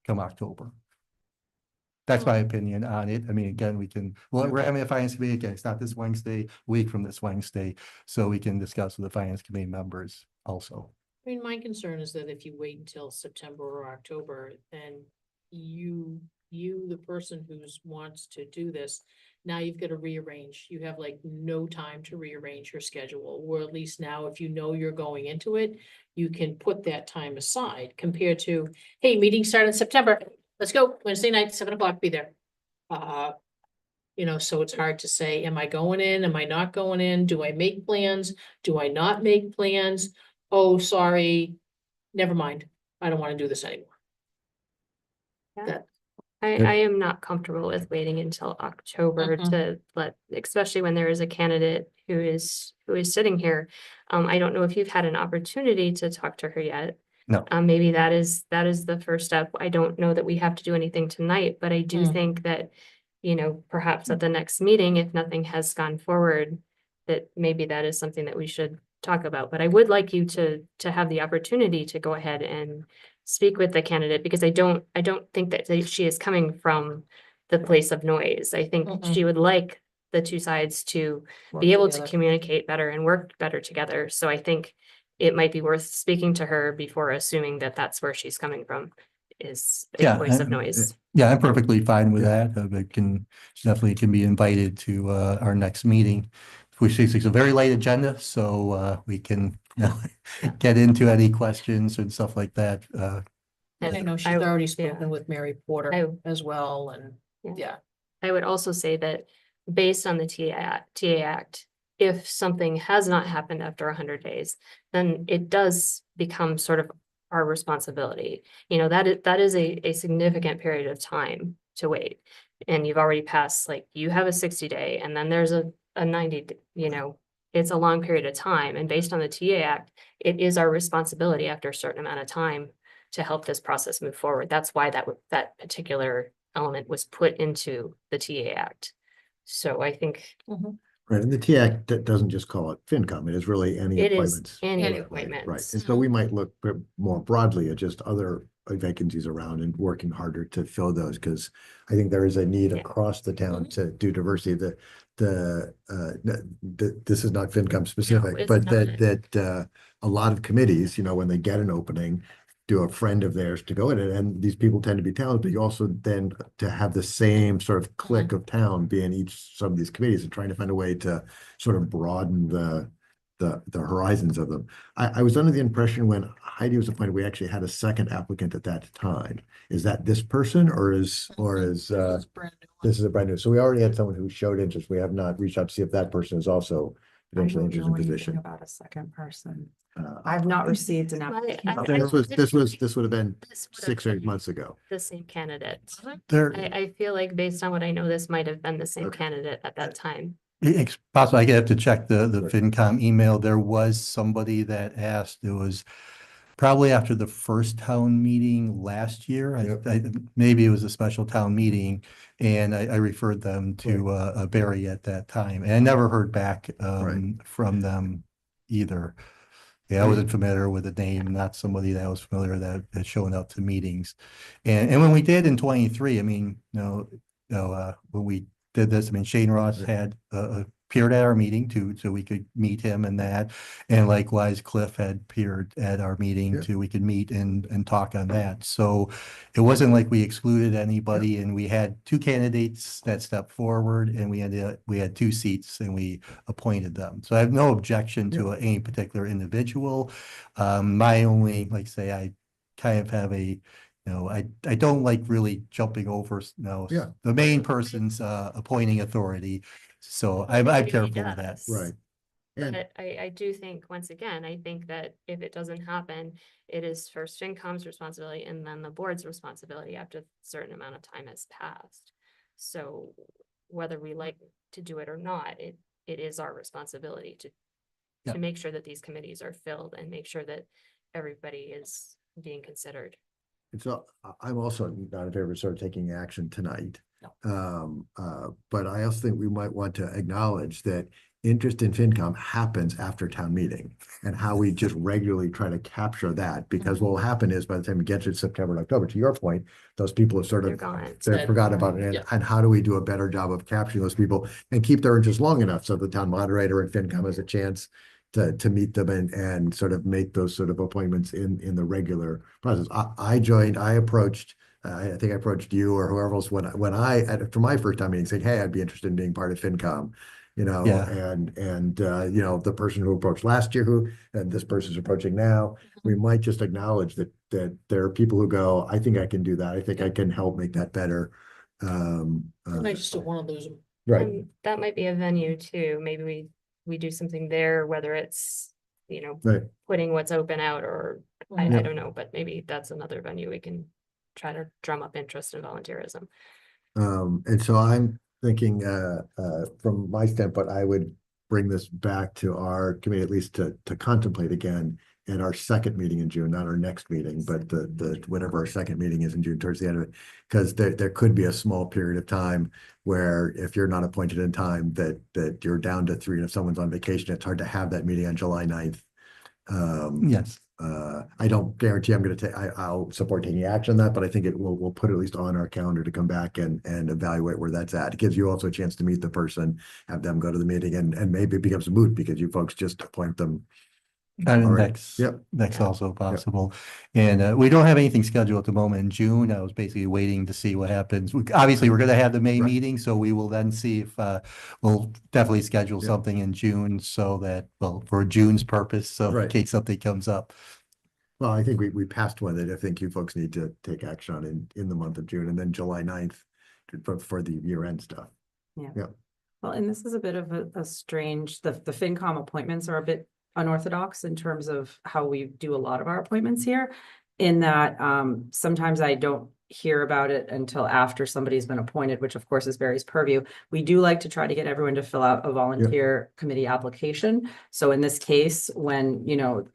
come October. That's my opinion on it. I mean, again, we're having a finance committee again. It's not this Wednesday, week from this Wednesday, so we can discuss with the finance committee members also. I mean, my concern is that if you wait until September or October, then you, the person who wants to do this, now you've got to rearrange. You have like no time to rearrange your schedule, or at least now, if you're going into it, you can put that time aside compared to, hey, meeting start in September. Let's go Wednesday night, 7 o'clock, be there. So it's hard to say, am I going in? Am I not going in? Do I make plans? Do I not make plans? Oh, sorry, never mind. I don't want to do this anymore. I am not comfortable with waiting until October to especially when there is a candidate who is sitting here. I don't know if you've had an opportunity to talk to her yet. No. Maybe that is the first step. I don't know that we have to do anything tonight, but I do think that, perhaps at the next meeting, if nothing has gone forward, that maybe that is something that we should talk about. But I would like you to have the opportunity to go ahead and speak with the candidate, because I don't think that she is coming from the place of noise. I think she would like the two sides to be able to communicate better and work better together. So I think it might be worth speaking to her before assuming that that's where she's coming from, is a Yeah, voice of and- noise. Yeah, I'm perfectly fine with Yeah. that. It can, she definitely can be invited to our next meeting. Which is a very light agenda, so we can get into any questions and stuff like that. And I know she's I- already yeah. spoken with Mary Porter I- as well, and Yeah. yeah. I would also say that based on the TA Act, if something has not happened after 100 days, then it does become sort of our responsibility. You know, that is a significant period of time to wait. And you've already passed, like, you have a 60-day, and then there's a 90, you know, it's a long period of time. And based on the TA Act, it is our responsibility after a certain amount of time to help this process move forward. That's why that particular element was put into the TA Act. So I think Right, and the T Act doesn't just call it FinCom, it is really any it is appointments. any Any appointments. Right, and so we might look more broadly at just other vacancies around and working harder to fill those, because I think there is a need Yeah. across the town to do diversity. This is not FinCom specific, it's but not. that a lot of committees, you know, when they get an opening, do a friend of theirs to go in it, and these people tend to be talented, but you also then to have the same sort of clique of town be in each, some of these committees, and trying to find a way to sort of broaden the horizons of them. I was under the impression when Heidi was appointed, we actually had a second applicant at that time. Is that this person, or is this is a brand new? So we already had someone who showed interest. We have not reached out to see if that person is also I potentially don't interested know in anything position. about a second person. Uh, I've not received an I- application. This would have been This would have 6 or 8 been months ago. the same candidate. There, I feel like based on what I know, this might have been the same Okay. candidate at that time. it's possible, I have to check the Right. FinCom email. There was somebody that asked, it was probably after the first town meeting last year. Maybe it was a special town meeting, and I referred them to Barry at that time, and I never heard back from them either. Yeah, I wasn't familiar with the name, not somebody that was familiar that had shown up to meetings. And when we did in 23, I mean, when we did this, I mean, Shane Ross had appeared at our meeting too, so we could meet him and that. And likewise, Cliff had appeared at our meeting Yeah. too, we could meet and talk on that. So it wasn't like we excluded anybody, and we had 2 candidates that stepped forward, and we had 2 seats and we appointed them. So I have no objection to any particular individual. My only, like say, I kind of have I don't like really jumping over, Yeah. the main person's appointing authority. So I'm Nobody careful with that. does. Right. And But I do think, once again, I think that if it doesn't happen, it is first FinCom's responsibility and then the board's responsibility after a certain amount of time has passed. So whether we like to do it or not, it is our responsibility Yeah. to make sure that these committees are filled and make sure that everybody is being considered. And so I'm also not in favor of sort of taking action tonight. But I also think we might want to acknowledge that interest in FinCom happens after town meeting, and how we just regularly try to capture that, because what will happen is by the time we get to September and October, to your point, those people have sort They're of gone. they're forgotten about it. Yeah. And how do we do a better job of capturing those people and keep their interest long enough so the town moderator and FinCom has a chance to meet them and sort of make those sort of appointments in the regular process. I approached, I think I approached you or whoever else for my first time meeting, saying, hey, I'd be interested in being part of FinCom. Yeah. And the person who approached last year, and this person's approaching now, we might just acknowledge that there are people who go, I think I can do that. I think I can help make that better. I just do one of those. Right, And that might be a venue too. Maybe we do something there, whether it's, right. putting what's open out, or I Yeah. don't know, but maybe that's another venue we can try to drum up interest in volunteerism. And so I'm thinking, from my standpoint, I would bring this back to our committee, at least to contemplate again at our second meeting in June, not our next meeting, but the whatever our second meeting is in June, towards the end of it. Because there could be a small period of time where if you're not appointed in time, that you're down to 3, and if someone's on vacation, it's hard to have that meeting on July 9th. Yes. I don't guarantee I'm going to I'll support taking action on that, but I think we'll put it at least on our calendar to come back and evaluate where that's at. It gives you also a chance to meet the person, have them go to the meeting, and maybe it becomes a moot because you folks just appoint them And All right. that's, Yep. that's also possible. And we don't have anything scheduled at the moment in June. I was basically waiting to see what happens. Obviously, we're gonna have the May Right. meeting, so we will then see if we'll definitely schedule Yep. something in June so that, well, for June's purpose, so in Right. case something comes up. Well, I think we passed one that I think you folks need to take action on in the month of June, and then July 9th for the year-end stuff. Well, and this is a bit of a strange, the FinCom appointments are a bit unorthodox in terms of how we do a lot of our appointments here. In that, sometimes I don't hear about it until after somebody's been appointed, which of course is Barry's purview. We do like to try to get everyone to fill out a volunteer committee application. So in this case, when, you know,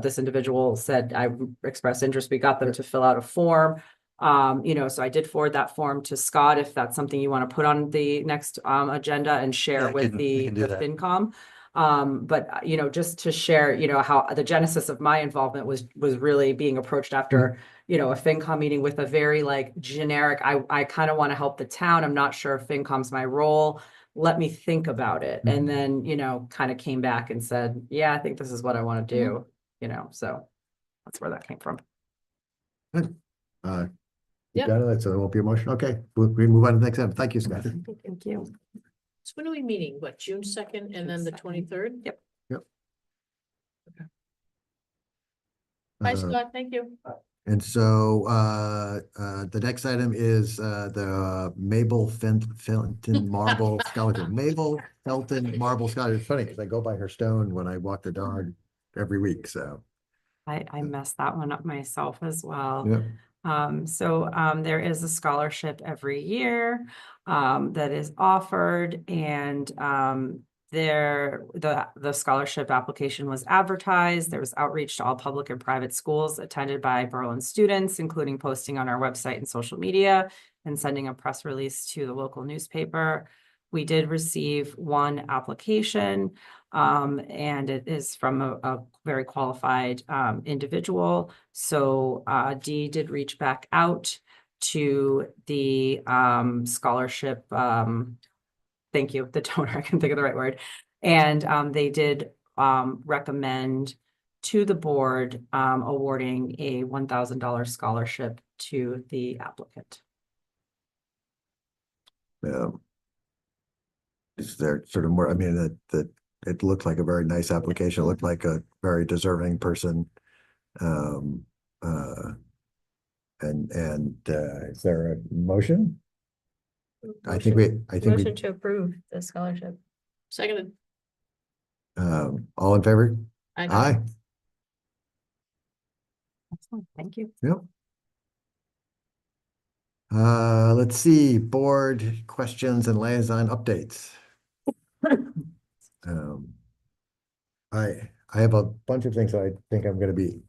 this individual said, I expressed interest, we got them to fill out a form. You know, so I did forward that form to Scott, if that's something you want to put on the next agenda and Yeah, share I with can the do that. FinCom. But you know, just to share, you know, how the genesis of my involvement was really being approached after, you know, a FinCom meeting with a very like generic, I kind of want to help the town. I'm not sure if FinCom's my role. Let me think about it. And then, you know, kind of came back and said, yeah, I think this is what I want to do, you know, so that's where that came from. You Yeah. got it, so there won't be a motion. Okay, we move on to the next item. Thank you, Scott. Thank you. So when are we meeting? What, June 2nd and then the June 2nd. 23rd? Yep. Bye, Uh, Scott. Thank you. And so the next item is the Mabel Felton Marble Scholarship. Mabel Felton Marble Scholarship. It's funny because I go by her stone when I walk the dog every week, so. I messed that one up myself as well. Yeah. There is a scholarship every year that is offered, and the scholarship application was advertised. There was outreach to all public and private schools attended by Berlin students, including posting on our website and social media and sending a press release to the local newspaper. We did receive one application, and it is from a very qualified individual. So Dee did reach back out to the scholarship, thank you, the donor, I can think of the right word. And they did recommend to the board awarding a $1,000 scholarship to the applicant. Is there sort of more, I mean, that it looked like a very nice application. It looked like a very deserving person. Is there a motion? I think we, Motion to approve the scholarship. Seconded. all in favor? I know. Aye. Excellent, thank you. Yep. Let's see, board questions and liaison updates. I have a bunch of things that I think I'm gonna be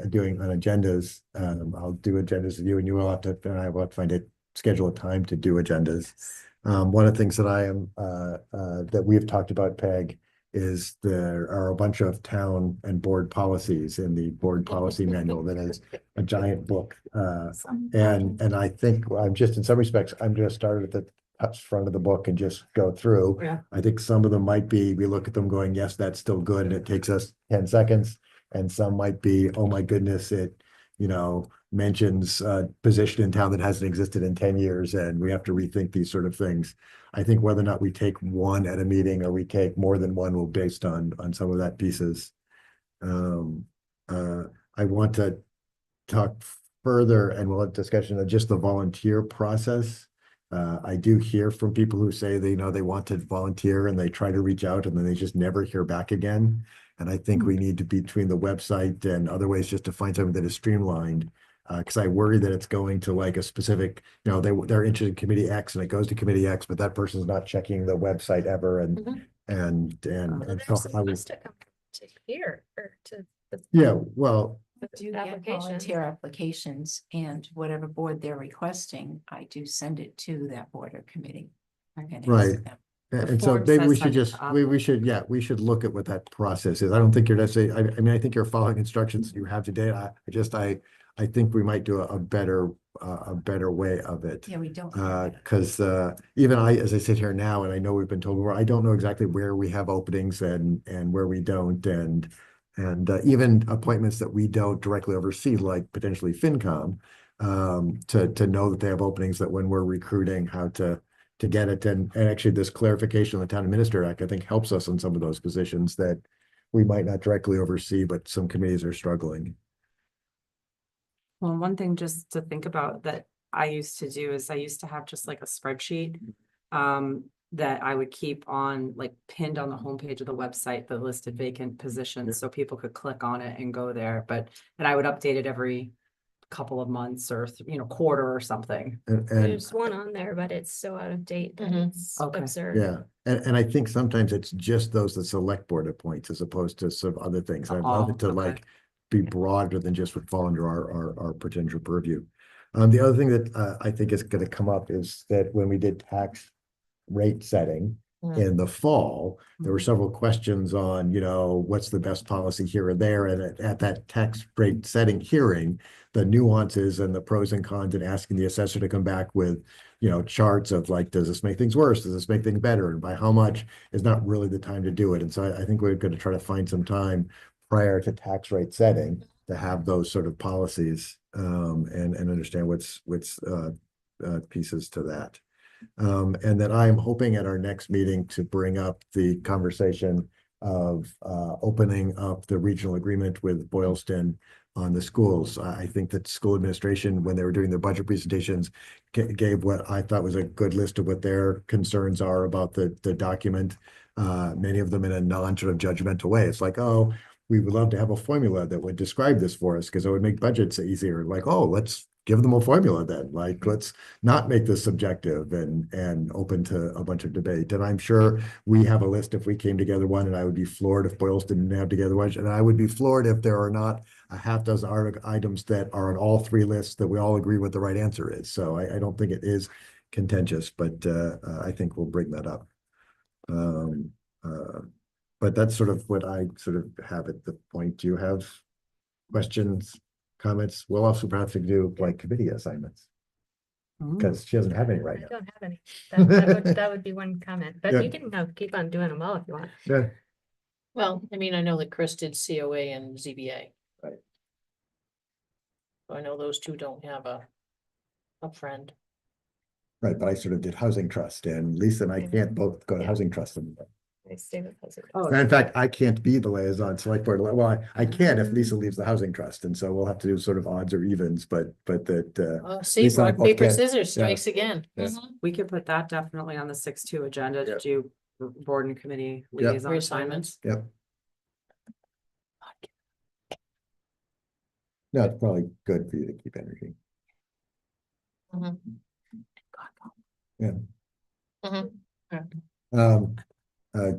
doing on agendas. I'll do agendas with you, and you will have to, and I will have to find it, schedule a time to do agendas. One of the things that I am, that we have talked about, Peg, is there are a bunch of town and board policies in the board policy manual that is a giant book. And I think I'm just, in some respects, I'm gonna start at the front of the book and just go through. Yeah. I think some of them might be, we look at them going, yes, that's still good, and it takes us 10 seconds. And some might be, oh my goodness, it, you know, mentions a position in town that hasn't existed in 10 years, and we have to rethink these sort of things. I think whether or not we take one at a meeting or we take more than one will based on some of that pieces. I want to talk further, and we'll have discussion of just the volunteer process. I do hear from people who say they, you know, they want to volunteer and they try to reach out and then they just never hear back again. And I think we need to, between the website and other ways, just to find something that is streamlined. Because I worry that it's going to like a specific, you know, they're interested in committee X and it goes to committee X, but that person's not checking the website ever, and so I was, To here or to the yeah, well, Do get application. volunteer applications, and whatever board they're requesting, I do send it to that board or committee. And ask Right. them. and so form maybe we says should send it just, to we should, yeah, we should look at what that process is. I don't think you're necessarily, I mean, I think you're following instructions you have today. I think we might do a better way of it. Yeah, we don't. have that. Because even I, as I sit here now, and I know we've been told before, I don't know exactly where we have openings and where we don't, And even appointments that we don't directly oversee, like potentially FinCom, to know that they have openings, that when we're recruiting, how to get it. And actually this clarification of the Town Administrator Act, I think, helps us on some of those positions that we might not directly oversee, but some committees are struggling. Well, one thing just to think about that I used to do is I used to have just like a spreadsheet that I would keep on, like, pinned on the homepage of the website, the listed vacant positions, so people could click on it and go there, and I would update it every couple of months or, quarter or something. And There's one on there, but it's so out of date that Mhm. it's Okay. absurd. yeah, and I think sometimes it's just those the select board appoints as opposed to some other things. I'd love it to Oh, okay. like be broader than just would fall under our potential purview. The other thing that I think is gonna come up is that when we did tax rate setting in the fall, there were Mhm. several questions on, what's the best policy here or there, and at that tax rate setting hearing, the nuances and the pros and cons, and asking the assessor to come back with, charts of like, does this make things worse? Does this make things better? And by how much is not really the time to do it. And so I think we're going to try to find some time prior to tax rate setting to have those sort of policies, and understand what's pieces to that. And then I'm hoping at our next meeting to bring up the conversation of opening up the regional agreement with Boylston on the schools. I think that school administration, when they were doing their budget presentations, gave what I thought was a good list of what their concerns are about the document. Many of them in a non-sort of judgmental way. It's like, oh, we would love to have a formula that would describe this for us because it would make budgets easier. Like, oh, let's give them a formula then. Like, let's not make this subjective and open to a bunch of debate. And I'm sure we have a list if we came together one, and I would be floored if Boylston didn't have together one. And I would be floored if there are not a half dozen items that are on all three lists that we all agree what the right answer is. So I don't think it is contentious, but I think we'll bring that up. But that's sort of what I sort of have at the point. Do you have questions, comments? We'll also perhaps do like committee assignments, because she doesn't have any right I now. don't have any. That would be one comment, but Yeah. you can keep on doing them all if you want. Yeah. Well, I mean, I know that Chris did COA and ZBA. Right. So I know those two don't have a friend. Right, but I sort of did housing trust, and Lisa and I can't both go to Yeah. housing trust anymore. I stay with Pleasant. Oh, And in fact, I can't be the liaison select board. Well, I can if Lisa leaves the housing trust, and so we'll have to do sort of odds or evens, but that, Oh, see, Lisa and I rock, both paper, can't. scissors Yeah. strikes again. Yeah. Mhm. We could put that definitely on the 6-2 agenda to Yep. do board and committee Yep. liaison Reassignments. assignments. yep. No, it's probably good for you to keep energy. Mhm. Yeah. Mhm.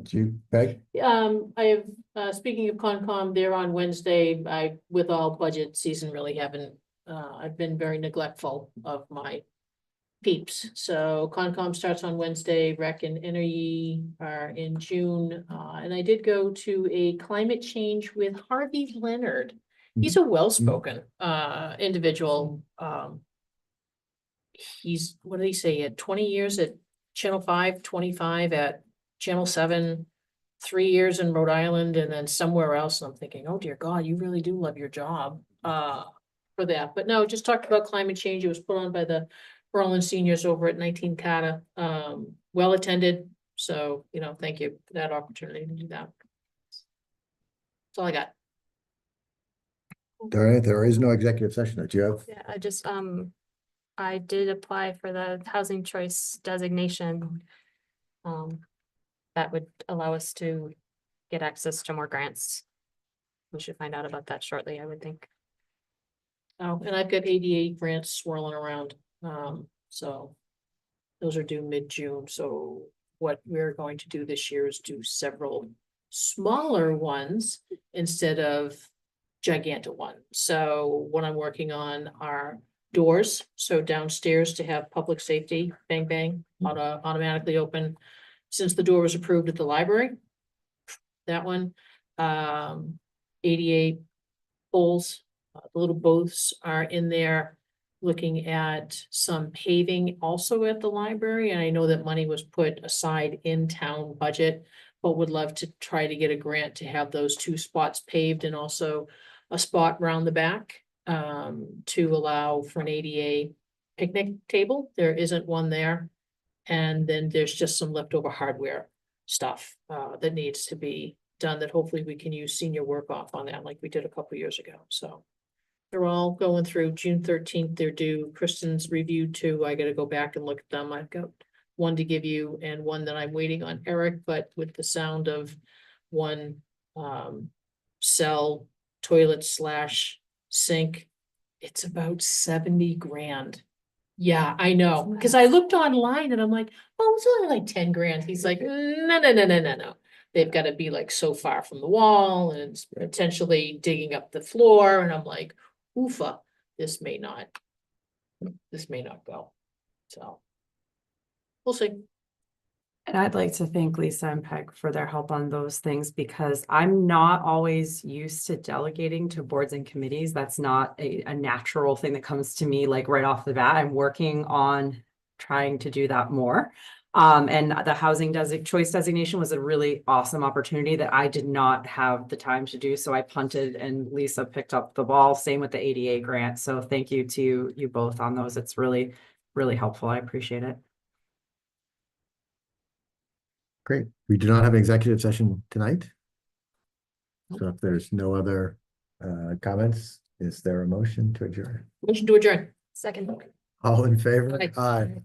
Do you, Peg? I have, speaking of Concom, they're on Wednesday. With all budget season, really haven't, I've been very neglectful of my peeps. So Concom starts on Wednesday, Rec and Energy are in June. And I did go to a climate change with Harvey Leonard. He's a well-spoken, individual. He's, what did he say? He had 20 years at Channel 5, 25 at Channel 7, 3 years in Rhode Island, and then somewhere else. And I'm thinking, oh dear God, you really do love your job for that. But no, just talked about climate change. It was put on by the Berlin seniors over at 19 Cata. Well attended. So, thank you for that opportunity to do that. That's all I got. There is no executive session that you have. Yeah, I did apply for the housing choice designation. That would allow us to get access to more grants. We should find out about that shortly, I would think. Oh, and I've got 88 grants swirling around. So those are due mid-June. So what we're going to do this year is do several smaller ones instead of gigantic ones. So what I'm working on are doors. So downstairs to have public safety, bang, bang, automatically open. Since the door was approved at the library, that one, 88 poles, the little booths are in there. Looking at some paving also at the library, and I know that money was put aside in town budget but would love to try to get a grant to have those 2 spots paved and also a spot around the back to allow for an ADA picnic table. There isn't one there. And then there's just some leftover hardware stuff that needs to be done that hopefully we can use senior work off on that like we did a couple years ago. So they're all going through June 13th. They're due. Kristen's reviewed 2. I gotta go back and look at them. I've got one to give you and one that I'm waiting on Eric, but with the sound of one cell toilet / sink, it's about 70 grand. Yeah, I know, because I looked online and I'm like, oh, it's only like 10 grand. He's like, no. They've got to be like so far from the wall and it's potentially digging up the floor. And I'm like, oofa, this may not go. So we'll see. And I'd like to thank Lisa and Peg for their help on those things because I'm not always used to delegating to boards and committees. That's not a natural thing that comes to me like right off the bat. I'm working on trying to do that more. And the housing choice designation was a really awesome opportunity that I did not have the time to do. So I punted and Lisa picked up the ball. Same with the ADA grant. So thank you to you both on those. It's really, really helpful. I appreciate it. Great. We do not have an executive session tonight. So if there's no other comments, is there a motion to adjourn? Motion to adjourn. Second. All in favor? Aye. Aye.